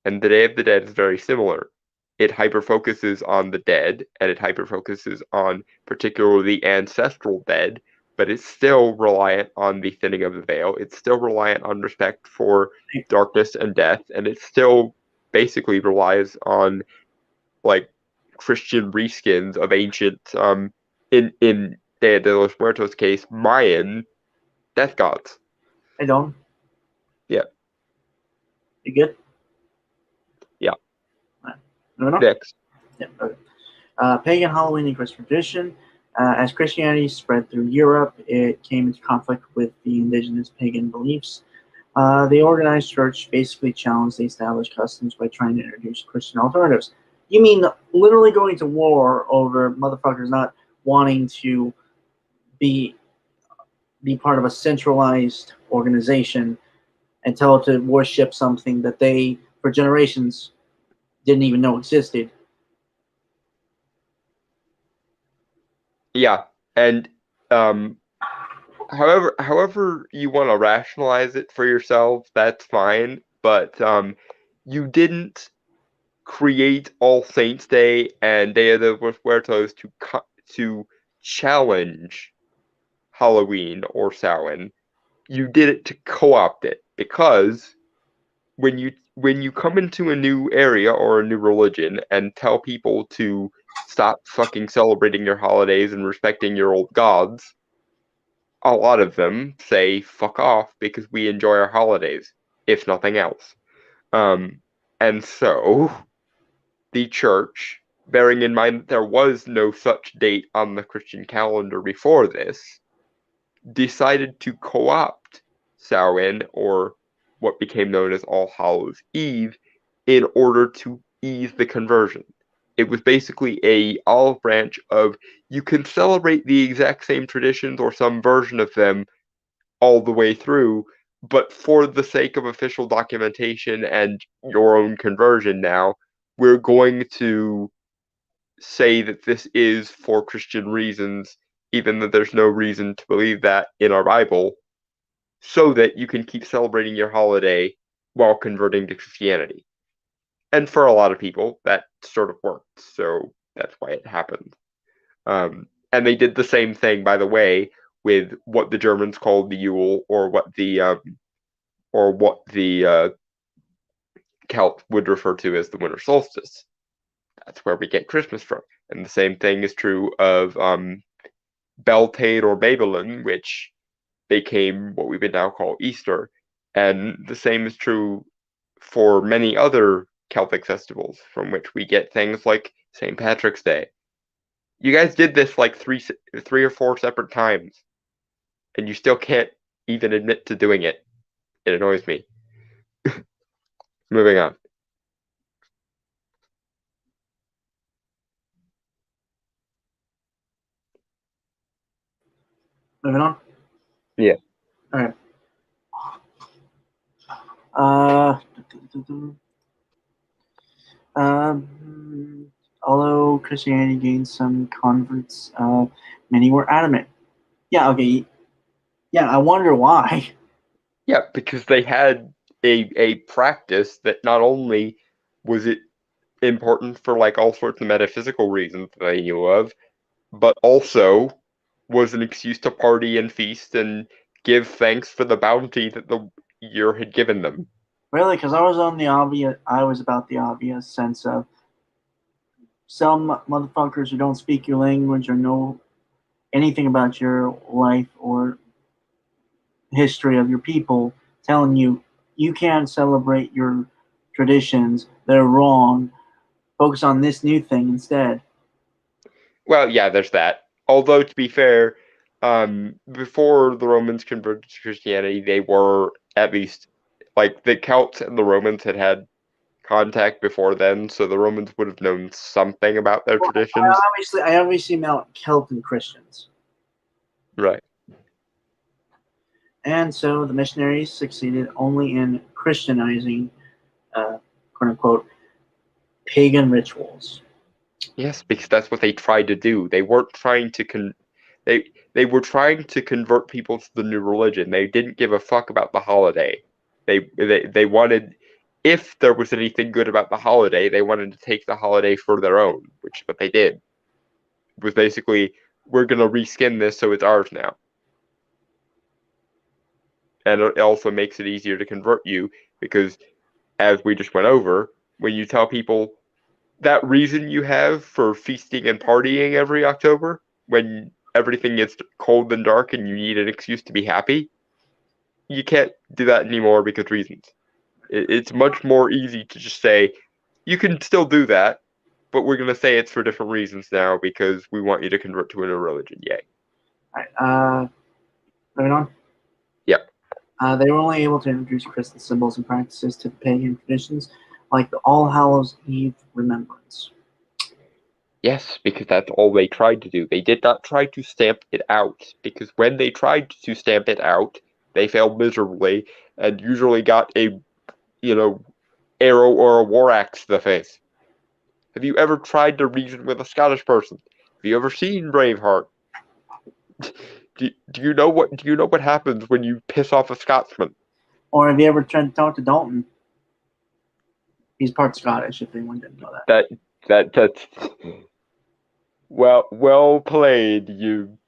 And the Day of the Dead is very similar. It hyper-focuses on the dead, and it hyper-focuses on particularly ancestral dead, but it's still reliant on the thinning of the veil. It's still reliant on respect for darkness and death, and it still basically relies on, like, Christian reskins of ancient, in Dia de los Muertos case, Mayan death gods. I don't. Yeah. You good? Yeah. No, no? Next. Yeah, okay. Pagan Halloween and Christmas tradition. As Christianity spread through Europe, it came into conflict with the indigenous pagan beliefs. The organized church basically challenged the established customs by trying to introduce Christian alternatives. You mean literally going to war over motherfuckers not wanting to be part of a centralized organization and tell it to worship something that they, for generations, didn't even know existed. Yeah, and however you want to rationalize it for yourself, that's fine. But you didn't create All Saints Day and Dia de los Muertos to challenge Halloween or Samhain. You did it to co-opt it, because when you come into a new area or a new religion and tell people to stop fucking celebrating your holidays and respecting your old gods, a lot of them say fuck off because we enjoy our holidays, if nothing else. And so the church, bearing in mind that there was no such date on the Christian calendar before this, decided to co-opt Samhain, or what became known as All Hallows Eve, in order to ease the conversion. It was basically a olive branch of, you can celebrate the exact same traditions or some version of them all the way through, but for the sake of official documentation and your own conversion now, we're going to say that this is for Christian reasons, even though there's no reason to believe that in our Bible, so that you can keep celebrating your holiday while converting to Christianity. And for a lot of people, that sort of worked, so that's why it happened. And they did the same thing, by the way, with what the Germans called the Yule, or what the Celts would refer to as the winter solstice. That's where we get Christmas from. And the same thing is true of Beltane or Babylon, which became what we would now call Easter. And the same is true for many other Celtic festivals, from which we get things like St. Patrick's Day. You guys did this like three or four separate times, and you still can't even admit to doing it. It annoys me. Moving on. Moving on? Yeah. Alright. Although Christianity gained some converts, many were adamant. Yeah, okay. Yeah, I wonder why. Yeah, because they had a practice that not only was it important for like all sorts of metaphysical reasons that they knew of, but also was an excuse to party and feast and give thanks for the bounty that the year had given them. Really, because I was about the obvious sense of some motherfuckers who don't speak your language or know anything about your life or history of your people telling you you can't celebrate your traditions, they're wrong, focus on this new thing instead. Well, yeah, there's that. Although, to be fair, before the Romans converted to Christianity, they were, at least, like, the Celts and the Romans had contact before then, so the Romans would have known something about their traditions. I obviously meant Celtic Christians. Right. And so the missionaries succeeded only in Christianizing, quote unquote, pagan rituals. Yes, because that's what they tried to do. They weren't trying to They were trying to convert people to the new religion. They didn't give a fuck about the holiday. They wanted, if there was anything good about the holiday, they wanted to take the holiday for their own, which is what they did. It was basically, we're gonna reskin this so it's ours now. And it also makes it easier to convert you because, as we just went over, when you tell people that reason you have for feasting and partying every October, when everything gets cold and dark and you need an excuse to be happy, you can't do that anymore because reasons. It's much more easy to just say, you can still do that, but we're going to say it's for different reasons now because we want you to convert to a new religion. Yay. All right, moving on. Yep. They were only able to introduce Christian symbols and practices to pagan traditions, like the All Hallows Eve remembrance. Yes, because that's all they tried to do. They did not try to stamp it out, because when they tried to stamp it out, they failed miserably and usually got a, arrow or a war axe to the face. Have you ever tried to reason with a Scottish person? Have you ever seen Braveheart? Do you know what happens when you piss off a Scotsman? Or have you ever tried to talk to Dalton? He's part Scottish, if anyone didn't know that. That's well played, you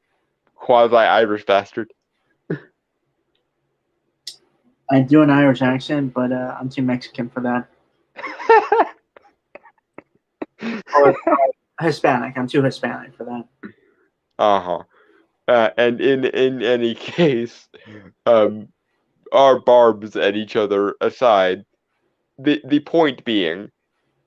quasi-Irish bastard. I do an Irish accent, but I'm too Mexican for that. Or Hispanic. I'm too Hispanic for that. Uh-huh. And in any case, our barbs at each other aside, the point being,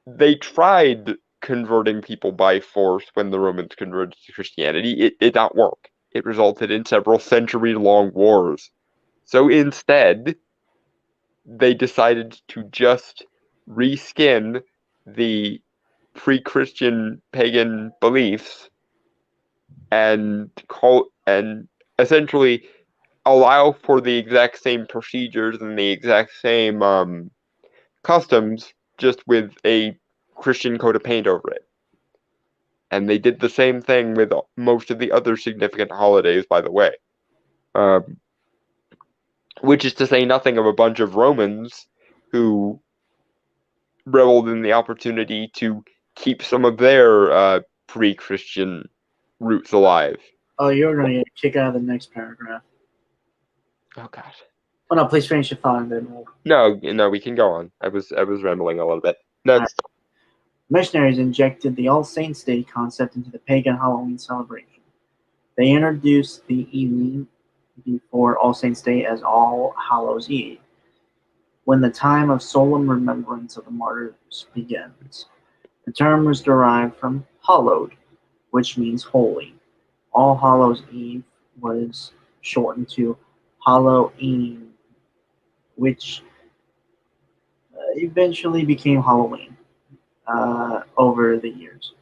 they tried converting people by force when the Romans converted to Christianity. It did not work. It resulted in several century-long wars. So instead, they decided to just reskin the pre-Christian pagan beliefs and essentially allow for the exact same procedures and the exact same customs, just with a Christian coat of paint over it. And they did the same thing with most of the other significant holidays, by the way. Which is to say nothing of a bunch of Romans who reveled in the opportunity to keep some of their pre-Christian roots alive. Oh, you're going to get kicked out of the next paragraph. Oh, God. Oh, no, please finish your thought and then we'll... No, we can go on. I was rambling a little bit. Next. Right. Missionaries injected the All Saints' Day concept into the pagan Halloween celebration. They introduced the evening before All Saints' Day as All Hallows' Eve, when the time of solemn remembrance of the martyrs begins. The term was derived from hallowed, which means holy. All Hallows' Eve was shortened to Halloween, which eventually became Halloween over the years.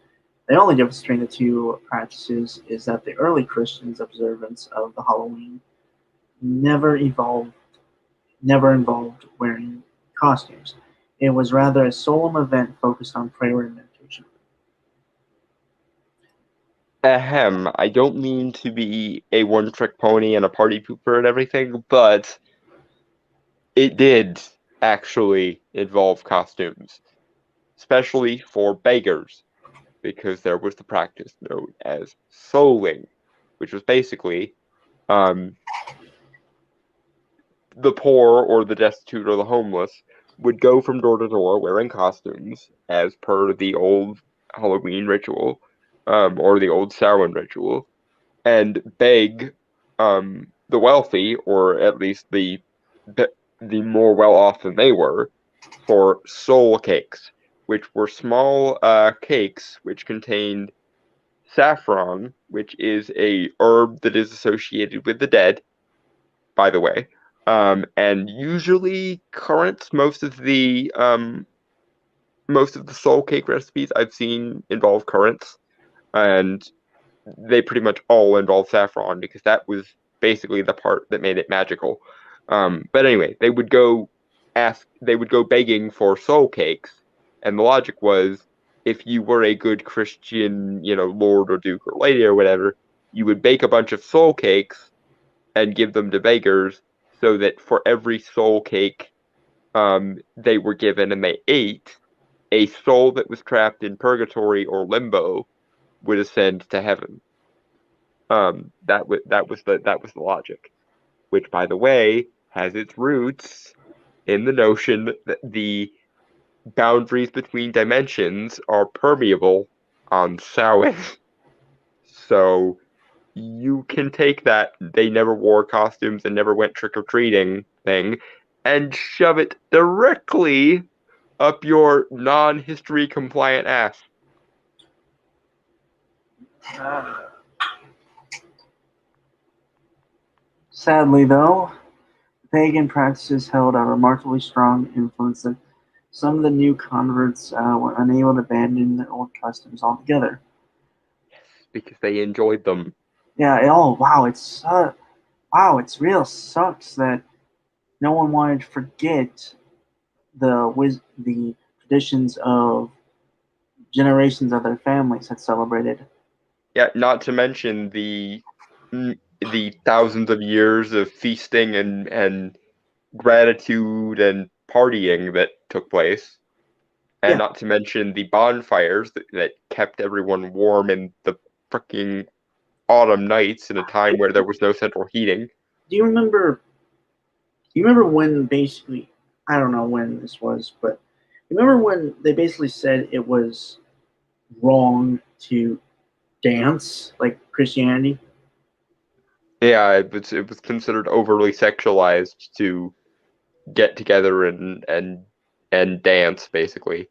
The only difference between the two practices is that the early Christians' observance of the Halloween never involved wearing costumes. It was rather a solemn event focused on prayer and meditation. Ahem. I don't mean to be a one-trick pony and a party pooper and everything, but it did actually involve costumes, especially for beggars, because there was the practice known as souling, which was basically the poor or the destitute or the homeless would go from door to door wearing costumes as per the old Halloween ritual, or the old Samhain ritual, and beg the wealthy, or at least the more well off than they were, for soul cakes, which were small cakes which contained saffron, which is a herb that is associated with the dead, by the way, and usually currants. Most of the soul cake recipes I've seen involve currants, and they pretty much all involve saffron because that was basically the part that made it magical. But anyway, they would go begging for soul cakes, and the logic was, if you were a good Christian, lord or duke or lady or whatever, you would bake a bunch of soul cakes and give them to beggars, so that for every soul cake they were given and they ate, a soul that was trapped in purgatory or limbo would ascend to heaven. That was the logic, which, by the way, has its roots in the notion that the boundaries between dimensions are permeable on Samhain. So you can take that they never wore costumes and never went trick-or-treating thing and shove it directly up your non-history compliant ass. Sadly, though, pagan practices held a remarkably strong influence that some of the new converts were unable to abandon their old customs altogether. Because they enjoyed them. Yeah. Wow. It's real sucks that no one wanted to forget the traditions of generations of their families had celebrated. Yeah, not to mention the thousands of years of feasting and gratitude and partying that took place. And Yeah. not to mention the bonfires that kept everyone warm in the freaking autumn nights in a time where there was no central heating. Do you remember? You remember when basically, I don't know when this was, but remember when they basically said it was wrong to dance like Christianity? Yeah, it was considered overly sexualized to get together and dance, basically.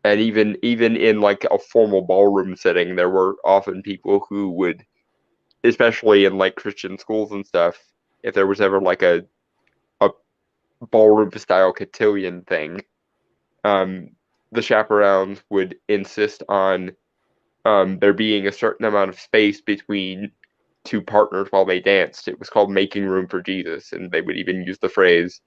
And even in like a formal ballroom setting, there were often people who would, especially in like Christian schools and stuff, if there was ever like a ballroom style cotillion thing, um, the chaperones would insist on there being a certain amount of space between two partners while they danced. It was called making room for Jesus, and they would even use the phrase.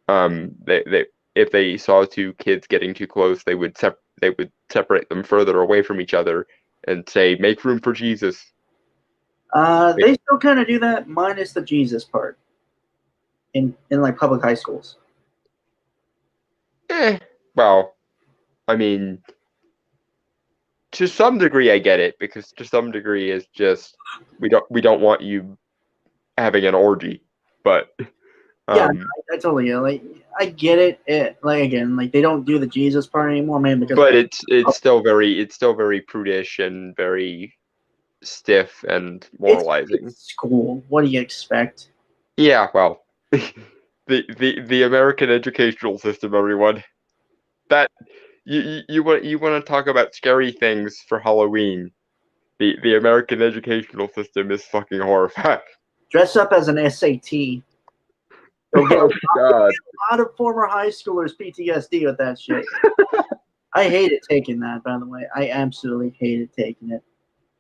They if they saw two kids getting too close, they would separate them further away from each other and say, "Make room for Jesus." They still kind of do that, minus the Jesus part in like public high schools. Well, I mean, to some degree, I get it, because to some degree, it's just we don't want you having an orgy, but Yeah, I totally like. I get it. Like again, like they don't do the Jesus part anymore, man. Because but it's still very prudish and very stiff and moralizing. it's school. What do you expect? Yeah, well, the American educational system, everyone. That you want to talk about scary things for Halloween. The American educational system is fucking horrifying. Dress up as an SAT. You'll get Oh God. a lot of former high schoolers PTSD with that shit. I hated taking that, by the way. I absolutely hated taking it.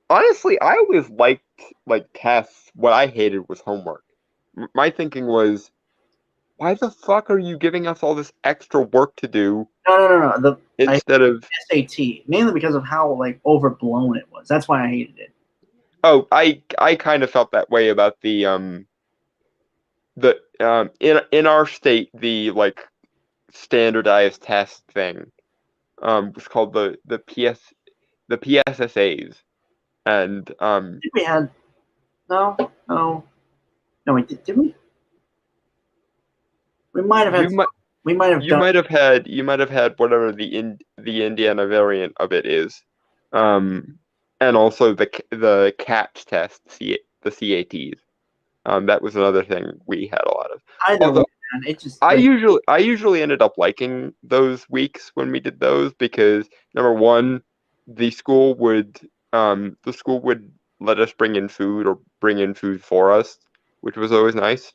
Honestly, I always liked like tests. What I hated was homework. My thinking was, why the fuck are you giving us all this extra work to do No. instead of? SAT, mainly because of how like overblown it was. That's why I hated it. Oh, I kind of felt that way about in our state, the like standardized test thing was called the PSSAs, and I think we had no. Wait, did we? We might have had. We might have done. You might have had whatever the Indiana variant of it is, and also the CATS test, the CATs. That was another thing we had a lot of. Either Although way, man, it just. I usually ended up liking those weeks when we did those, because number one, the school would let us bring in food or bring in food for us, which was always nice,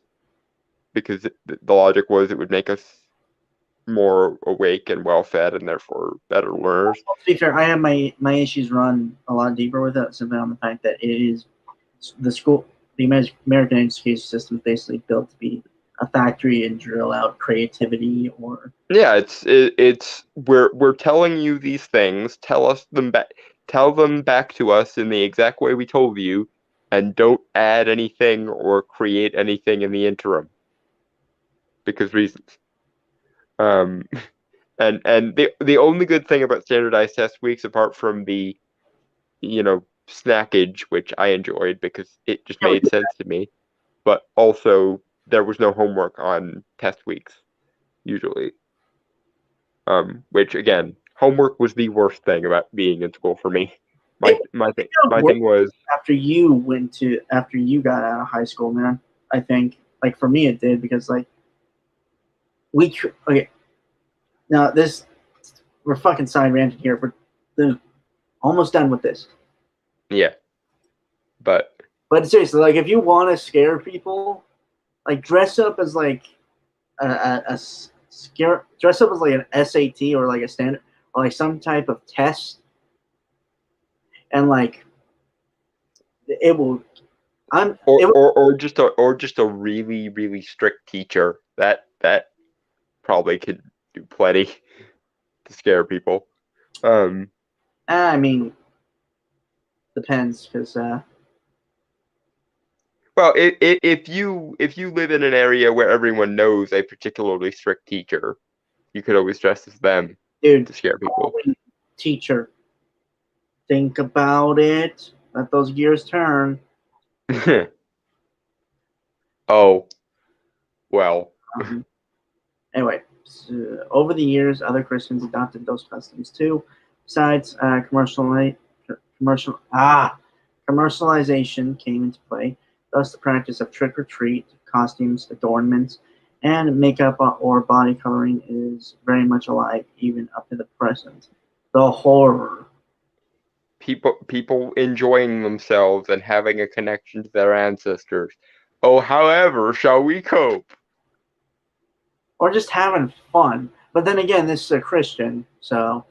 because the logic was it would make us more awake and well fed and therefore better learners. To be fair, I have my issues run a lot deeper with it, simply on the fact that it is the school. The American education system is basically built to be a factory and drill out creativity or Yeah, it's we're telling you these things. tell them back to us in the exact way we told you, and don't add anything or create anything in the interim because reasons. Um, and the only good thing about standardized test weeks, apart from the snackage, which I enjoyed because it just made sense to me, but also there was no homework on test weeks usually. Which again, homework was the worst thing about being in school for me. My thing was after you got out of high school, man. I think like for me it did because like okay. Now we're fucking side ranting here, but they're almost done with this. Yeah, but seriously, like if you want to scare people, like dress up as like dress up as like an SAT or like a standard or like some type of test, and like it will. Or just a really really strict teacher that probably could do plenty to scare people. I mean, depends because. Well, if you live in an area where everyone knows a particularly strict teacher, you could always dress as them to scare people. Teacher, think about it. Let those gears turn. Oh, well. Anyway, so over the years, other Christians adopted those customs too. Besides, commercialization came into play. Thus, the practice of trick or treat, costumes, adornments, and makeup or body coloring is very much alive, even up to the present. The horror. People enjoying themselves and having a connection to their ancestors. Oh, however, shall we cope? Or just having fun. But then again, this is a Christian, so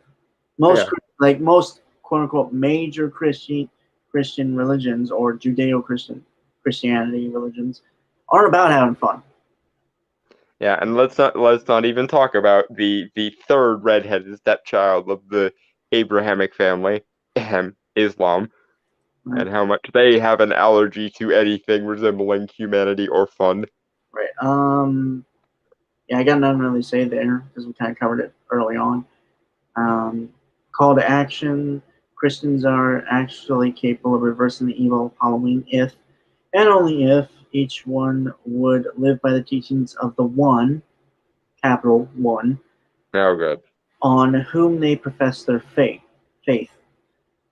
most quote unquote major Christian religions or Christianity religions aren't about having fun. Yeah, and let's not even talk about the third redheaded stepchild of the Abrahamic family, Islam, Right. and how much they have an allergy to anything resembling humanity or fun. Right. Yeah, I got nothing really to say there because we kind of covered it early on. Call to action. Christians are actually capable of reversing the evil of Halloween if, and only if, each one would live by the teachings of the One, capital One, Oh, good. on whom they profess their faith.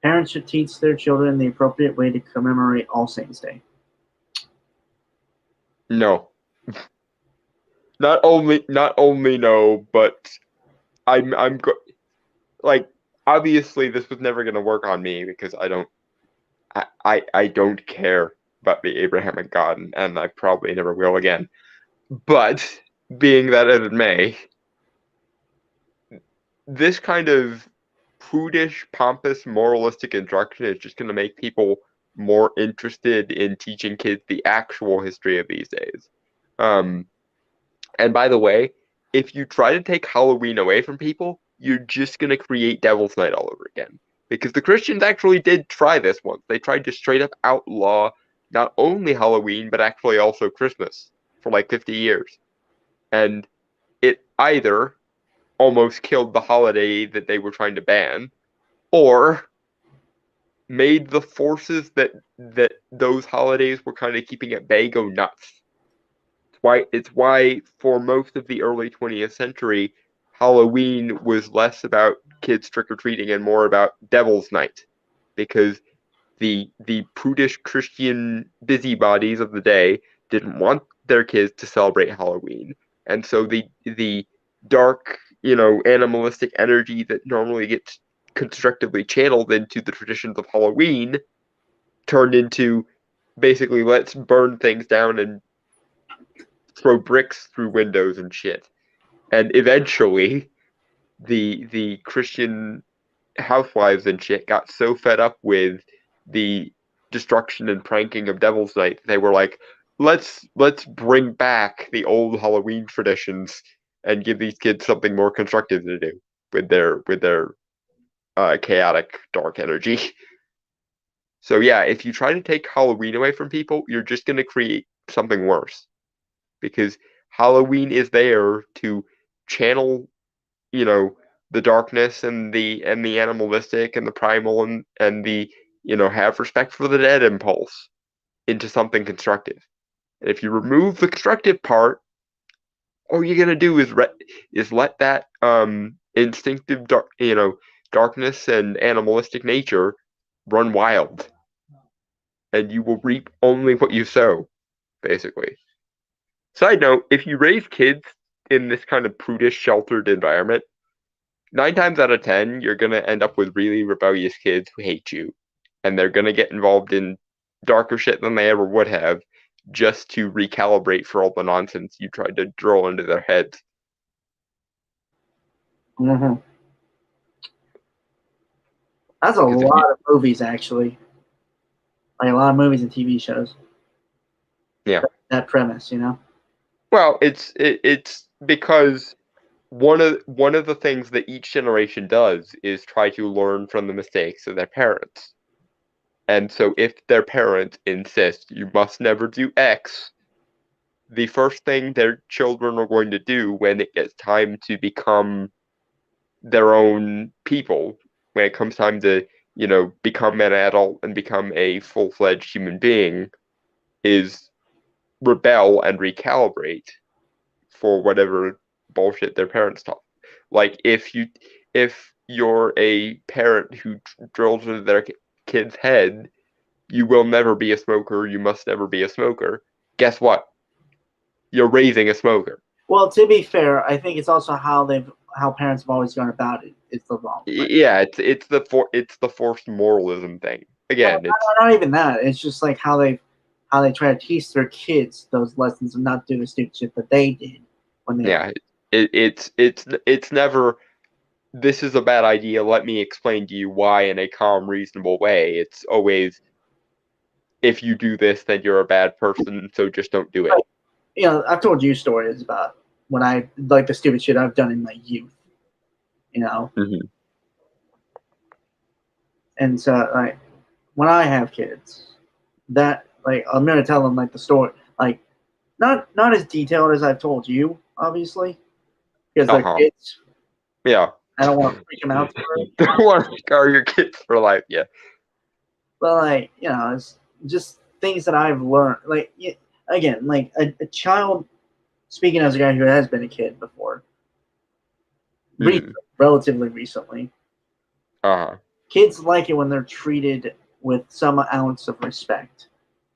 Parents should teach their children the appropriate way to commemorate All Saints' Day. No. Not only no, but like obviously this was never going to work on me because I don't care about the Abrahamic God, and I probably never will again. But being that as it may, this kind of prudish, pompous, moralistic instruction is just going to make people more interested in teaching kids the actual history of these days. And by the way, if you try to take Halloween away from people, you're just going to create Devil's Night all over again. Because the Christians actually did try this once. They tried to straight up outlaw not only Halloween, but actually also Christmas for like 50 years. And it either almost killed the holiday that they were trying to ban, or made the forces that those holidays were kind of keeping at bay go nuts. It's why for most of the early 20th century, Halloween was less about kids trick-or-treating and more about Devil's Night, because the prudish Christian busybodies of the day didn't want their kids to celebrate Halloween, and so the dark, animalistic energy that normally gets constructively channeled into the traditions of Halloween turned into basically let's burn things down and throw bricks through windows and shit. And eventually, the Christian housewives and shit got so fed up with the destruction and pranking of Devil's Night, they were like, let's bring back the old Halloween traditions and give these kids something more constructive to do with their chaotic dark energy. So yeah, if you try to take Halloween away from people, you're just going to create something worse. Because Halloween is there to channel, the darkness and the animalistic and the primal and the, have respect for the dead impulse into something constructive. And if you remove the constructive part, all you're gonna do is let that instinctive darkness and animalistic nature run wild, and you will reap only what you sow, basically. Side note: if you raise kids in this kind of prudish, sheltered environment, 9 times out of 10, you're gonna end up with really rebellious kids who hate you, and they're gonna get involved in darker shit than they ever would have, just to recalibrate for all the nonsense you tried to drill into their heads. Mm-hmm. That's a Because lot of movies, actually. Like a lot of movies and TV shows. Yeah. That premise, Well, it's because one of the things that each generation does is try to learn from the mistakes of their parents. And so if their parents insist you must never do X, the first thing their children are going to do when it gets time to become their own people, when it comes time to, become an adult and become a full-fledged human being, is rebel and recalibrate for whatever bullshit their parents taught. Like if you're a parent who drills into their kid's head, you will never be a smoker, you must never be a smoker. Guess what? You're raising a smoker. Well, to be fair, I think it's also how parents have always gone about it. It's the wrong way. Yeah, it's the forced moralism thing. Again, not even that. It's just like how they try to teach their kids those lessons and not do the stupid shit that they did when they. Yeah, it's never, this is a bad idea, let me explain to you why in a calm, reasonable way. It's always, if you do this, then you're a bad person, so just don't do it. I've told you stories about when I like the stupid shit I've done in my youth. Mm-hmm. And so like when I have kids, that like I'm gonna tell them like the story, like not as detailed as I've told you, obviously, because they're kids. Yeah. I don't want to freak them out. Don't want to scar your kids for life. Yeah. But like it's just things that I've learned. Like again, like a child. Speaking as a guy who has been a kid before, relatively recently, kids like it when they're treated with some ounce of respect.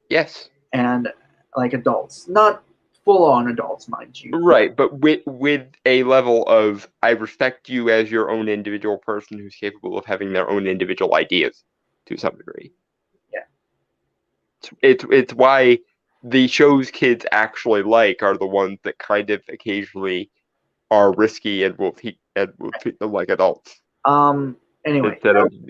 Yes. And like adults, not full-on adults, mind you. Right, but with a level of, I respect you as your own individual person who's capable of having their own individual ideas to some degree. Yeah. It's why the shows kids actually like are the ones that kind of occasionally are risky and will treat them like adults. Anyway.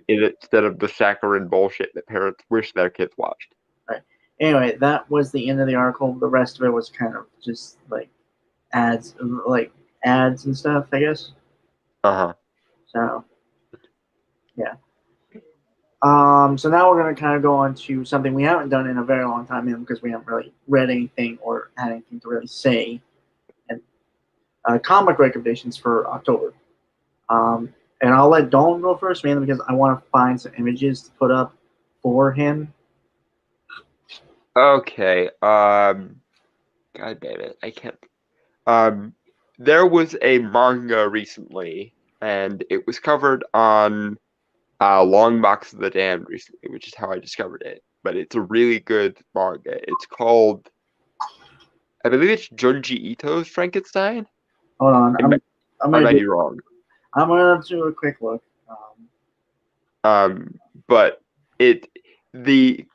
Instead of the saccharine bullshit that parents wish their kids watched. Right. Anyway, that was the end of the article. The rest of it was kind of just like ads and stuff, I guess. So, yeah. So now we're going to kind of go on to something we haven't done in a very long time because we haven't really read anything or had anything to really say. And comic recommendations for October. And I'll let Dalton go first, mainly because I want to find some images to put up for him. Okay. God damn it. I can't. There was a manga recently, and it was covered on Long Box of the Damned recently, which is how I discovered it. But it's a really good manga. It's called, I believe it's Junji Ito's Frankenstein. Hold on. I might be wrong. I'm going to do a quick look. But the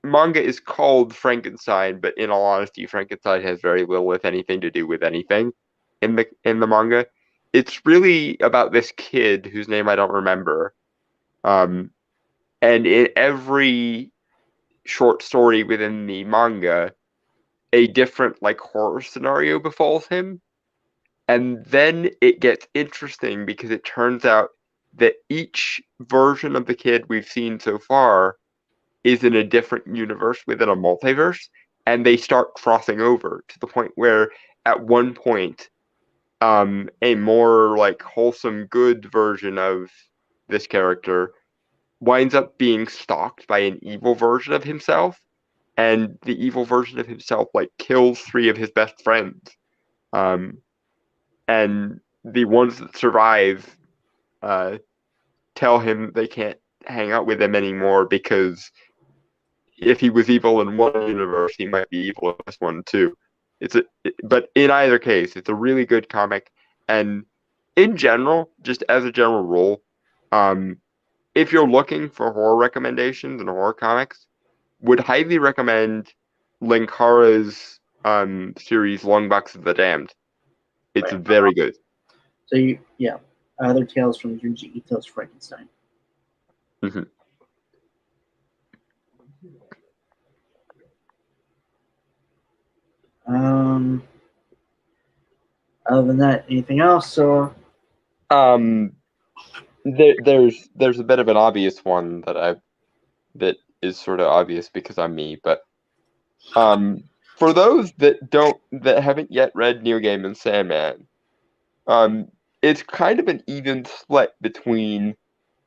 manga is called Frankenstein, but in all honesty, Frankenstein has very little, if anything, to do with anything in the manga. It's really about this kid whose name I don't remember. And in every short story within the manga, a different like horror scenario befalls him. And then it gets interesting because it turns out that each version of the kid we've seen so far is in a different universe within a multiverse, and they start crossing over to the point where at one point a more like wholesome good version of this character winds up being stalked by an evil version of himself, and the evil version of himself like kills 3 of his best friends, and the ones that survive tell him they can't hang out with him anymore because if he was evil in one universe, he might be evil in this one too. But in either case, it's a really good comic, and in general, just as a general rule, if you're looking for horror recommendations and horror comics, would highly recommend Linkara's series Long Box of the Damned. It's very good. So other Tales from Junji Ito's Frankenstein. Mm-hmm. Other than that, anything else? Or there's a bit of an obvious one that is sort of obvious because I'm me, but for those that haven't yet read Neil Gaiman's Sandman, it's kind of an even split between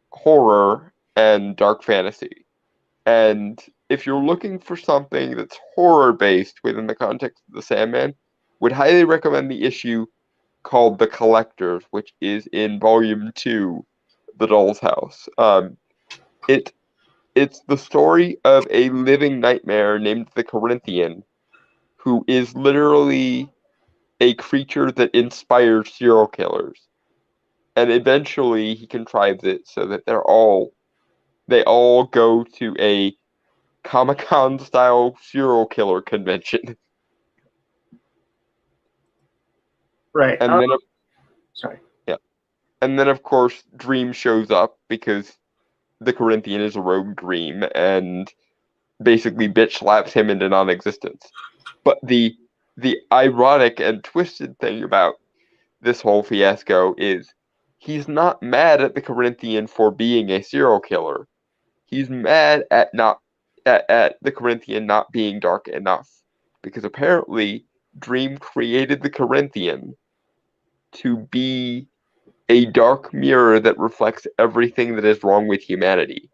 horror and dark fantasy. And if you're looking for something that's horror based within the context of the Sandman, would highly recommend the issue called The Collectors, which is in volume 2, The Doll's House. It's the story of a living nightmare named the Corinthian, who is literally a creature that inspires serial killers. And eventually he contrives it so that they all go to a Comic-Con style serial killer convention. Right. And then sorry. Yeah. And then of course Dream shows up because the Corinthian is a rogue dream and basically bitch slaps him into non-existence. But the ironic and twisted thing about this whole fiasco is he's not mad at the Corinthian for being a serial killer. He's mad at the Corinthian not being dark enough, because apparently Dream created the Corinthian to be a dark mirror that reflects everything that is wrong with humanity.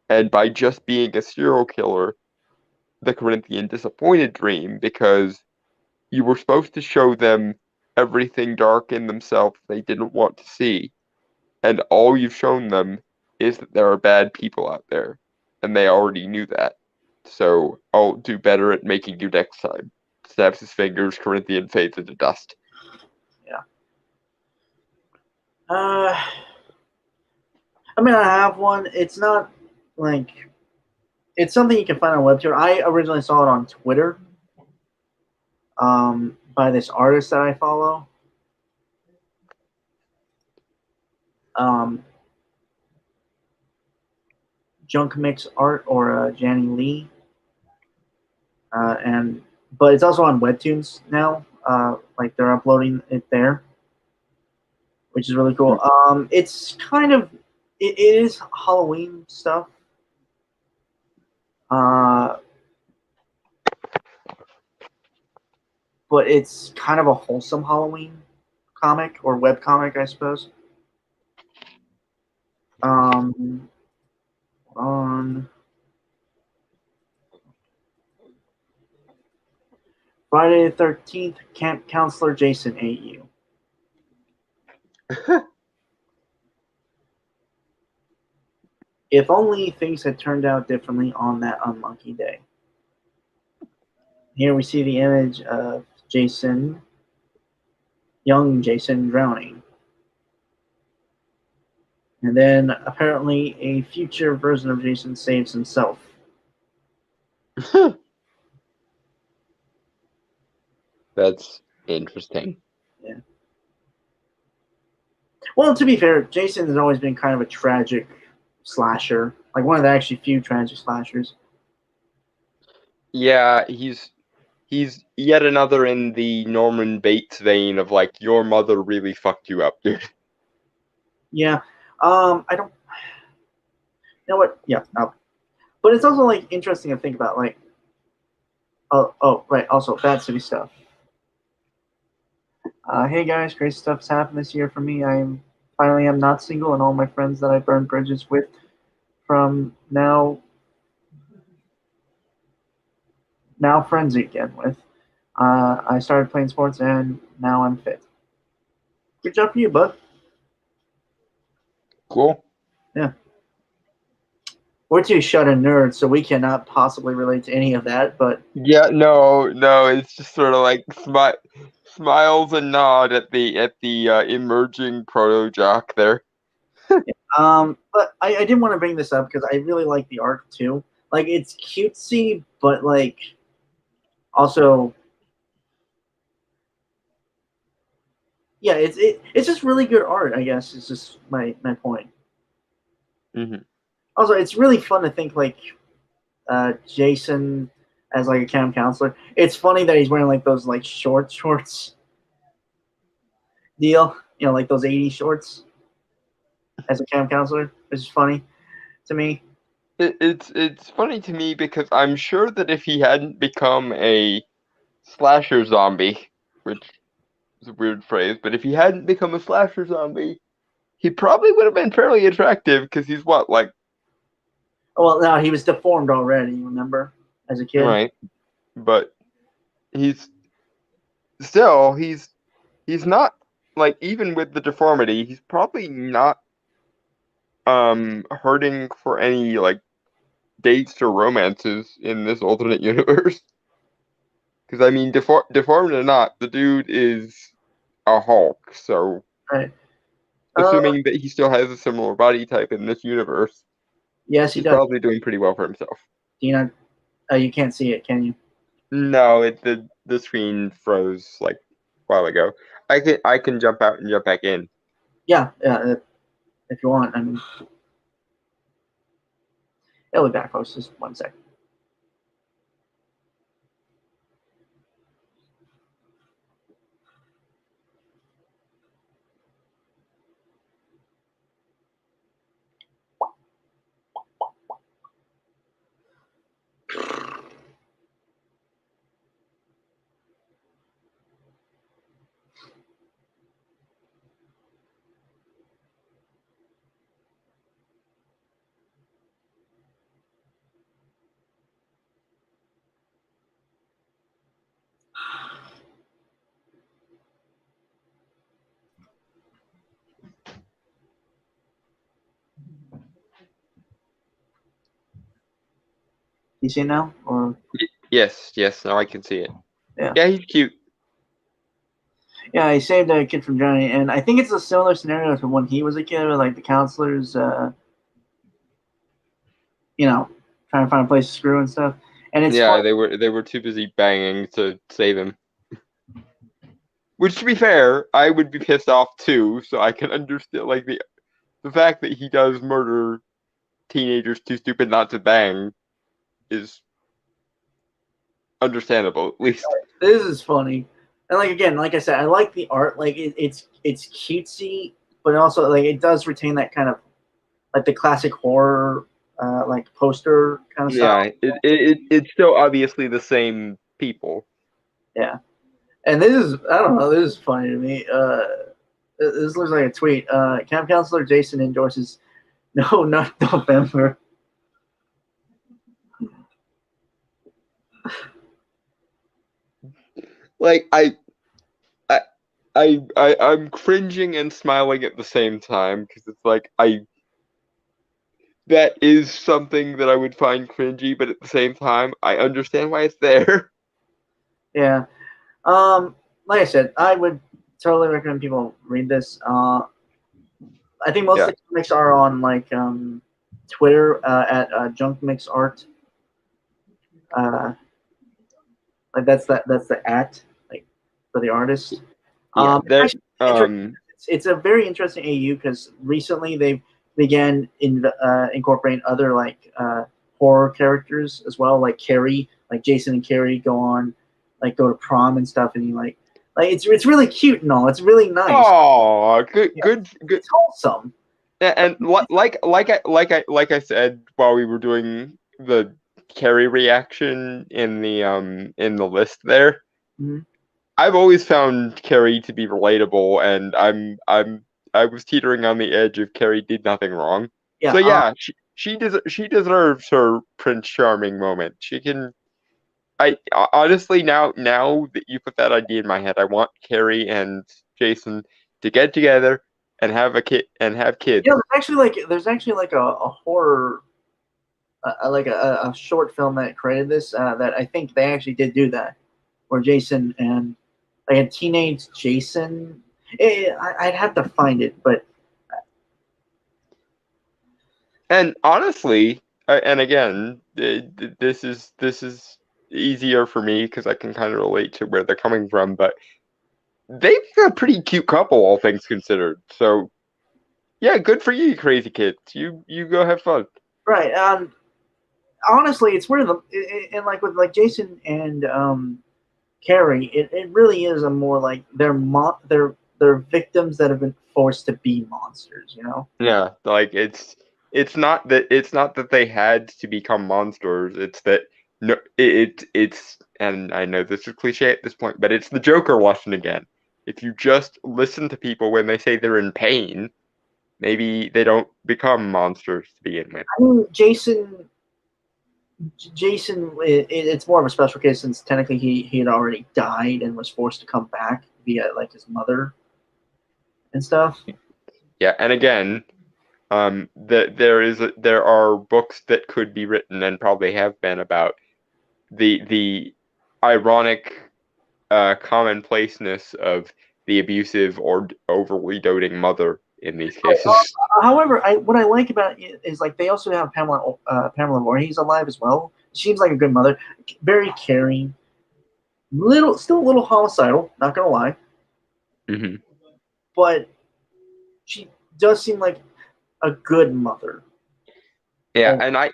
And by just being a serial killer, the Corinthian disappointed Dream because you were supposed to show them everything dark in themselves they didn't want to see. And all you've shown them is that there are bad people out there. And they already knew that. So I'll do better at making you next time. Snaps his fingers, Corinthian fades into dust. Yeah. I mean, I have one. It's not like it's something you can find on Webtoon. I originally saw it on Twitter by this artist that I follow. Junk Mix Art or Janny Lee. But it's also on Webtoons now. Like they're uploading it there, which is really cool. It's kind of it is Halloween stuff. But it's kind of a wholesome Halloween comic or web comic, I suppose. On Friday the 13th, Camp Counselor Jason ate you. If only things had turned out differently on that unlucky day. Here we see the image of Jason, young Jason, drowning. And then apparently a future version of Jason saves himself. That's interesting. Yeah. Well, to be fair, Jason has always been kind of a tragic slasher. Like one of the actually few tragic slashers. Yeah, he's yet another in the Norman Bates vein of like, your mother really fucked you up, dude. Yeah. I don't. You know what? Yeah, no. But it's also like interesting to think about. Like, right. Also, Bad City stuff. Hey guys, great stuff's happened this year for me. I'm not single, and all my friends that I burned bridges with from now friends again with. I started playing sports, and now I'm fit. Good job for you, bud. Cool. Yeah. We're two shut-in nerds, so we cannot possibly relate to any of that. But Yeah, no, it's just sort of like smiles and nod at the emerging proto jock there. but I did want to bring this up because I really like the art too. Like it's cutesy, but like also, yeah, it's just really good art. I guess is just my point. Mm-hmm. Also, it's really fun to think like Jason as like a camp counselor. It's funny that he's wearing like those like shorts deal. You know, like those '80s shorts as a camp counselor. It's funny to me. It's funny to me because I'm sure that if he hadn't become a slasher zombie, which is a weird phrase, but if he hadn't become a slasher zombie, he probably would have been fairly attractive because he's what, like, Well, no, he was deformed already. Remember, as a kid. right? But he's still he's not like, even with the deformity, he's probably not hurting for any like dates or romances in this alternate universe. Because I mean, deformed or not, the dude is a Hulk. So Right. assuming that he still has a similar body type in this universe, Yes, he he's does. probably doing pretty well for himself. Do you not? You can't see it, can you? No, the screen froze like a while ago. I can jump out and jump back in. Yeah, if you want. I mean, it'll be back, folks. Just 1 second. You see it now? Or Yes, now I can see it. yeah, Yeah, he's cute. yeah. He saved a kid from drowning, and I think it's a similar scenario to when he was a kid, where like the counselors, trying to find a place to screw and stuff. And it's Yeah, fun. they were too busy banging to save him. Which, to be fair, I would be pissed off too. So I can understand, like, the fact that he does murder teenagers too stupid not to bang is understandable, at least. This is funny, and like again, like I said, I like the art. Like it's cutesy, but also like it does retain that kind of like the classic horror, like poster kind of style. Yeah, it's still obviously the same people. Yeah, and this is I don't know. This is funny to me. This looks like a tweet. Camp counselor Jason endorses no, not November. Like I'm cringing and smiling at the same time because it's like that is something that I would find cringy, but at the same time I understand why it's there. Yeah. Like I said, I would totally recommend people read this. I think most of the comics are on like Twitter at Junk Mix Art. Like that's the at like for the artist. Yeah, that It's a very interesting AU because recently they began incorporating other like horror characters as well, like Carrie, like Jason and Carrie go to prom and stuff, and you like it's really cute and all. It's really nice. oh, good. It's wholesome. And like I said while we were doing the Carrie reaction in the list there, Mhm. I've always found Carrie to be relatable, and I was teetering on the edge of Carrie did nothing wrong. Yeah. So yeah, she deserves her Prince Charming moment. She can. I honestly now that you put that idea in my head, I want Carrie and Jason to get together and have a kid and have kids. Yeah, there's actually like a horror, like a short film that created this. That I think they actually did do that, where Jason and like a teenage Jason. I'd have to find it, but And honestly, and again, this is easier for me because I can kind of relate to where they're coming from. But they've a pretty cute couple, all things considered. So yeah, good for you, crazy kids. You go have fun. right. Honestly, it's weird. And like with like Jason and Carrie, it really is a more like they're victims that have been forced to be monsters. You know. Yeah, like it's not that they had to become monsters. It's that no, it's and I know this is cliche at this point, but it's the Joker lesson again. If you just listen to people when they say they're in pain, maybe they don't become monsters to begin with. I mean, Jason, it's more of a special case since technically he had already died and was forced to come back via like his mother and stuff. Yeah, and again, there are books that could be written and probably have been about the ironic commonplaceness of the abusive or overly doting mother in these cases. However, what I like about it is like they also have Pamela Voorhees alive as well. She seems like a good mother, very caring, still a little homicidal. Not gonna lie, Hmm. but she does seem like a good mother. Yeah, Oh,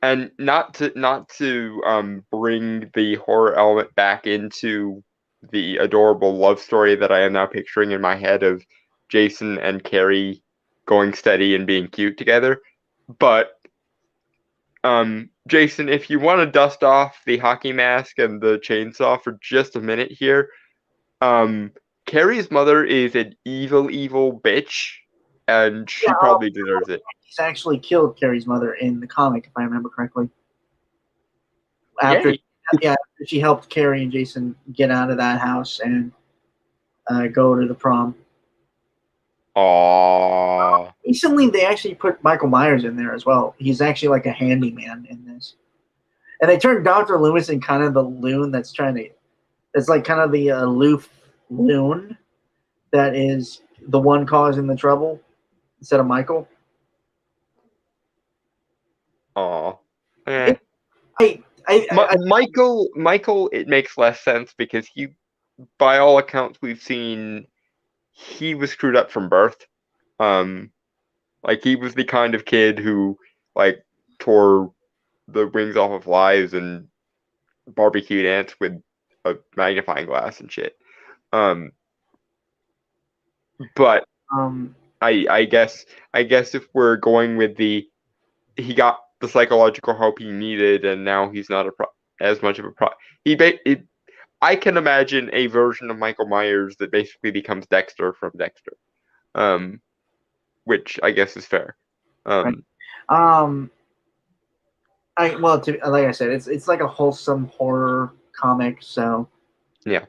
and not to bring the horror element back into the adorable love story that I am now picturing in my head of Jason and Carrie going steady and being cute together. But Jason, if you want to dust off the hockey mask and the chainsaw for just a minute here, um, Carrie's mother is an evil bitch, and yeah, she probably deserves it. he's actually killed Carrie's mother in the comic, if I remember correctly. After, Yay! yeah, after she helped Carrie and Jason get out of that house and go to the prom. Aww. Recently, they actually put Michael Myers in there as well. He's actually like a handyman in this, and they turned Doctor Loomis in kind of the loon that's trying to. It's like kind of the aloof loon that is the one causing the trouble instead of Michael. Aw. Eh. It, I Michael, it makes less sense because by all accounts we've seen, he was screwed up from birth. Um, like he was the kind of kid who like tore the wings off of flies and barbecued ants with a magnifying glass and shit. Um, but um I guess if we're going with he got the psychological help he needed and now he's not as much of a it, I can imagine a version of Michael Myers that basically becomes Dexter from Dexter, um, which I guess is fair. right. Um, Um, like I said, it's like a wholesome horror comic. So yeah,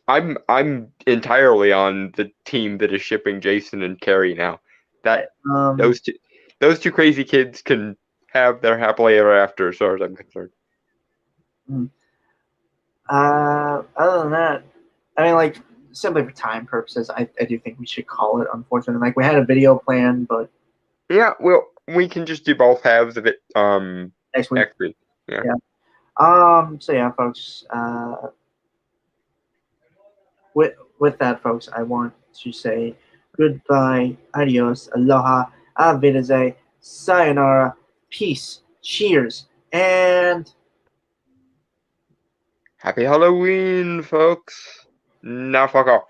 I'm entirely on the team that is shipping Jason and Carrie now. That um, those two those two crazy kids can have their happily ever after, as far as I'm concerned. mm. Other than that, I mean, like simply for time purposes, I do think we should call it. Unfortunately, like we had a video plan, but Yeah, well, we can just do both halves of it. next week, Next week. Yeah. yeah. So yeah, folks. With that, folks, I want to say goodbye, adios, aloha, auf Wiedersehen, sayonara, peace, cheers, and Happy Halloween, folks. Now fuck off.